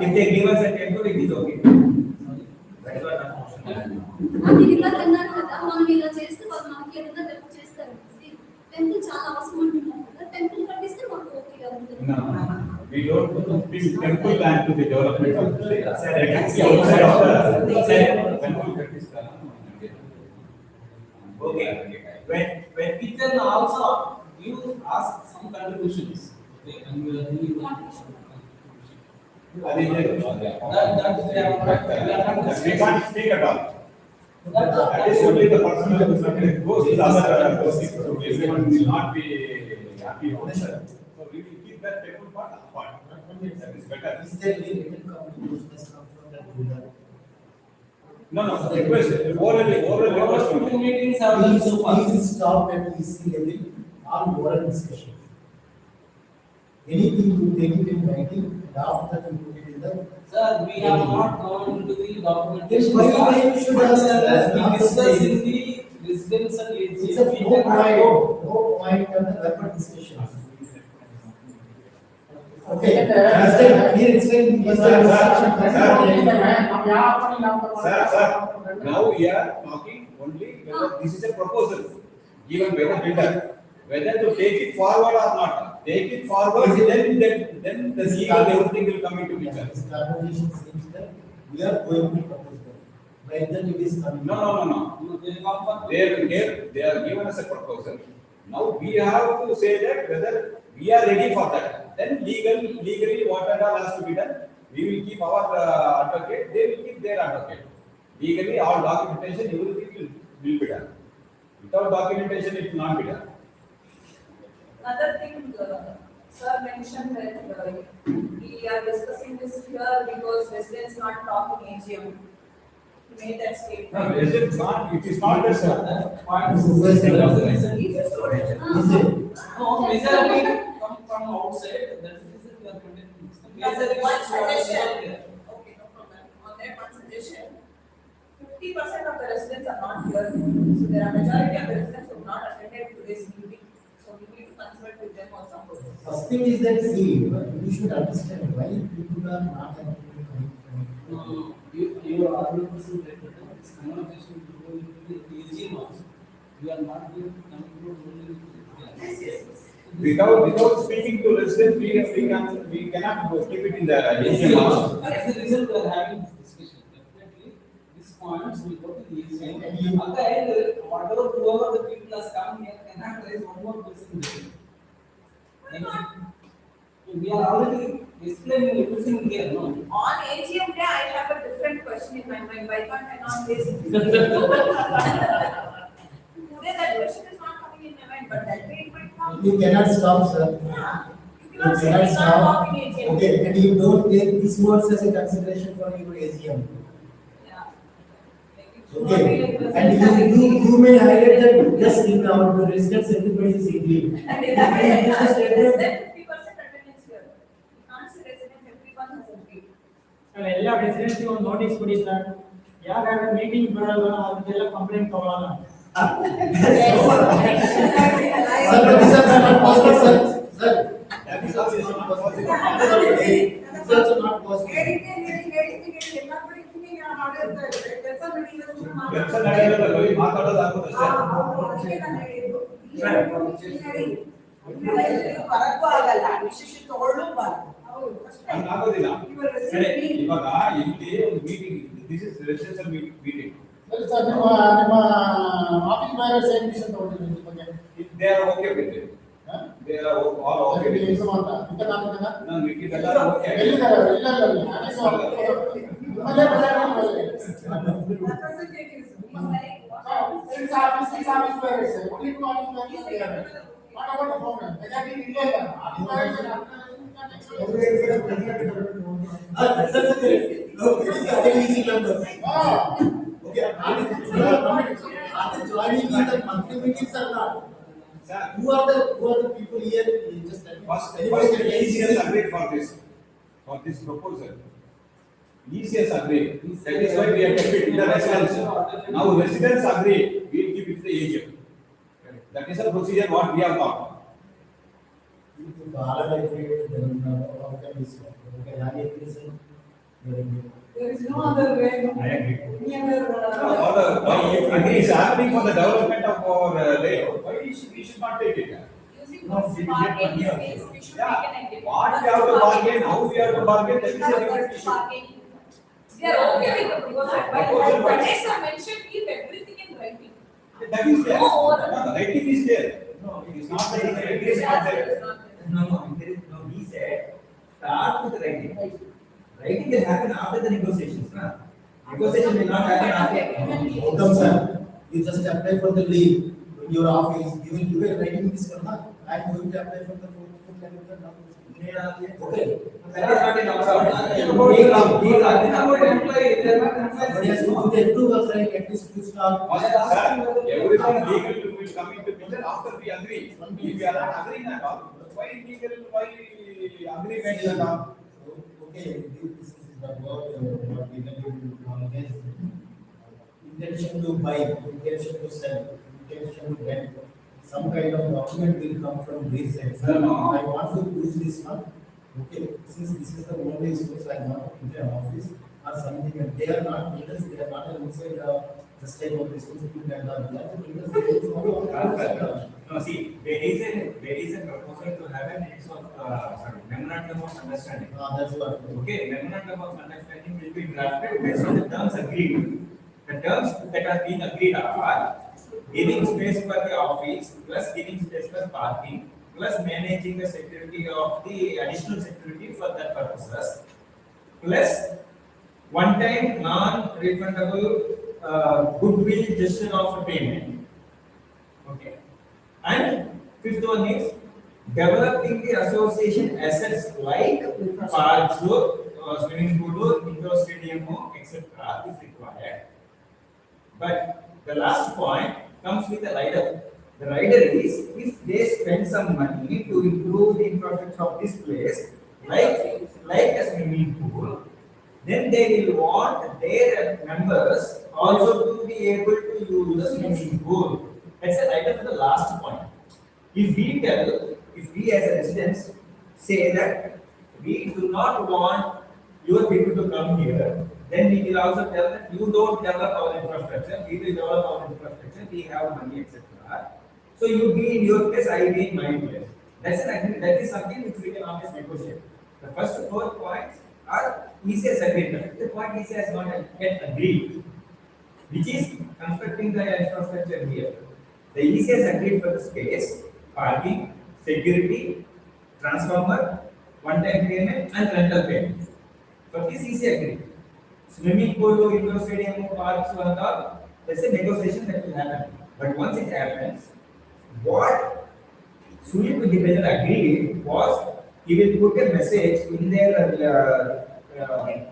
if they give us a temple, it is okay. That is what I'm saying. అది ఇలా అన్నారు కదా మనం ఇలా చేస్తే వాళ్ళు మనకి ఏదైనా డెవలప్ చేస్తారు టెంపుల్ చాలా అవసరం అంటున్నారు కదా టెంపుల్ కట్టిస్తే మాకు okay No, we don't bring temple land to the development of the state. Sir, Outside of the temple Kattistana. Okay. When We can also give, ask some contributions. Okay, and we are doing that. That is That we can't speak at all. That is only the personal goes to the other gossip. So everyone will not be happy about it. So we will keep that temple part apart. That is better. Is there any written communication has come from the builder? No, request, oral request. Two meetings have been so far. Please stop at EC level, all oral discussions. Anything you take it in writing, and after that you put it in the. Sir, we have not gone into the documentation. Then why you should ask that? We discuss in the residence and It's AG. a no point on the verbal discussion. Okay, here explain. Sir, now we are talking only whether this is a proposal, given by the builder, whether to take it forward or not. Take it forward, then the legal everything will come into picture. This conversation seems that we are going to propose that. Right then it is coming. No. They come for. They are given us a proposal. Now we have to say that whether we are ready for that. Then legally what and all has to be done. We will keep our advocate, they will keep their advocate. Legally all documentation, everything will be done. Without documentation, it will not be done. Another thing, sir mentioned that we are discussing this here because residents not talking AGM. He made that No, statement. it is not that, sir. He just told it. Is it? No, majorly come from outside, that is we are conducting. As a one suggestion, okay, no problem. On that one suggestion, 50% of the residents are not here. So there are majority of the residents who have not attended today's meeting. So we need to consult with them on some of this. First thing is that, see, you should understand why people are not actually coming from. No, you are 100% right. This conversation to go into the AG also. We are not going to conclude only with Yes, yes. Without speaking to residents, we cannot keep it in the AGM also. That's the reason we are having this discussion. Definitely, these points will go to the AGM. At the end, whatever, whoever the people has come here cannot raise one more question. We are already explaining everything here, no? On AGM day, I have a different question in my mind. Why can't I not raise it? Today that question is not coming in my mind, but that day it might come. You cannot stop, sir. Yeah. You You cannot say cannot we can't stop. talk in AGM. Okay, and you don't take these words as a consideration for your AGM. Yeah. Like it should not Okay, be like this. and you may highlight that, yes, in our residents, everybody is agreeing. And in that way, This is less statement. than 50% attendance here. You can't say residents, everyone has agreed. ಎಲ್ಲ residency ಒಂದು notice ಕೊಡಿ sir ಯಾರ್ಯಾರು meeting ಬರಲ್ಲ ಅದಕ್ಕೆಲ್ಲ complaint ತಗೊಳ್ಳಲ್ಲ Sir, but this is not possible, sir. Sir, that is also not possible. This is also not possible. ಕೆಲಸ ನಡೆಯಲ್ಲ, ಬರೀ ಮಾತಾಡೋದು ಆಗೋದು ಅಷ್ಟೇ. ಬರಕ್ಕೂ ಆಗಲ್ಲ ವಿಶೇಷ ತಗೊಳ್ಳೂ ಬಾರ್ದು ಹಂಗಾಗೋದಿಲ್ಲ. ಸರಿ, ಇವಾಗ ಇಲ್ಲಿ ಒಂದು meeting this is residential meeting. Sir ನಿಮ್ಮ ಆಫೀಸ್ ಮ್ಯಾನೇಜರ್ ಏನ್ ಡಿಸಿಷನ್ ತಗೊಂಡಿದ್ದೀರಿ ಇದ್ರ ಬಗ್ಗೆ? They are okay with it. They are all okay with it. ಇದು ಮಾತ್ರ ಇಂತ ಕಾರಣದಿಂದ ನಾನು ಮಿಕ್ಕಿದೆಲ್ಲ okay ಆಗಿದೆ. ಎಲ್ಲಿದ್ದಾರೆ? ಇಲ್ಲ ಇಲ್ಲ ಇಲ್ಲ ಅನೇಕ ನಿಮ್ಮಲ್ಲೇ ಬದಲಾವಣೆ Representatives, we select what Six office bearers, sir. Only two office bearers are there. What about the problem? Majority is illegal. Office bearers are not. That's it. No, this is a very easy number. Okay, after joining in the monthly meetings or not? Sir, Who are the people here? Just tell me. first ECS agreed for this proposal. ECS agreed. That is why we have kept it in the residence. Now residents agree, we will keep it to the agent. That is the procedure what we have got. If all are agreed, then how can we say? Okay, I agree, sir. Very good. there is no other way, no. I agree. Any other, For the, if agree is happening for the development of our layout, why we should not take it? Using No, we will get parking money space, also. we should Yeah, make an agreement. what we have to bargain, how we have to bargain, that is a different First issue. bargaining. They are okay with the proposal, but Proposal, but- as I mentioned, keep everything in writing. That is there. No, or- No, the writing is there. No, It is not that the writing is not there. No, there is no, he said, start with writing. Writing will happen after the negotiations, na? Negotiation will not happen after. Welcome, sir. You just apply for the leave in your office. You will give a writing this one, huh? I am going to apply for the food calendar. Okay. That is not in our order. Somebody has to do the approval, right? At least to start. Sir, everything legal will come into picture after we agree. If we are not agreeing at all, why legal, why agreement at all? Okay, this is the word, what we can do, intention to buy, intention to sell, intention to rent. Some kind of document will come from this side. Sir, I want to use this one. Okay, since this is the only source I am not in the office or something, and they are not builders, they are not inside the state of responsibility and all that. Builders, they will follow all the rules. No, see, there is a proposal to have a minutes of, memorandum of understanding. That's what. Okay, memorandum of understanding will be drafted based on the terms agreed. The terms that are being agreed are giving space for the office, plus giving space for parking, plus managing the security of the additional security for that purposes, plus one-time non-refundable goodwill gesture of payment. Okay, and fifth one is developing the association assets like parks, swimming pool, indoor stadium, etc. if required. But the last point comes with a rider. The rider is if they spend some money to improve the infrastructure of this place, like a swimming pool, then they will want their members also to be able to use the swimming pool. That's a rider for the last point. If we as a residents say that we do not want your people to come here, then we will also tell that you don't develop our infrastructure, we will develop our infrastructure, we have money, etc. So you be in your place, I be in my place. That is something which we can always negotiate. The first 4 points are ECS agreement. The point ECS has not yet agreed, which is constructing the infrastructure here. The ECS agreed for the space, parking, security, transformer, one-time payment, and rental payment. For this ECS agreed. Swimming pool, indoor stadium, parks, and all, there's a negotiation that will happen. But once it happens, what Sulip Independent agreed was he will put a message in their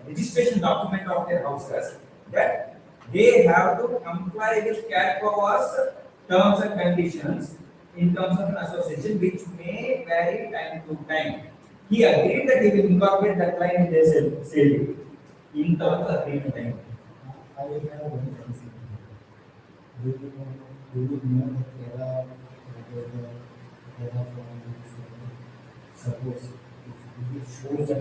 registration document of their houses that they have to comply with CATPOA's terms and conditions in terms of an association, which may vary time to time. He agreed that he will incorporate that line in their sale in terms of agreement time. I will have one concern. Do you know that there are from suppose if we show that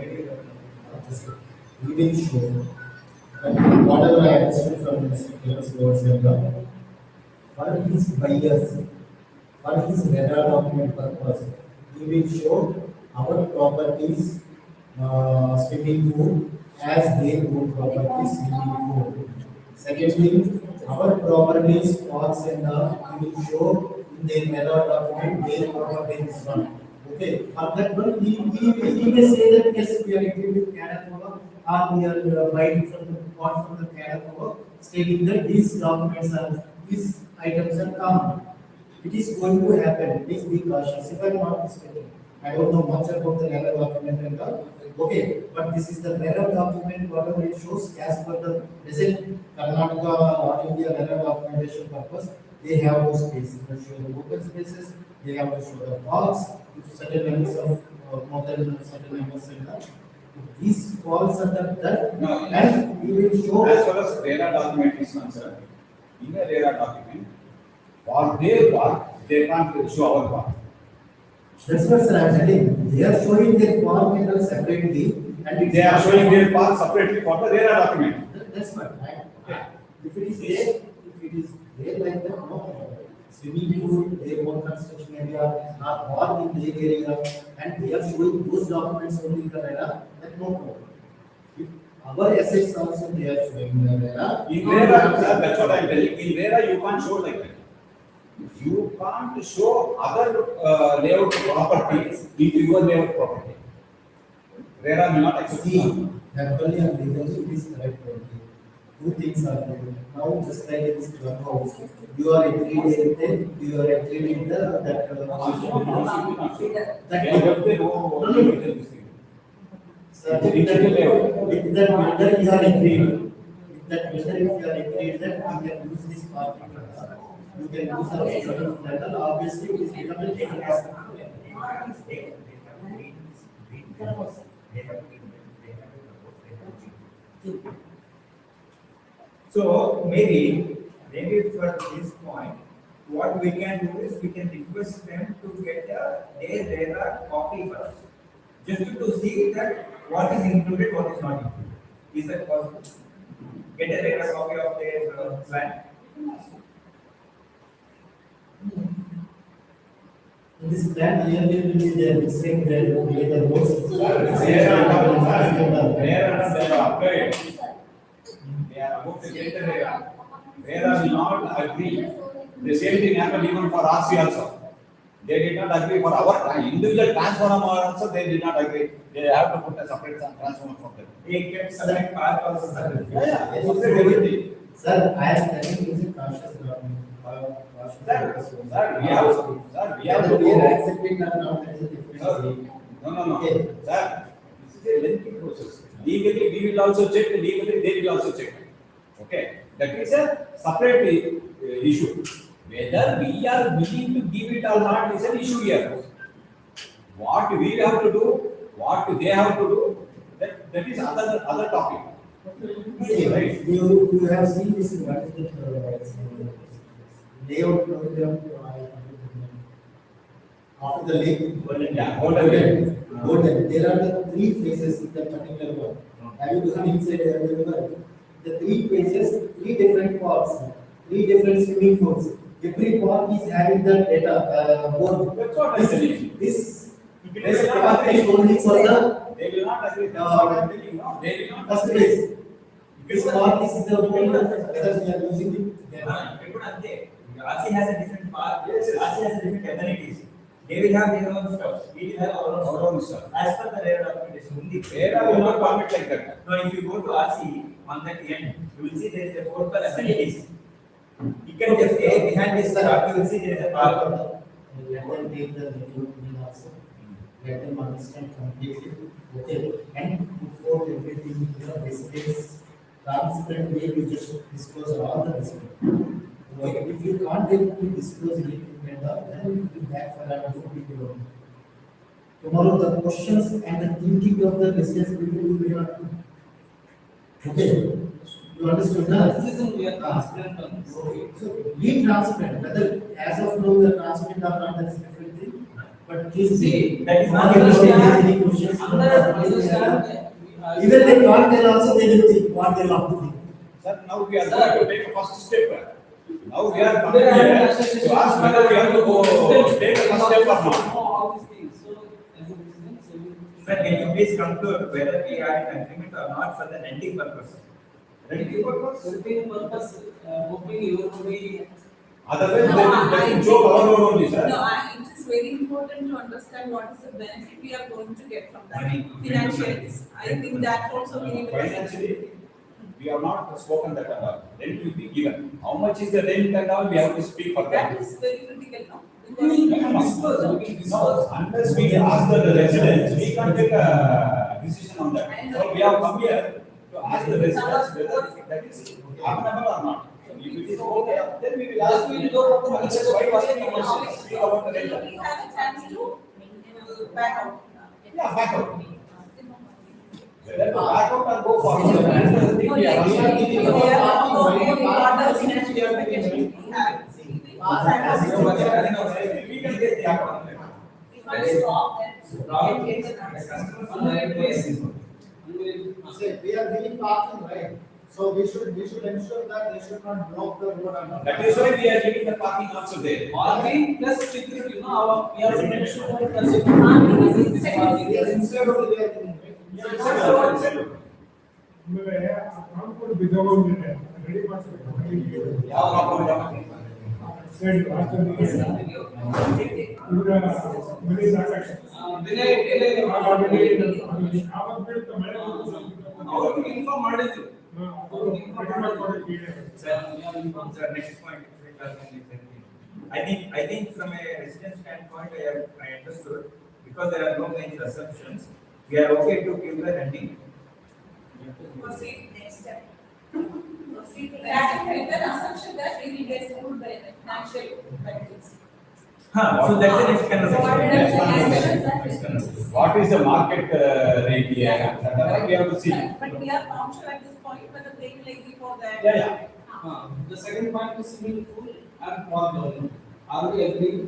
we will show that whatever I understood from Mr. Kiran's words and for his buyers, for his radar document purpose, we will show our properties swimming pool as their own property swimming pool. Secondly, our properties, parks and we will show in their mirror document their property is one. Okay, for that one, he may say that yes, we are agreed with Canada or we are buying from the bought from the Canada, stating that these documents are, these items are common. It is going to happen, please be cautious, if I am not mistaken. I don't know much about the letter document and all, okay, but this is the letter document, whatever it shows, as per the present Karnataka or India letter documentation purpose, they have those spaces, they show the open spaces, they have to show the parks, if certain numbers of, more than certain numbers and that. These falls under that, No, and we will show. As far as RERA document is concerned, in the RERA document, for their part, they can't show our part. That's what sir, I am telling, they are showing their park and all separately, and it's. They are showing their part separately for the RERA document. That's fine, right? If it is there, if it is there like that, no problem. Swimming pool, their own construction area, or park in their area, and they are showing those documents only in the RERA, that no problem. If our assets also they are showing the RERA. In RERA, sir, that's what I am telling, in RERA you can't show like that. You can't show other layout properties into your layout property. RERA may not accept. See, actually and legally it is correct only. Two things are there. Now just like in this clubhouse, you are agreed with it, you are agreed in the, that. They have their own this thing. Sir, with that builder you are agreed. With that builder, if you are agreed that you can use this parking, you can use our certain level, obviously it is becoming a taken as. So maybe for this point, what we can do is we can request them to get their copy first. Just to see that what is included, what is not included. Is that possible? Get a copy of their plan. In this plan, clearly will be there, saying that the roads. They are about to get the RERA. RERA will not agree. The same thing happened even for RC also. They did not agree for our individual transformer also, they did not agree. They have to put a separate transformer for them. They kept separate part also. Yeah, separate everything. Sir, I am telling you, is it cautious government? Sir, we have to We are go. accepting or not, that is a different Sir, thing. no. Okay. Sir, this is a lengthy process. Legally, we will also check, legally, they will also check. Okay, that is a separate issue. Whether we are willing to give it or not is an issue here. What we have to do, what they have to do, that is other topic. See, Right. you have seen this, what is it, layout, after the lake. Yeah, Golden. Golden, there are the three phases in the particular one. Have you gone inside, have you gone? The three phases, three different parks, three different swimming pools. Every park is having the data, board. That's what I said. This park is only for the They will not agree. That's what I'm telling you. No, they will not first agree. phase. This park is the only whether we are using it. then- RC has a different part, Yes, yes. RC has a different amenities. They will have their own stuff, we will have our own stuff. As per the RERA documentation, only. RERA will not permit like that. Now, if you go to RC, on that end, you will see there is a board for amenities. You can just say behind this stuff, you will see there is a park. Let them take the meeting also. Let them understand completely, okay, and put forth everything in the space, transparent way, you just disclose all the disclosure. Okay, if you can't able to disclose it, then we will be back for that, two people only. Tomorrow, the questions and the thinking of the residents will be not. Okay, you understood that? Citizen, we are transparent on this. Okay, so be transparent, whether as of now you are transparent or not, that's a different thing. But please See, that is not understand- any questions. Understand that we Even they can't tell also, they will think what they want to think. Sir, now we are Sir. going to take a first step. Now we are coming They are here association. to ask whether we have to go take a first step or not. All these things, so as a business, so we Sir, can you please conclude whether we are in agreement or not for the renting purpose? Renting purpose, hoping you will be. Otherwise, No, they will choke our road only, sir. No, it is very important to understand what is the benefit we are going to get from that. Money. Financially, I think that also we need to. Financially, we have not spoken that at all. Rent will be given. How much is the rent and all, we have to speak for That that. is very critical, no? We Because can disperse, we can No, disperse. unless we ask the residents, we can't take a decision on that. So we have come here to ask the residents whether that is acceptable or not. So if it is okay, then we will ask. We will go for the Otherwise, why first we must speak about the rent? we have a chance to back out. Yeah, back out. Whether to back out or go No, forward. like, We can get the account. Unlike place. Say, we are giving parking, right? So we should ensure that they should not block the road and all. That is why we are giving the parking also there. Parking plus security, we have to make sure that the security. Yes, instead of we are giving, right? ಆಮೇಲೆ compound ಬಿದ್ದೋಗಿದೆ ready ಮಾಡ್ತಾರೆ ಯಾವ compound? Side ವಾಸ್ತವಿಕ ಇವಾಗ ಮನೆ ಸಾಕಾಗ್ತದೆ ಆವಾಗ ಬೀಳುತ್ತೆ ಮಳೆ ಅವ್ರಿಗೆ ಇನ್ಫಾರ್ಮ್ ಮಾಡಿದ್ರು. ರೆಡಿ ಮಾಡ್ಕೊಡಕ್ಕೆ Sir, next point. I think from a resident standpoint, I understood, because there are no major assumptions, we are okay to give the renting. Proceed next step. Proceed to that, with the assumption that we will get full financial benefits. So that's the next So what did I say? conversation. What is the market rate here? That we have to see. But we are not sure at this point whether they will agree for that. Yeah. The second point is swimming pool and park down. Are we agreeing?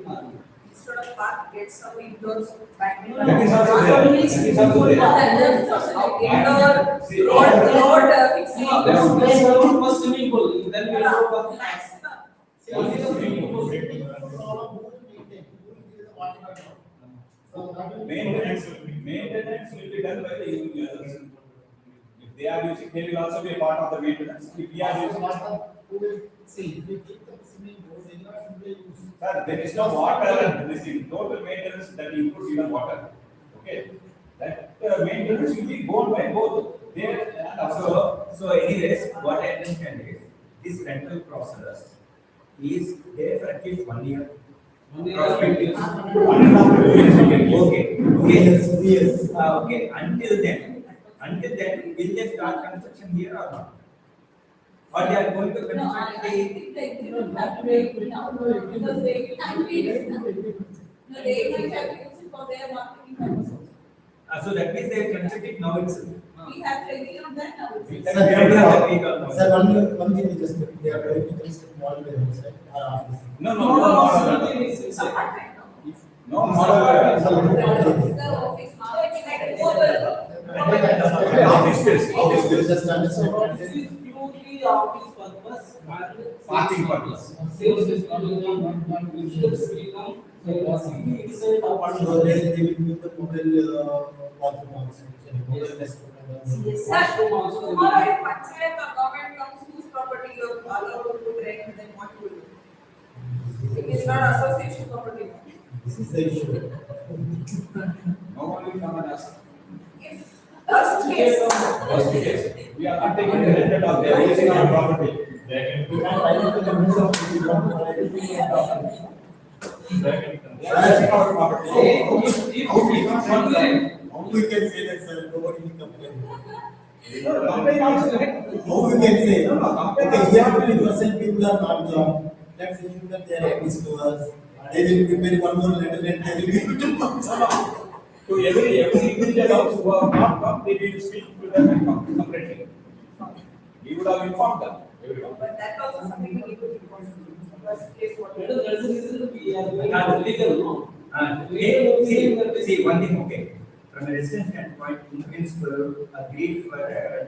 Instead of park, get some indoors back. That is also there. That is also there. That is also like indoor See, road fixing. Let's go for swimming pool, then we will go for. Maximum. See, only the swimming pool, all of who will maintain, who will give the water and all. So that will be. Maintenance will be done by the users. If they are using, they will also be a part of the maintenance. If we are using, Who will, see, if we keep the swimming pool, they will not simply use. sir, there is no water, this is total maintenance that includes even water. Okay? That maintenance will be borne by both there and also. So anyways, what I understand is, this rental process is there for at least 1 year. Only Prospective. 1.5 years we can use. Okay. Yes. Okay, until then, will they start construction here or not? Or they are going to No, I construct think they don't have to make it now, because they will not be. No, they might have to use it for their marketing purposes. so that means they construct it now itself. We have to agree on that now. Sir, one thing we just, they are going to construct model buildings, right? Or office. No, No, model. Apartment, no? No model. The office, now it's like over. Office space, office space. Just understand. So this is purely office purpose and. Parking purpose. Sales is coming on, visitors will come, so inside So apartment. they will give the mobile bathroom also, mobile restroom and all. Sir, tomorrow if Panchayat or government comes whose property you are allowed to put rent, then what you will do? It is not association property. This is the issue. No one will come and ask. If first case, First case, we are not taking the rental of, they are using our property. We can't write it to the rules of the government. They are using our property. If one line, How we can say that, sir, nobody will complain. Complain also, right? How we can say, No, no, complain okay, also. here 50% people are not job. Let's assume that they are happy to us. They will prepare one more letter and they will give it to us. To every individual house who have not come, they will speak to them and come separately. We would have informed them, everyone. but that also something we need to report. First case, what that is the reason we are going legal, no? See, one thing, okay. From a resident standpoint, in principle, agreed for a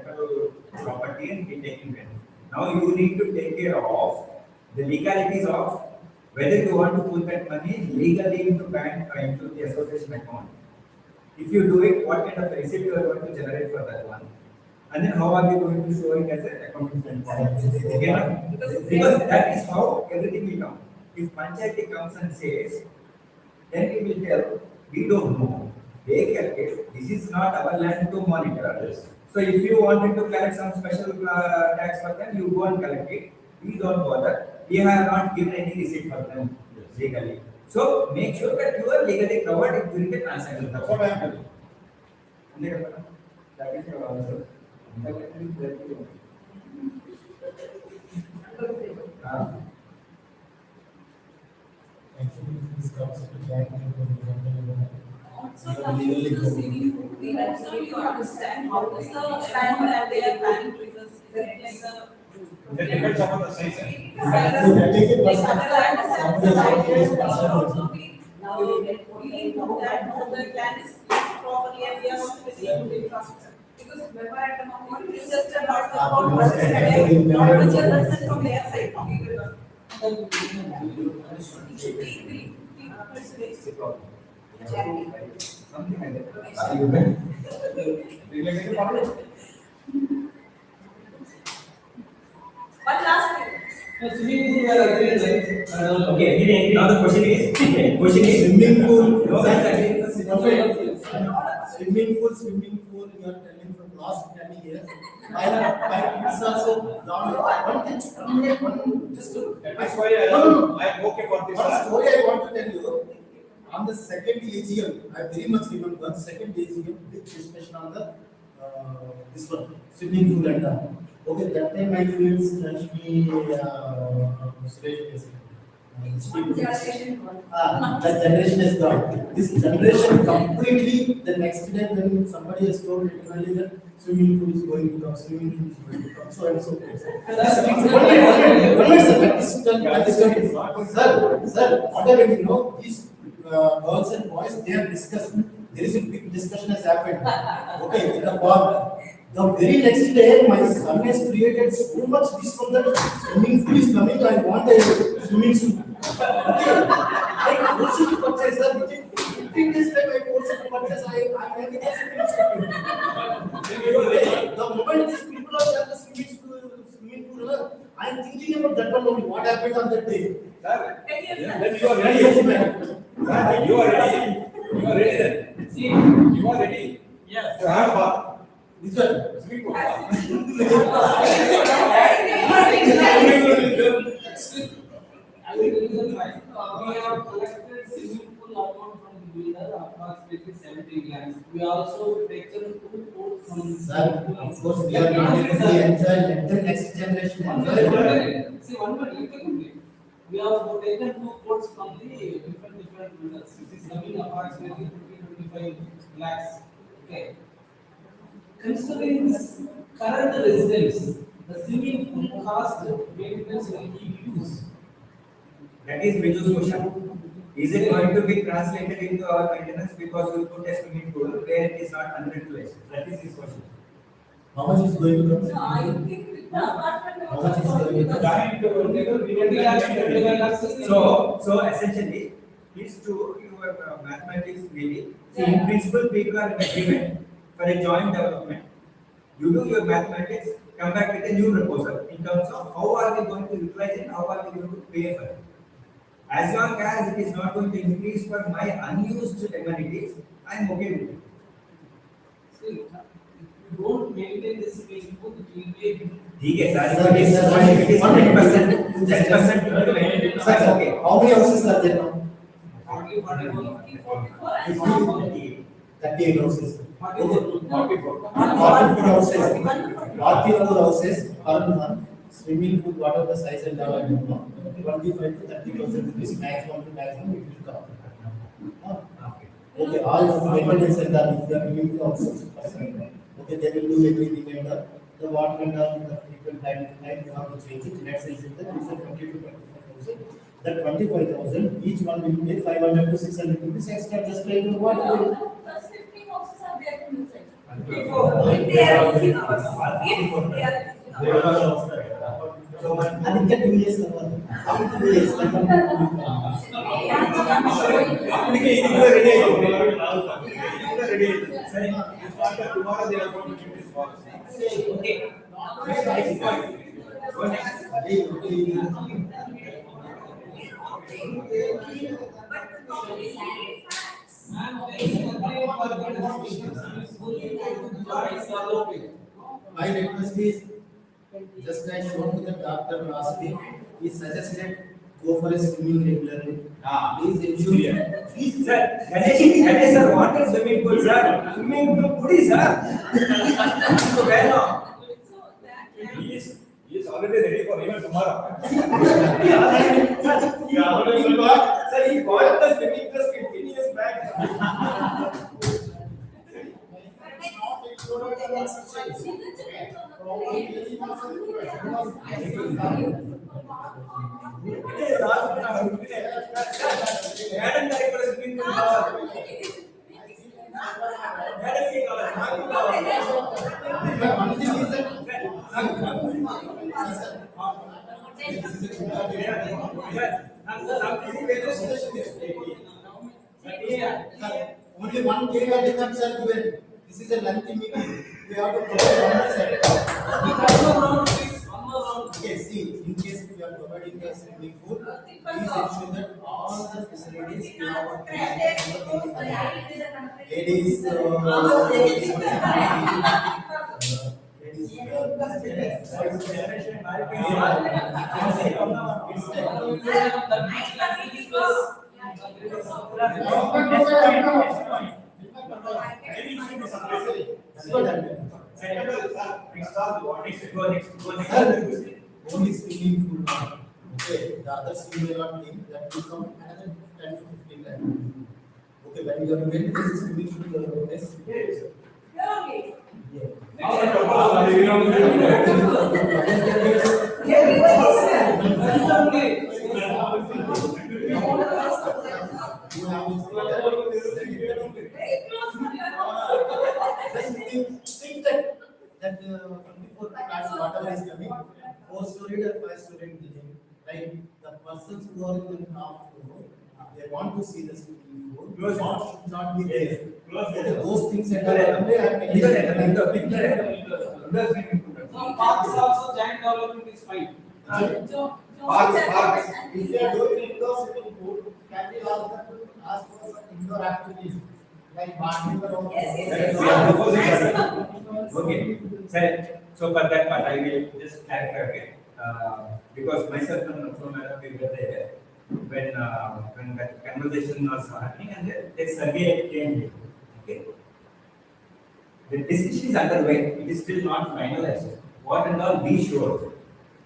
rental property and be taken rent. Now you need to take care of the legalities of whether you want to put that money legally into bank or into the association account. If you do it, what kind of receipt you are going to generate for that one? And then how are you going to show it as an accounting standpoint? Okay, no? Because that is how everything will come. If Panchayati comes and says, then we will tell, we don't know. They calculate, this is not our land to monitor. So if you wanted to collect some special tax for them, you go and collect it. We don't bother. We have not given any receipt for them legally. So make sure that you are legally covered during the transaction. That's what I am telling. That is your answer. Ah. Actually, this comes to clarity, for example, Also, coming to the city, we also need to understand how is the land that they are planning to use. Is it like a? That depends upon the size. Take it Like personal. other land is Some also places it is like, personal. also we, feeling that no, the land is used properly and we are also receiving the infrastructure. Because remember at the moment, it's just about the Absolutely. what is there, not much understand from their side. It should be 3%. Something like that. One last thing. Swimming pool, we are agreed, right? Okay, now the question is, Swimming pool. No, that's again. Swimming pool, you are telling from last 10 years. It's also one thing, just to. That's why No. I am okay for this. One story I want to tell you. On the second AGM, I very much remember, second AGM, big discussion on the, this one, swimming pool and all. Okay, that time my friends, Rashmi, Suresh, that generation is gone. This generation completely, the next day when somebody has told literally that swimming pool is going to come, swimming pool is going to come, so and so forth. Sir, whatever you know, these girls and boys, they are discussing, there is a big discussion has happened. Okay, in the park. The very next day, my son has created so much this one that swimming pool is coming, I want a swimming pool. Okay, I forced to purchase, sir, within 15 days time I forced to purchase, I having a swimming pool. The moment these people are at the swimming pool, I am thinking about that one only, what happened on that day. Sir, Yes, then you are ready. Yes, ma'am. Sir, you are ready. You are ready then. See, You are ready. yes. To have a This one. swimming pool. I will tell you the fact. We have collected swimming pool amount from the builder, approximately 70 lakhs. We also taken 2 quotes from. Sir, of course, we are not able to enjoy, let the next generation enjoy. See, one minute, you can complete. We have taken 2 quotes from the different builders. It is coming approximately 25 lakhs. Okay. Considering this current residence, the swimming pool cost maintenance will be used. That is Biju's question. Is it going to be translated into our maintenance because you put a swimming pool where it is not 100 place? That is his question. How much is going to come? No, I think with the apartment. How much is going to come? Giant, 20 lakhs, 25 lakhs is the- So essentially, these two, your mathematics maybe, see in principle people are in agreement for a joint development. You do your mathematics, come back with a new proposal in terms of how are we going to utilize it, how are we going to pay for it. As long as it is not going to increase for my unused amenities, I am okay with it. See, if you don't maintain this swimming pool, it will be a ठीक है sir, Sir, it is sir, 10%, 10%, Sir, okay. how many houses are there now? hardly 41. 38 houses. Okay. 44. 44 houses. 44 houses per month. Swimming pool, whatever the size and all, I don't know. 25 to 30,000 rupees maximum to maximum it will come. Okay, all maintenance and all, if they are giving to houses, okay, they will do everything and all. The water and all, the frequent time to time, you have to change it. Let's say it's in the 20 to 25,000. That 25,000, each one will pay 500 to 600 rupees extra just like the water bill. Plus 15 houses are there from this side. Before. If they are using ours. If they are using ours. And it can 2 years cover. After 2 years, that one will be. आपके लिए इधर ready है ready. Sir, it's not that tomorrow they are going to give this policy. Okay. Next point. Go next. But the problem is facts. My request is, just I showed to the doctor last week, he suggested go for a swimming regularly. Please ensure. Please, Sir, Ganesh sir wanted swimming pool, sir. Swimming pool, good, sir. So where now? So that. He is already ready for even tomorrow. Sir, he bought the swimming pool 15 years back. Madam director is swimming pool. Madam ki kaala, madam ki kaala. but one thing is that, only one day at a time, sir, given. This is a lengthy meeting. We have to provide one more set. Okay, see, in case we are providing the swimming pool, please ensure that all the facilities we have to ladies, only swimming pool. Okay, the others you may not think that will come another 10 to 15 lakhs. Okay, when you are going to swimming pool, you are going to think that 24 flats, whatever is coming, 4-story or 5-story building, right? The persons who are in the top floor, they want to see the swimming pool, Close it. should not be there. Close it. Okay, those things that Correct. are there, Parks also, giant development is fine. Parks. If they are doing indoor swimming pool, can we ask them to ask for some indoor activities like badminton or? Yes, yes, We are proposing that. Okay, sir, so for that part, I will just clarify again. Because myself and Madam, we were there when that conversation was happening and a survey came here. Okay. The decision is underway, it is still not finalized. What and all we showed,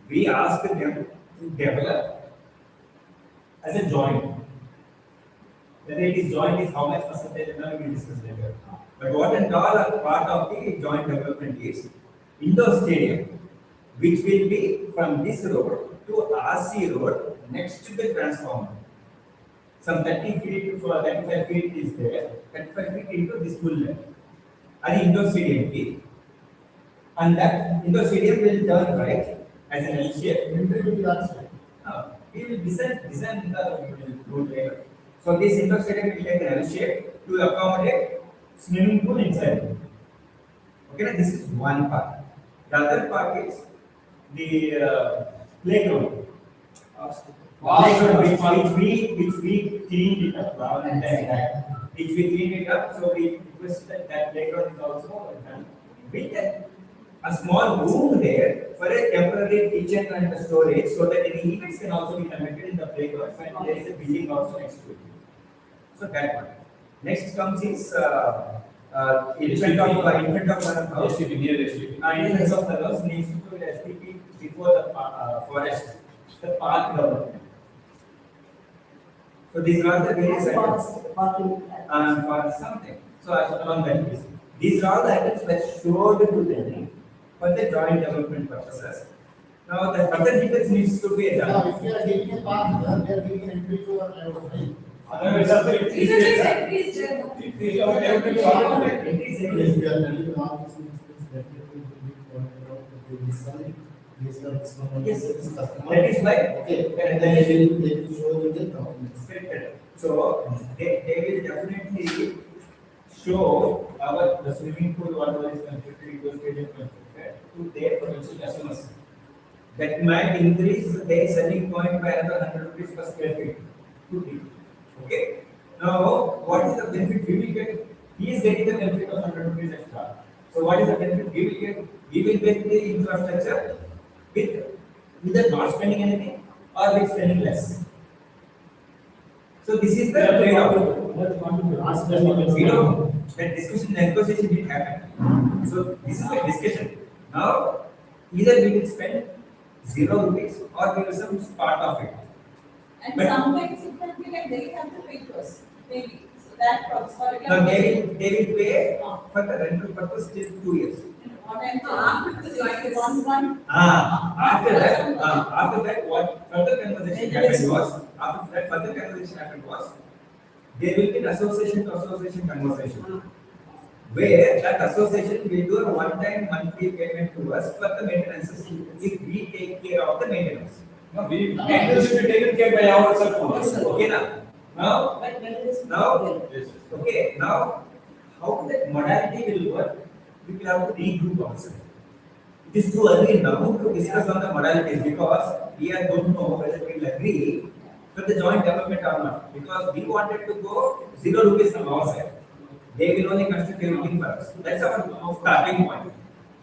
we asked them to develop as a joint. Whether it is joint is how much percentage and all we will discuss later. But what and all are part of the joint development is indoor stadium, which will be from this road to RC road next to the transformer. Some 30 feet for 35 feet is there, 35 feet into this full length. And indoor stadium is. And that indoor stadium will turn right as an L shape. Entry will be that side. We will design the road later. So this indoor stadium will take an L shape to accommodate swimming pool inside. Okay, now this is one part. The other part is the playground. Playground which we cleaned it up and then which we cleaned it up. So we request that playground is also done with a small room there for a temporary kitchen and storage, so that any events can also be conducted in the playground and there is a building also next to it. So that one. Next comes is in front of our house. STP, near STP. In front of the house needs to be STP before the forest, the park development. So these are the various items. For something. So along that list. These are all the items that showed to them for the joint development purposes. Now the further details needs to be Now, done. if you are giving a park, they are giving an entry to our road, right? Please, If we are telling all these things, definitely will be pointed out that they will sell it based on this one. Yes. This customer. That is why. Okay, and then they will show you the documents. So they will definitely show the swimming pool, whatever is constructed, indoor stadium constructed, to their potential customers. That might increase their selling point by another 100 rupees per square feet. Could be. Okay. Now, what is the benefit we will get? He is getting the benefit of 100 rupees extra. So, what is the benefit we will get? We will get the infrastructure with either not spending anything or with spending less. So, this is the trade-off. We don't, that discussion, negotiation didn't happen. So, this is the discussion. Now, either we will spend 0 rupees or we will some part of it. And But- sometimes it can be like they have to pay to us, maybe, so that comes for example. Now, they will pay for the rental purpose till 2 years. After the joint is 1 month. After that, what further conversation happened was, there will be an association to association conversation. Where that association will do a one-time monthly payment to us for the maintenance if we take care of the maintenance. No, we, maintenance will be taken care by ourselves. Okay, now, But when it is. now, okay, now, how that modality will work, we will have to regroup ourselves. It is too early now to discuss on the modalities because we are don't know whether we will agree for the joint development or not. Because we wanted to go 0 rupees from our side. They will only construct everything for us. That's our starting point.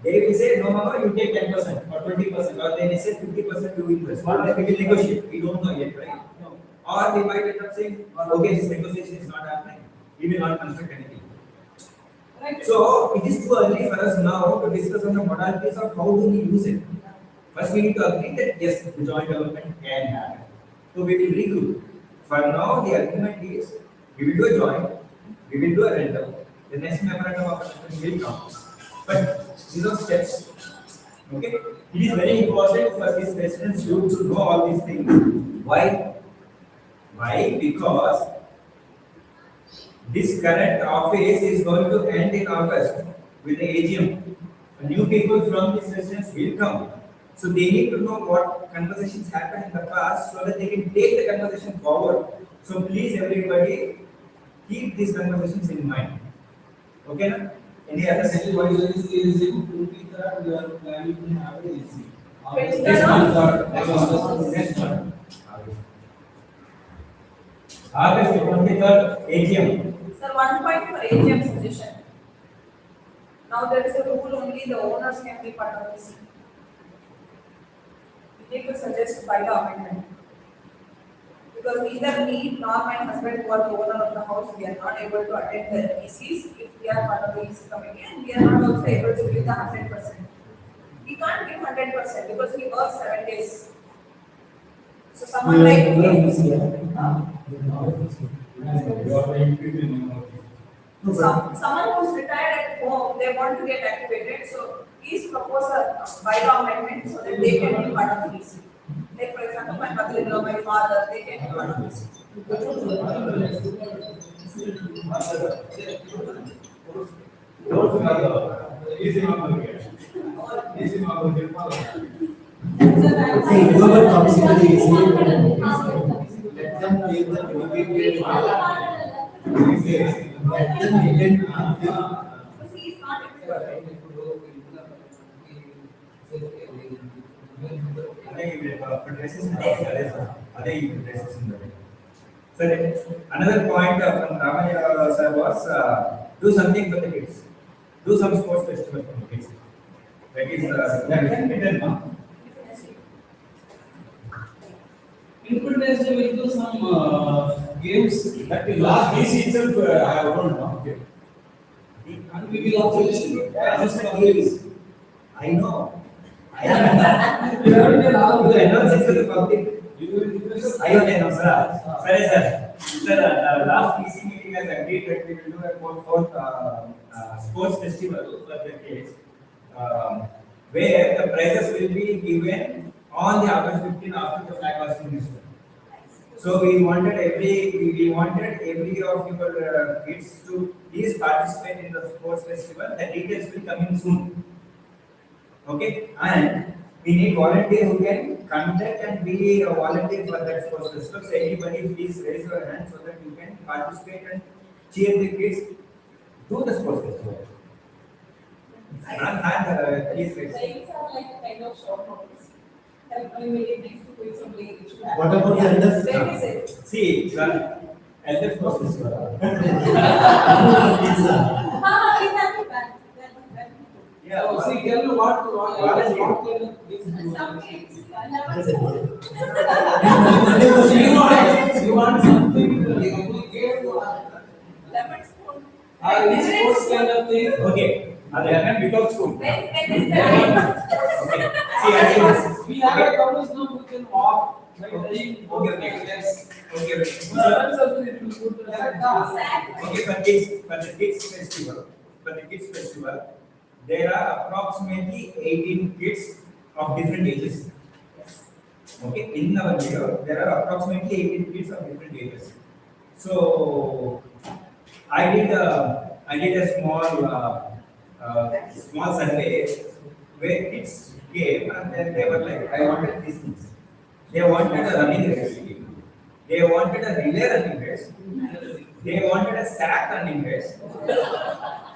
They will say, no, you take 10% or 20%, or they may say 50% you invest. Or we will negotiate. We don't know yet, right? No. Or we might end up saying, okay, this negotiation is not happening. We will not construct anything. Right. So it is too early for us now to discuss on the modalities of how do we use it. First, we need to agree that yes, the joint development can happen. So we will regroup. For now, the agreement is we will do a joint, we will do a rental. The next memorandum of understanding will come. But these are steps. Okay, it is very important for these residents to know all these things. Why? Why? Because this current office is going to end in August with the AGM. New people from these residents will come. So they need to know what conversations happened in the past so that they can take the conversation forward. So please everybody keep these conversations in mind. Okay? Na? Any other Second one is in 23rd, we are planning to have a AC. Next month. Next month. August 23rd AGM. Sir, 1 point for AGM suggestion. Now there is a rule only the owners can be part of this. We need to suggest by the amendment. Because neither me nor my husband who are the owner of the house, we are not able to attend the ECs if we are part of the EC committee and we are not also able to give the 100%. We can't give 100% because we work 7 days. So someone like me. Someone who's retired at home, they want to get activated, so please propose a bylaw amendment so that they can be part of the EC. Like for example, my mother-in-law, my father, they can be part of the EC. See, whoever comes into the AC, let them take the dedicated. Let them maintain. Because he is not active. Sir, another point from Ramaya sir was do something for the kids. Do some sports festival for the kids. That is that can be done now. Independence Day will do some games. That is last DC itself, I have told now. And we will also listen. I know. You haven't done all You the announce it to the public. I know, sir. Sorry, sir. Sir, last PC meeting has agreed that we will do a for sports festival for the kids, where the prizes will be given on the August 15 after the flag hosting is done. So we wanted every of your kids to please participate in the sports festival. The details will come in soon. Okay, and we need volunteers who can conduct and be a volunteer for that sports festival. So anybody please raise your hand so that you can participate and cheer the kids Do the sports festival. Please, Trains are like a kind of short notice. I mean, maybe next 2 weeks or maybe we should have. What about the elders? When is it? see, elder sports festival. Ah, it has to back. That. Yeah. Oh, see, tell me what kind of this. Some kids, That's it. You want something, game lemon spoon. or sports kind of thing? Okay. They happen without school. When is the time? Okay. See, I think. We have a couple now, we can walk. Okay, let's. Okay. Parents also it will go to the Sad. Okay, for the kids festival, there are approximately 18 kids of different ages. Okay, in our year, there are approximately 18 kids of different ages. So, I did a small survey where kids came and then they were like, I wanted these things. They wanted a running race. They wanted a relay running race. They wanted a sack running race.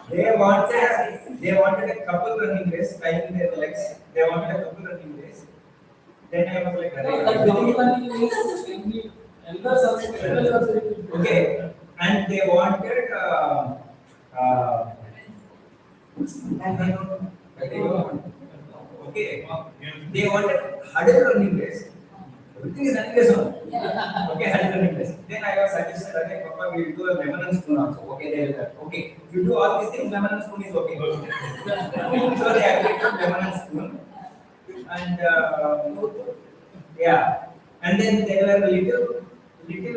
They wanted a couple running race, tying their legs. They wanted a couple running race. Then I was like, No, that very funny is elders also. okay, and they wanted okay, they wanted hurdle running race. Everything is running race only. Okay, hurdle running race. Then I was suggested, okay, Papa, we will do a lemon and spoon also. Okay, they will have. Okay, if you do all these things, lemon and spoon is okay. So they agreed to lemon and spoon. And yeah, and then there were little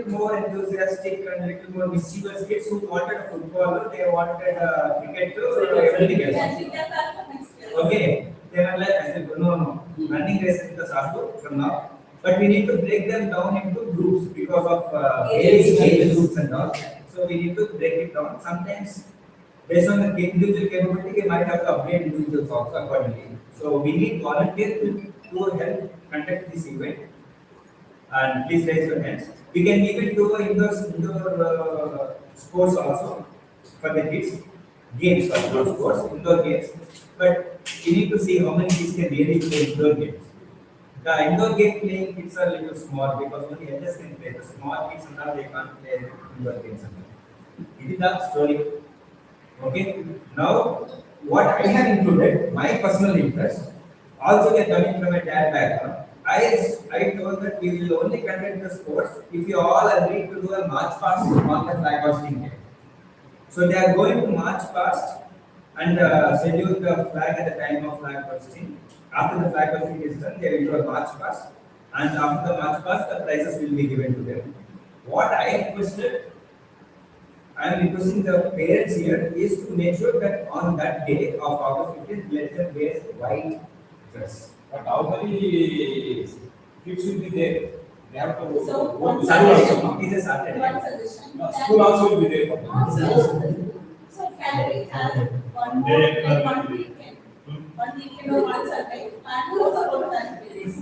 more enthusiastic and little more mischievous kids who wanted a football, they wanted cricket too, everything else. Yeah, she can start for next year. Okay, they were like, I said, no, running race is the Sastu from now. But we need to break them down into groups because of age groups and all. So we need to break it down. Sometimes, based on the individual capability, we might have to upgrade individuals also accordingly. So we need volunteers to help conduct this event. And please raise your hands. We can even do indoor sports also for the kids. Games, of course, indoor games. But we need to see how many kids can really play indoor games. The indoor game playing kids are little small because only elders can play. The small kids and all they can't play indoor games. It is the story. Okay. Now, what I have included, my personal interest, also they coming from a dad background. I told that we will only conduct the sports if you all agree to do a march past on the flag hosting day. So they are going to march past and schedule the flag at the time of flag hosting. After the flag hosting is done, they will do a march past, and after the march past, the prizes will be given to them. What I requested, I am requesting the parents here is to make sure that on that day of August 15th, let them wear white dress. But how many kids will be there? They have to So, go to one Saturday, school. it is a Saturday. One suggestion. No, school also will be there for them. So can we have one more, one weekend? One weekend or one Sunday, and close about that.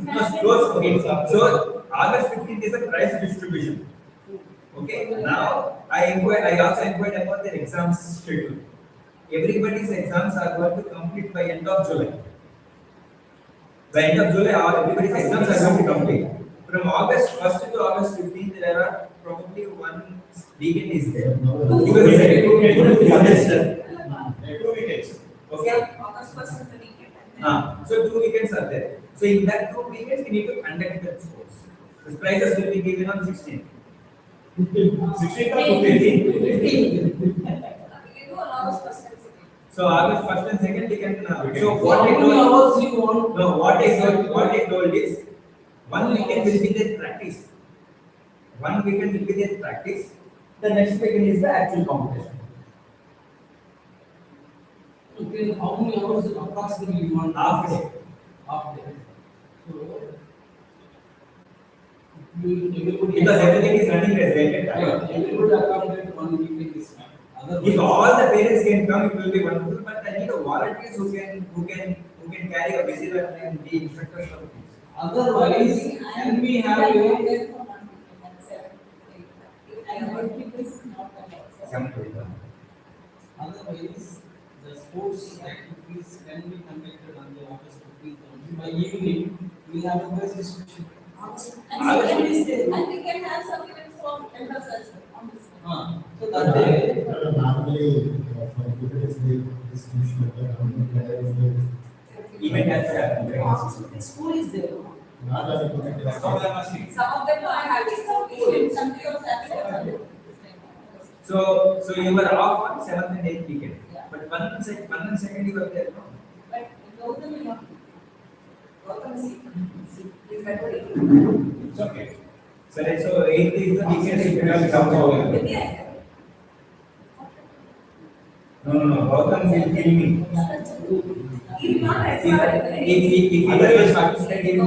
No, close, okay. So August 15th is a prize distribution. Okay. Now I also inquired about their exams schedule. Everybody's exams are going to complete by end of July. By end of July, everybody's exams are going to complete. From August 1st to August 15th, there are probably one weekend is there. Two weekends. Okay. August first is the weekend. So 2 weekends are there. So in that 2 weekends, we need to conduct the sports. The prizes will be given on 16th. 16th or 15th? 15th. We can do on August first and second. So August 1st and 2nd, we can. So How what I many told, hours you want? no, what I told is, 1 weekend will be their practice. 1 weekend will be their practice. The next weekend is the actual competition. Okay, how many hours approximately you want? Half day. Half day. So, everybody. Because everything is running as rated. Yeah, everybody accommodate 1 weekend is fine. If all the parents can come, it will be wonderful. But I need a volunteers who can carry a busy run and be instructors for the kids. Otherwise, can we have a I know it is not about. Some to it. Otherwise, the sports activities can be conducted on the August 15th. By evening, we have a best discussion. And we can have some events from elders as well on this. So that day, Normally, for activities, the distribution of the Event has to happen, right? The school is there. not as a committee. That's what I'm asking. Some of them are having some events, some day of Saturday. So you were off on 7th and 8th weekend, Yeah. but one and second you were there, no? But Gautam is not. Gautam is sick. He's better. It's okay. So 8th is the weekend if you have come over. Yes. No, Gautam will kill me. He's not If otherwise participate in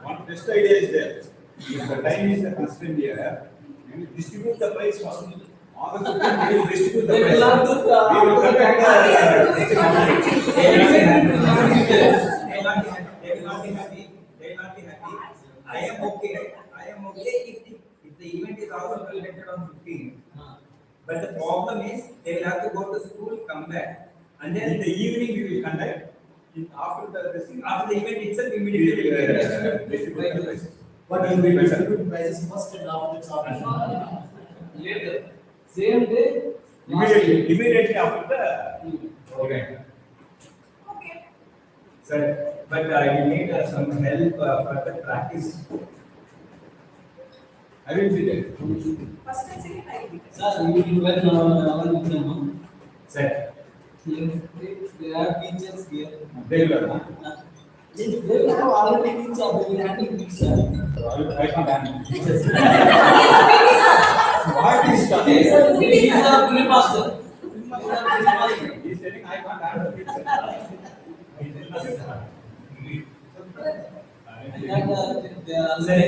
One best idea is there. If the time is the constraint here, we will distribute the prize first. August 15th, we will distribute the they prize. will have to. We will conduct They will not be happy. They will not be happy. They will not be happy. I am okay if the event is also conducted on 15th. But the problem is they will have to go to school, come back, and then In the evening, we will conduct. After after the event itself immediately. distribute the prize. But you will distribute prizes first and after it's optional. Later, same day. Immediately after the event. Okay. Sir, but you need some help for the practice. I will be there. First and second, I will. Sir, you will get our exam. Sir, There are teachers here. They will. They will have already teacher, they will handle it, sir. I will try to handle. What is that? He is a film master. He is telling I can't handle it. They are sir.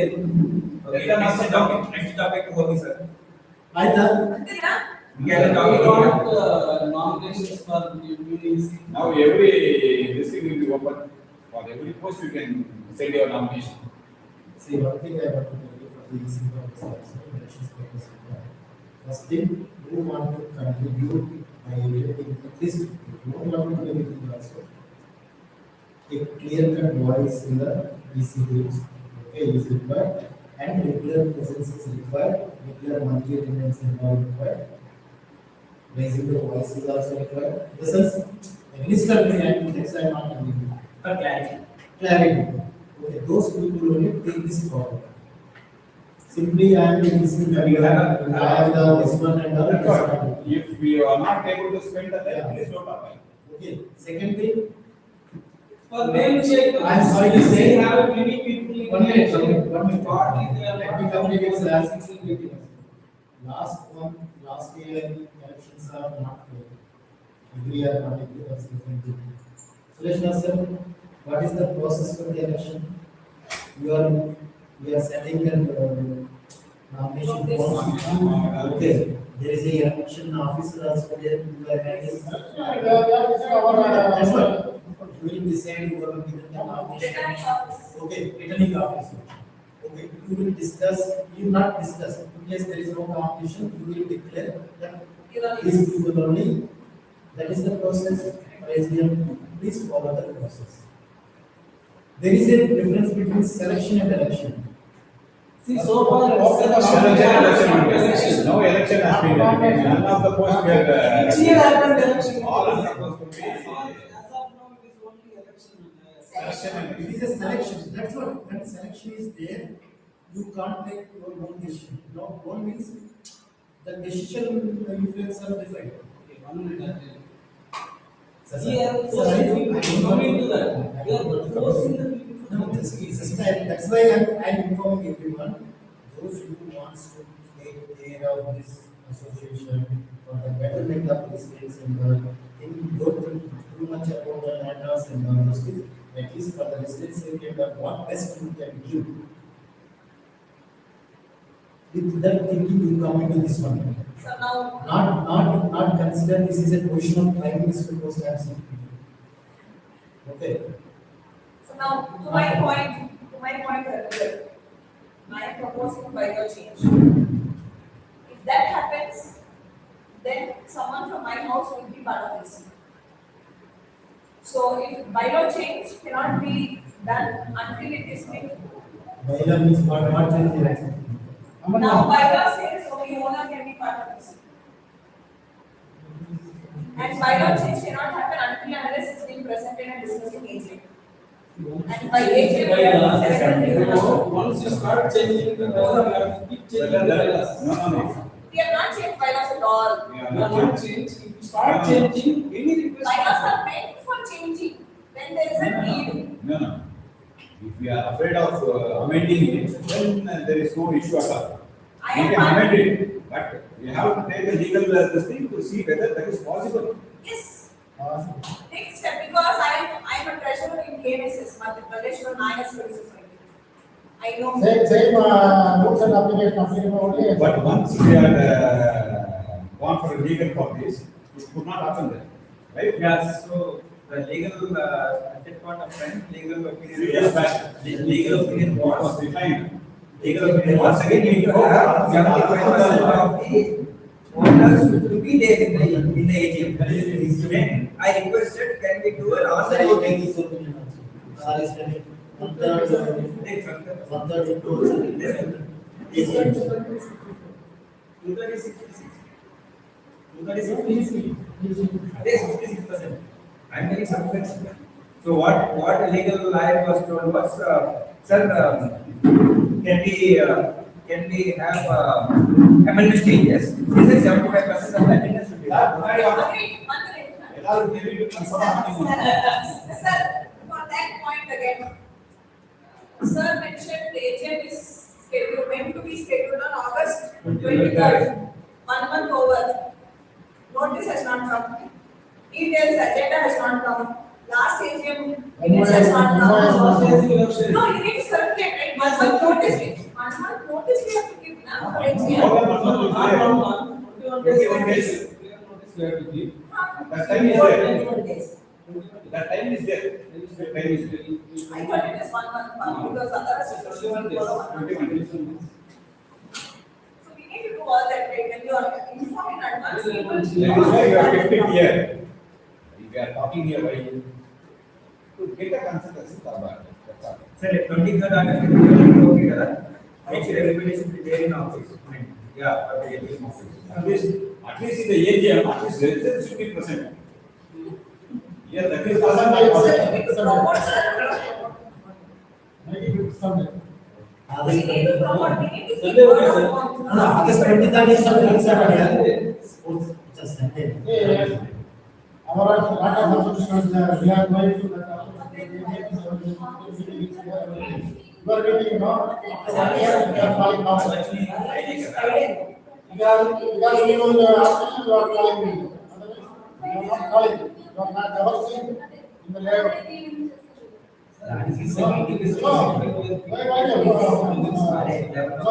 Okay, next topic ಹೋಗಿ sir. ಆಯ್ತಾ? We are We talking want about nominations for UEC. Now every this thing will be open. For every post you can send your nomination. See, one thing I want to tell you for the simple elections purpose. First thing, you want to contribute by everything, at least if you don't want to do anything also. A clear cut voice in the EC groups, okay, is required, and regular presence is required, regular monthly attendance is not required. Raising the voice is also required. This is administrative activities I am not telling you. for clarity. Clarity. Okay, those people only take this forward. Simply I am listening that you have this one and all. That's all. If we are not able to spend the time, please don't apply. Okay, second thing, For name check. I am sorry to say, they have many people in. one minute, one minute. Partly they are Let me communicate the last meeting. Last year elections are not fair. Every year not agree, that's different. Suresh sir, what is the process for the election? We are setting the nomination form. Okay, there is a election officer also there. You are having. That's what. We will decide who will be the nomination. Okay, returning officer. Okay, you will discuss, you will not discuss, in case there is no competition, you will declare that these people only, that is the process, President, please follow the process. There is a difference between selection and election. See, so far. No election has been done. None of the posts were. Each year happened election. All are supposed to be. As of now, it is only election. It is a selection, that's what, when selection is there, you can't take your own decision. No, one means the decision influence are different. Okay, 1 minute. Sir, We are sir, I forcing don't- people to do that. We are forcing the people. No, that's why I'm informing everyone, those who wants to take care of this association for the betterment of the states and don't think too much about the landlords and all those things. At least for the residents, you can have what best you can give. With that thinking, you come into this one. So now, Not consider this is a position of prime minister post absent. Okay. so now to my point earlier, I am proposing bylaw change. If that happens, then someone from my house will be part of this. So if bylaw change cannot be done until it is made. Bylaw means what change is actually? Now bylaw says only owner can be part of this. And bylaw change cannot happen until and unless it's being presented and discussed in AGM. And by AGM, we have to select the owner. Once you start changing the bylaw, you have to keep changing the bylaws. No. We have not changed bylaws at all. We You are are not not changing. changing, if you start changing, any request. Bylaws are meant for changing when there is a need. No. If we are afraid of amending it, then there is no issue at all. I We am can not- amend it, but we have to take the legal this thing to see whether that is possible. Yes, next step, because I am a treasurer in KNSS, Madhya Pradesh Naya Service Society. I know. Same rules and application applicable only. But once we are gone for a legal copies, it could not happen then, right? Yeah, so the legal, at that point of time, legal opinion. 3 years back. Legal opinion What was, was declined. legal opinion was again need to have 75% of the voters to be there in the AGM. Then I requested, can we do an Also, you alternate? take this opinion also. Sorry, Stanley. One third into. Is it? 66%. I'm getting some offense. So what the legal lawyer was told was, sir, can we have amendment changes? He said 75% of the attendance should be. Agreed. ಎಲ್ಲರೂ maybe confirm ಆಗ್ತೀವಿ. Sir, for that point again, sir mentioned the AGM is scheduled, meant to be scheduled on August 23rd, 1 month over. Notice has not come. Details, agenda has not come. Last AGM, minutes has not come. No, you need to circulate, right? 1 month notice. 1 month notice we have to give now for AGM. More than 1 month is there. 21 days. You have to give. That time is there. 21 days. That time is there. That time is there. I thought it is 1 month, because others is 21 days. 21 days. So we need to do all that, right? When you are informed in advance, people. That is why you are kept it here. If you are talking here, why you to get a consultancy, that's all. Sir, 23rd August, okay, kada? Make sure everybody should be there in office. Yeah, for the AGM office. At least in the AGM, at least residents should be present. Here, that is also We not need possible. to promote, sir. Maybe it's Sunday. We need to promote, we need to keep Sunday, word okay, of sir. mouth. No, August 23rd is Saturday. Sports, it's a Sunday. Our lot of associations, we are going to that association. You are getting, you know, after 1 year, we are calling now. You are even the association, you are calling me. Otherwise, you are not calling, you are not ever seen in the layout. So, why, so,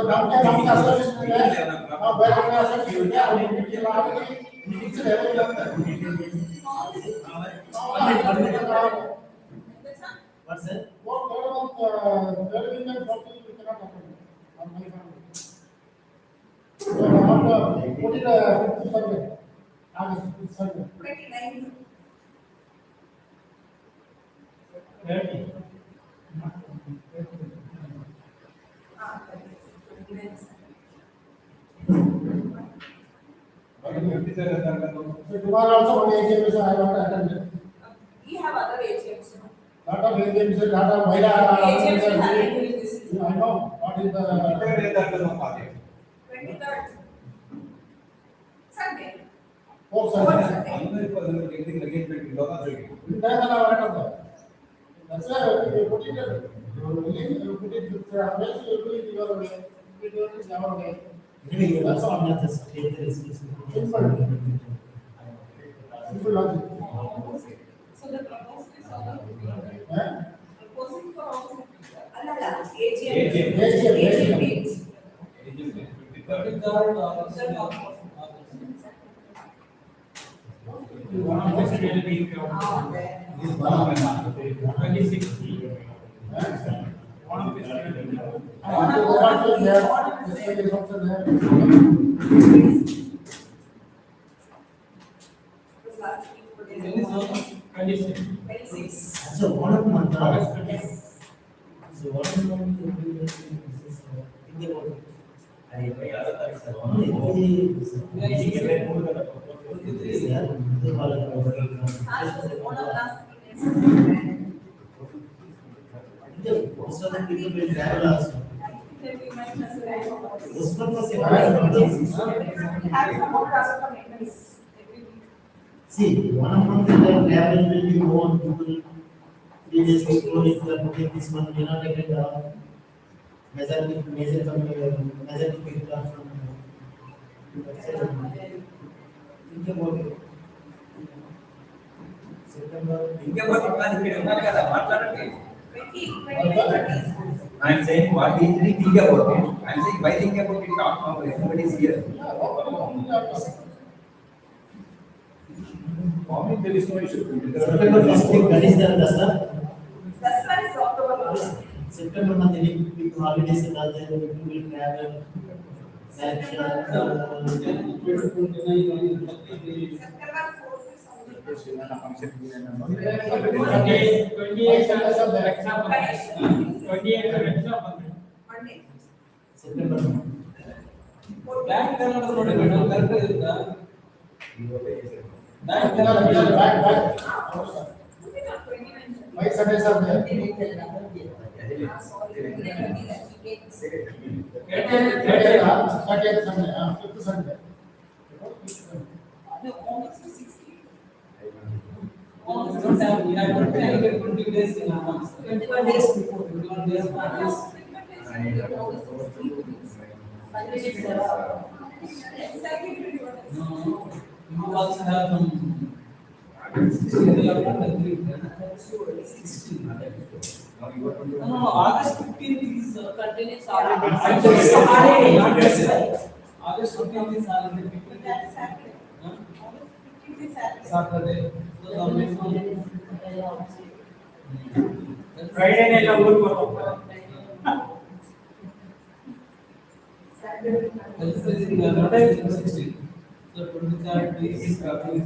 ನಮ್ಮ association ಇದೆ, ನಾವು ಬೇರೆ ಬೇರೆ association ಇದೆ, ಅವ್ರಿಗೆ meeting ಆಗಿ, meetings ಎಲ್ಲ ಇರುತ್ತೆ. What's that? What, third week and fourth week we cannot attend. On my family. So, after, put it, 5th Sunday, August 5th Sunday. 29th. 30. So, tomorrow also one AGM is, I want to attend it. We have other AGMs, you know. Lot of AGMs, lot of Mahila. AGMs will happen during this season. I know, what is the. 23rd. Sunday. Fourth Fourth Sunday. Sunday. Getting engagement in local authority. That's why you put it, you put it with, else you do it your way, you do it our way. Anyway, you also not just take the risk. Simple logic. So the proposal is all of you. Eh? Proposing for all. Allala, AGM. AGM. AGM meets. 23rd August. One of us will be. Okay. Eh? One of us will be. What is there? This way is also there. is one? Condition. 26. So one of month. Yes. So one of month. Think about it. అది 26వ తారీఖు sir. Most of the people will travel also. Most of us Have some more task for maintenance every week. see, 1 month the travel will be more people. 3 days before if they are booking this one, we not get majority people are from outside. Think about it. September. ఇంకెవరు కాదు, ఇక్కడ ఉన్నారు కదా, మాట్లాడండి. 20. I'm saying what is the think about it. I'm saying why think about it, talk now, everybody is here. Morning, there is no issue. September first week, that is done, sir. That's why it's October. September month, any big holidays and all that, people will travel. September 4th is something. 28 Monday. September month. Bank Kannada ನೋಡಿ madam correct ಇರುತ್ತಾ? Bank Moving on, 29. Why Sundays are there? Sorry, Sunday, fifth Sunday. No, August 16. August 7, we have 20 days in a month. 21 days before. 21 days before. August 16. Exactly 21 days. No, you also have some. 16 No, August 15th is continuous holiday. August 15th is holiday. That is Saturday. Huh? August 15th is Saturday. Saturday. So the next one. Friday ಎಲ್ಲ ಊರಿಗೆ ಹೋಗ್ತಾರೆ. This is in the 16th. So 23rd is traveling.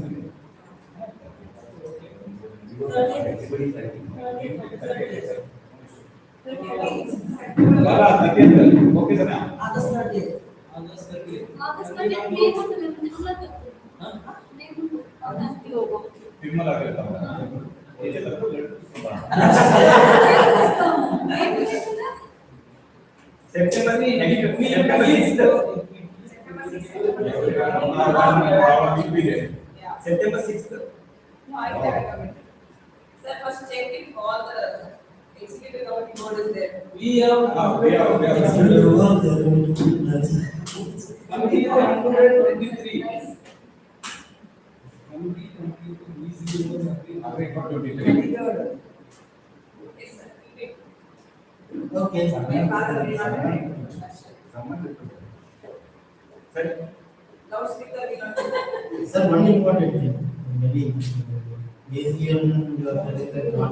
Okay, sir. August 30th. August 30th. August 30th, May 1 Huh? Tirumala వెళ్తాం. September ni September 6th. September 6th. No, I can. Sir, first check if all the executive committee board is there. We have. Committee 123. Nice. Committee 23. Yes, sir. Okay. My father will not be. Sorry. Loudspeaker will not be. Sir, one important thing, maybe ACM, you are connected, not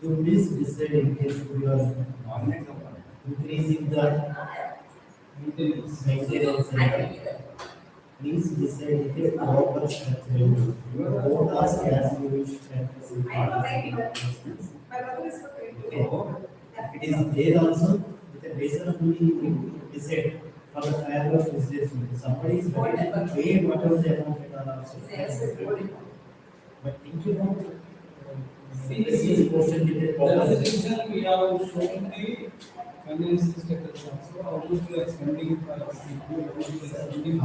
you please decide in case you are increasing the maintenance I and can do that. please decide it is proper structure. Don't ask as you wish. I know, I do that. My brother is for 22. It is there also, with a reasonably decide for the fair of business. Somebody is ready to pay whatever the amount it are also. Yes, yes, yes. But think about, See, this is question with the That problem. is the reason we have shown the financial status also, how much we are spending for CP, how much we are spending I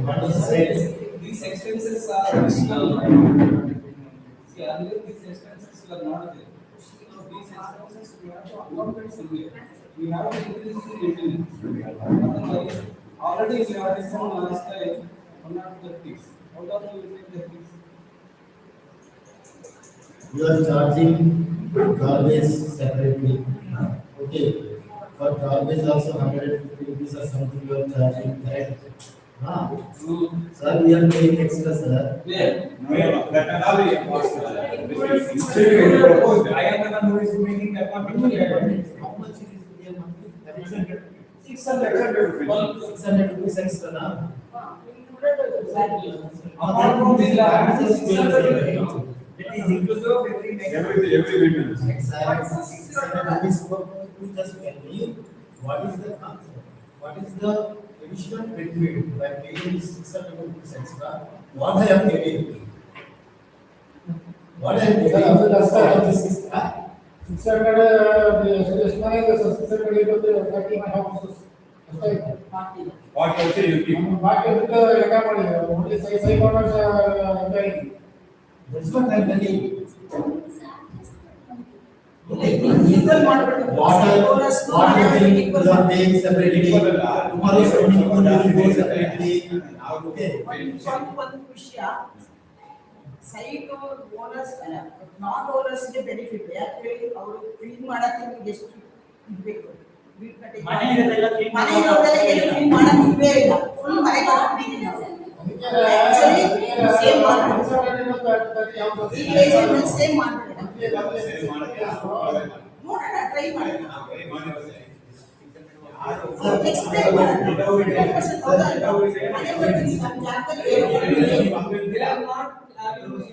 want to say, These expenses are additional. See, earlier these expenses were not there. So these expenses we have to account it somewhere. We have to increase the maintenance. Otherwise, already we have some last time, 130. How do you take the fees? you are charging garbage separately. Okay, for garbage also 150 rupees or something you are charging, right? Sir, we are paying extra, sir. Where? That and all we I am the one who is making the appointment. How much it is per month? 600 rupees. 600 rupees extra, na? Apart from the lab, It is inclusive of every next. Every maintenance. Exactly, 600 rupees per month, you just tell me, what is the concept? What is the additional benefit by paying this 600 rupees extra? What I am getting? What I am getting? This is, 600, suggest ಮಾಡಿದ್ರೆ 600 ಇರುತ್ತೆ 30 houses ಅಷ್ಟೇ What you say, you keep. ಬಾಕಿ ಅದಕ್ಕೆ ಲೆಕ್ಕ ಮಾಡಿದ್ರೆ only 500 employee. that's what I am telling. Okay. Equal ಮಾಡ್ಬಿಟ್ಟು. Water, Bonus, no, water bill, equal you are paying separately. Tomorrow swimming pool you will go separately. Okay. ಒಂದು ವಿಷಯ site owners ಅಲ್ಲ ನಾನ್ owners ಗೆ benefit ಯಾಕೆ ಅವರು clean ಮಾಡಕ್ಕೆ ನಿಮ್ಗೆ ಎಷ್ಟು ಇರ್ಬೇಕು ವೀಟ್ ಕಟಿಂಗ್ ಮನೆ ಇರೋದೆಲ್ಲ clean ಮನೆ ಇರೋದೆಲ್ಲ ಏನು ಕ್ಲೀನ್ ಮಾಡಕ್ಕೆ ಇಲ್ವೇ ಇಲ್ಲ ಫುಲ್ ಮನೆ ಕ್ಲೀನ್ ಸೇಮ್ ಮಾಡ್ಬಿಡೋಣ ಸೇಮ್ ಮಾಡ್ಬಿಡೋಣ ನೋಡೋಣ ಟ್ರೈ ಮಾಡೋಣ ಎಕ್ಸ್ಪ್ಲೇನ್ ಮಾಡೋಣ 100% ಹೌದಾ ಮನೆ ಬಗ್ಗೆ ನಮ್ಮ ಜಾಗದಲ್ಲಿ ಏನು they are not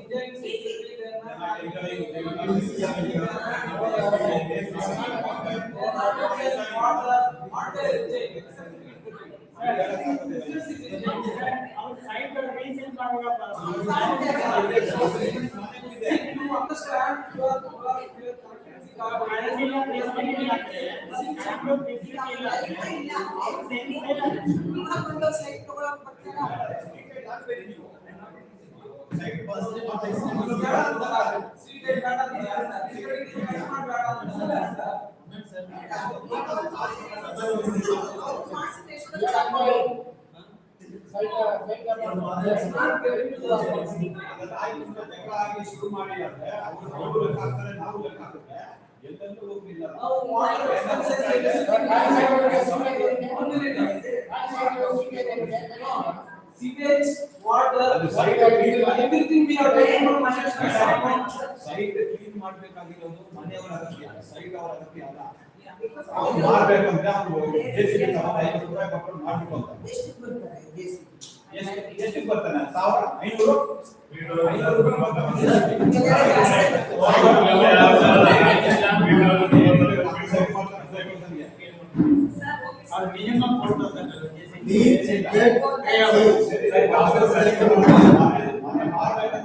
enjoying safely, they are not ಶುರು ಮಾಡಿ ಅಂದ್ರೆ ಅವರು ಲೆಕ್ಕ ಹಾಕ್ತಾರೆ, ನಾವು ಲೆಕ್ಕ ಹಾಕ್ತಾರೆ, ಎಲ್ಲೆಲ್ಲೂ ಹೋಗ್ಲಿಲ್ಲ. sewage, water, ಅದು site everything we are paying for site clean ಮಾಡ್ಬೇಕಾಗಿರೋದು ಮನೆಯವರ ಅಗತ್ಯ, ಸೈಟ್ ಅವರ ಅಗತ್ಯ ಅಲ್ಲ. ಅವ್ರು ಮಾಡ್ಬೇಕಂದ್ರೆ ಅವ್ರು JCB ತಗೊಂಡು 500 ರೂಪಾಯಿ ಕೊಟ್ಟು ಮಾಡ್ಬೇಕು ಅಂತ. ಎಷ್ಟು ಬರ್ತಾರೆ ಎಷ್ಟು ಬರ್ತಾನೆ? 1500 ರೂಪಾಯಿ Or minimum 4,000. Please get.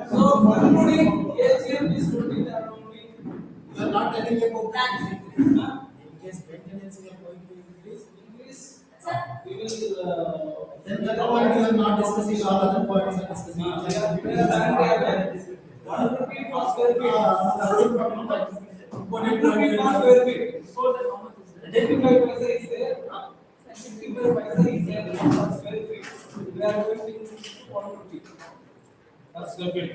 So, concluding, AGM is totally around me. You are not telling about that. In case maintenance we are going to increase, We will, then the point you are not discussing all other points are discussing. One rupee per square feet. One 1 rupee per square feet. So that how much is that? 25 paisa is there. 65 paisa is there per square feet. We are going to 1 rupee per square feet.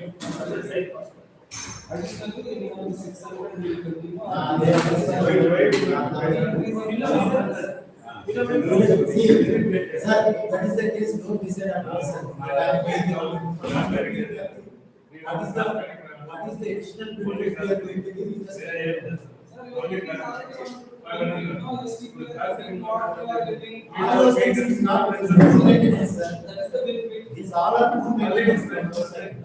Additionally, we have 600 will continue. See, sir, that is the case, don't decide on yourself. What is the additional benefit we are going to give you? Just Sir, you are getting already all those things is not maintenance, sir. that is the benefit. These all are true maintenance from your side.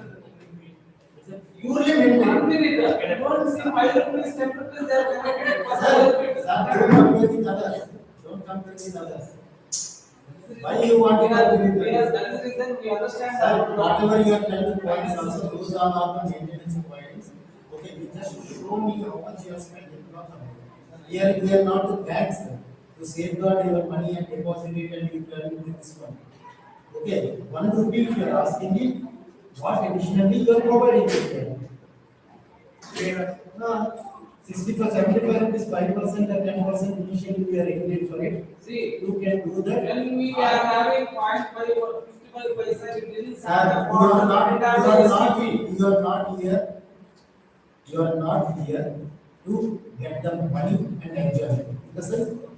It's a purely maintenance. I don't see 5 rupees, 10 rupees, they are connected per Sir, square feet. sir, don't compare with others. Don't compare with others. Why you want to compare with others? That is the reason we understand Sir, that. whatever you are telling the points also, those are not the maintenance points. Okay, you just show me how much you are spending, not how much. Here, we are not the banks, sir, to safeguard your money and deposit it and you turn it to this one. Okay, 1 rupee if you are asking it, what additionally you are providing it there? 65, 75 rupees, 5% and 10% initially we are agreed for it. See, You can do that. when we are having 0.5 or 55 paisa, it didn't Sir, you are not here. You are not here to get the money and enjoy it. Because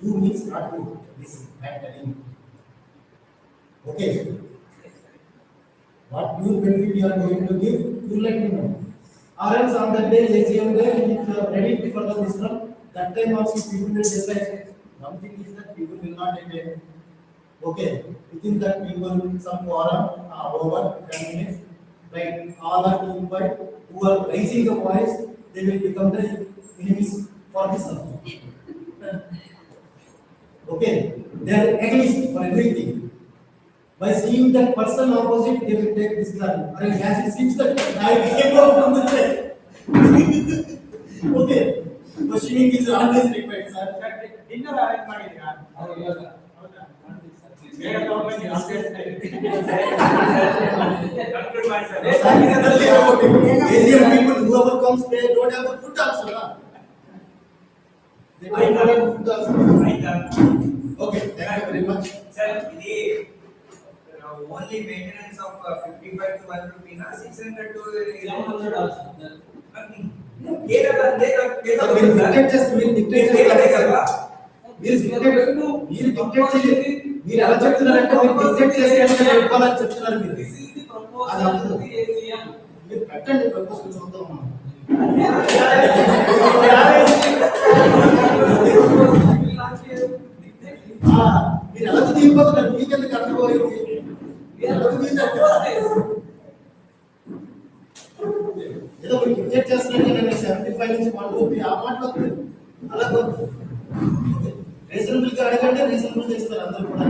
you means not to this I am telling you. Okay. What new benefit you are going to give, you let me know. Or else on that day, AGM day, if you are ready for the system, that time also people will decide. One thing is that people will not attend. Okay, within that we will some quorum, over 10 minutes, right, all are people who are raising the voice, they will become the enemies for this subject. Okay, they are against for everything. By seeing that person opposite, they will take this gun. And as it seems that I came out from the train. Okay, questioning is always required, sir. Dinner arrange ಮಾಡಿದ್ರಾ? ಅವ್ರು ಇವಾಗ ಹೌದಾ? ಮಾಡ್ತೀವಿ ಬೇಗ ತಗೊಂಡ್ಬನ್ನಿ, update ಮಾಡಿ. Conclude ಮಾಡಿ sir. Asian people, whoever comes, they don't have the food also, na? They don't have the food also. ಆಯ್ತಾ? Okay, thank you very much. Sir, ఇది only maintenance of 55 to 1 rupee na 600 to 700 also. nothing. Kerala Sir, మీరు dictate చేస్తే మీరు dictate చేస్తారు. మీరు dictate చేయండి. మీరు ఎలా చెప్తున్నారంటే మీరు dictate చేస్తే చెప్పాలని చెప్తున్నారు మీరు. This is the అది proposal అవ్వదు. of the AGM. మీరు పెట్టండి ప్రపోజల్ చూద్దాం మనం. మీరు ఎలా తీయబోతున్నారు మీకెందుకు అర్థమైంది ఏదో మీరు క్రికెట్ చేస్తున్నట్టు నేను 75 నుంచి 1 రూపీ ఆ మాటలో అలా రీజనబుల్ గా అడగండి రీజనబుల్ చేస్తారు అందరూ కూడా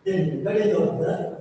Then, what is your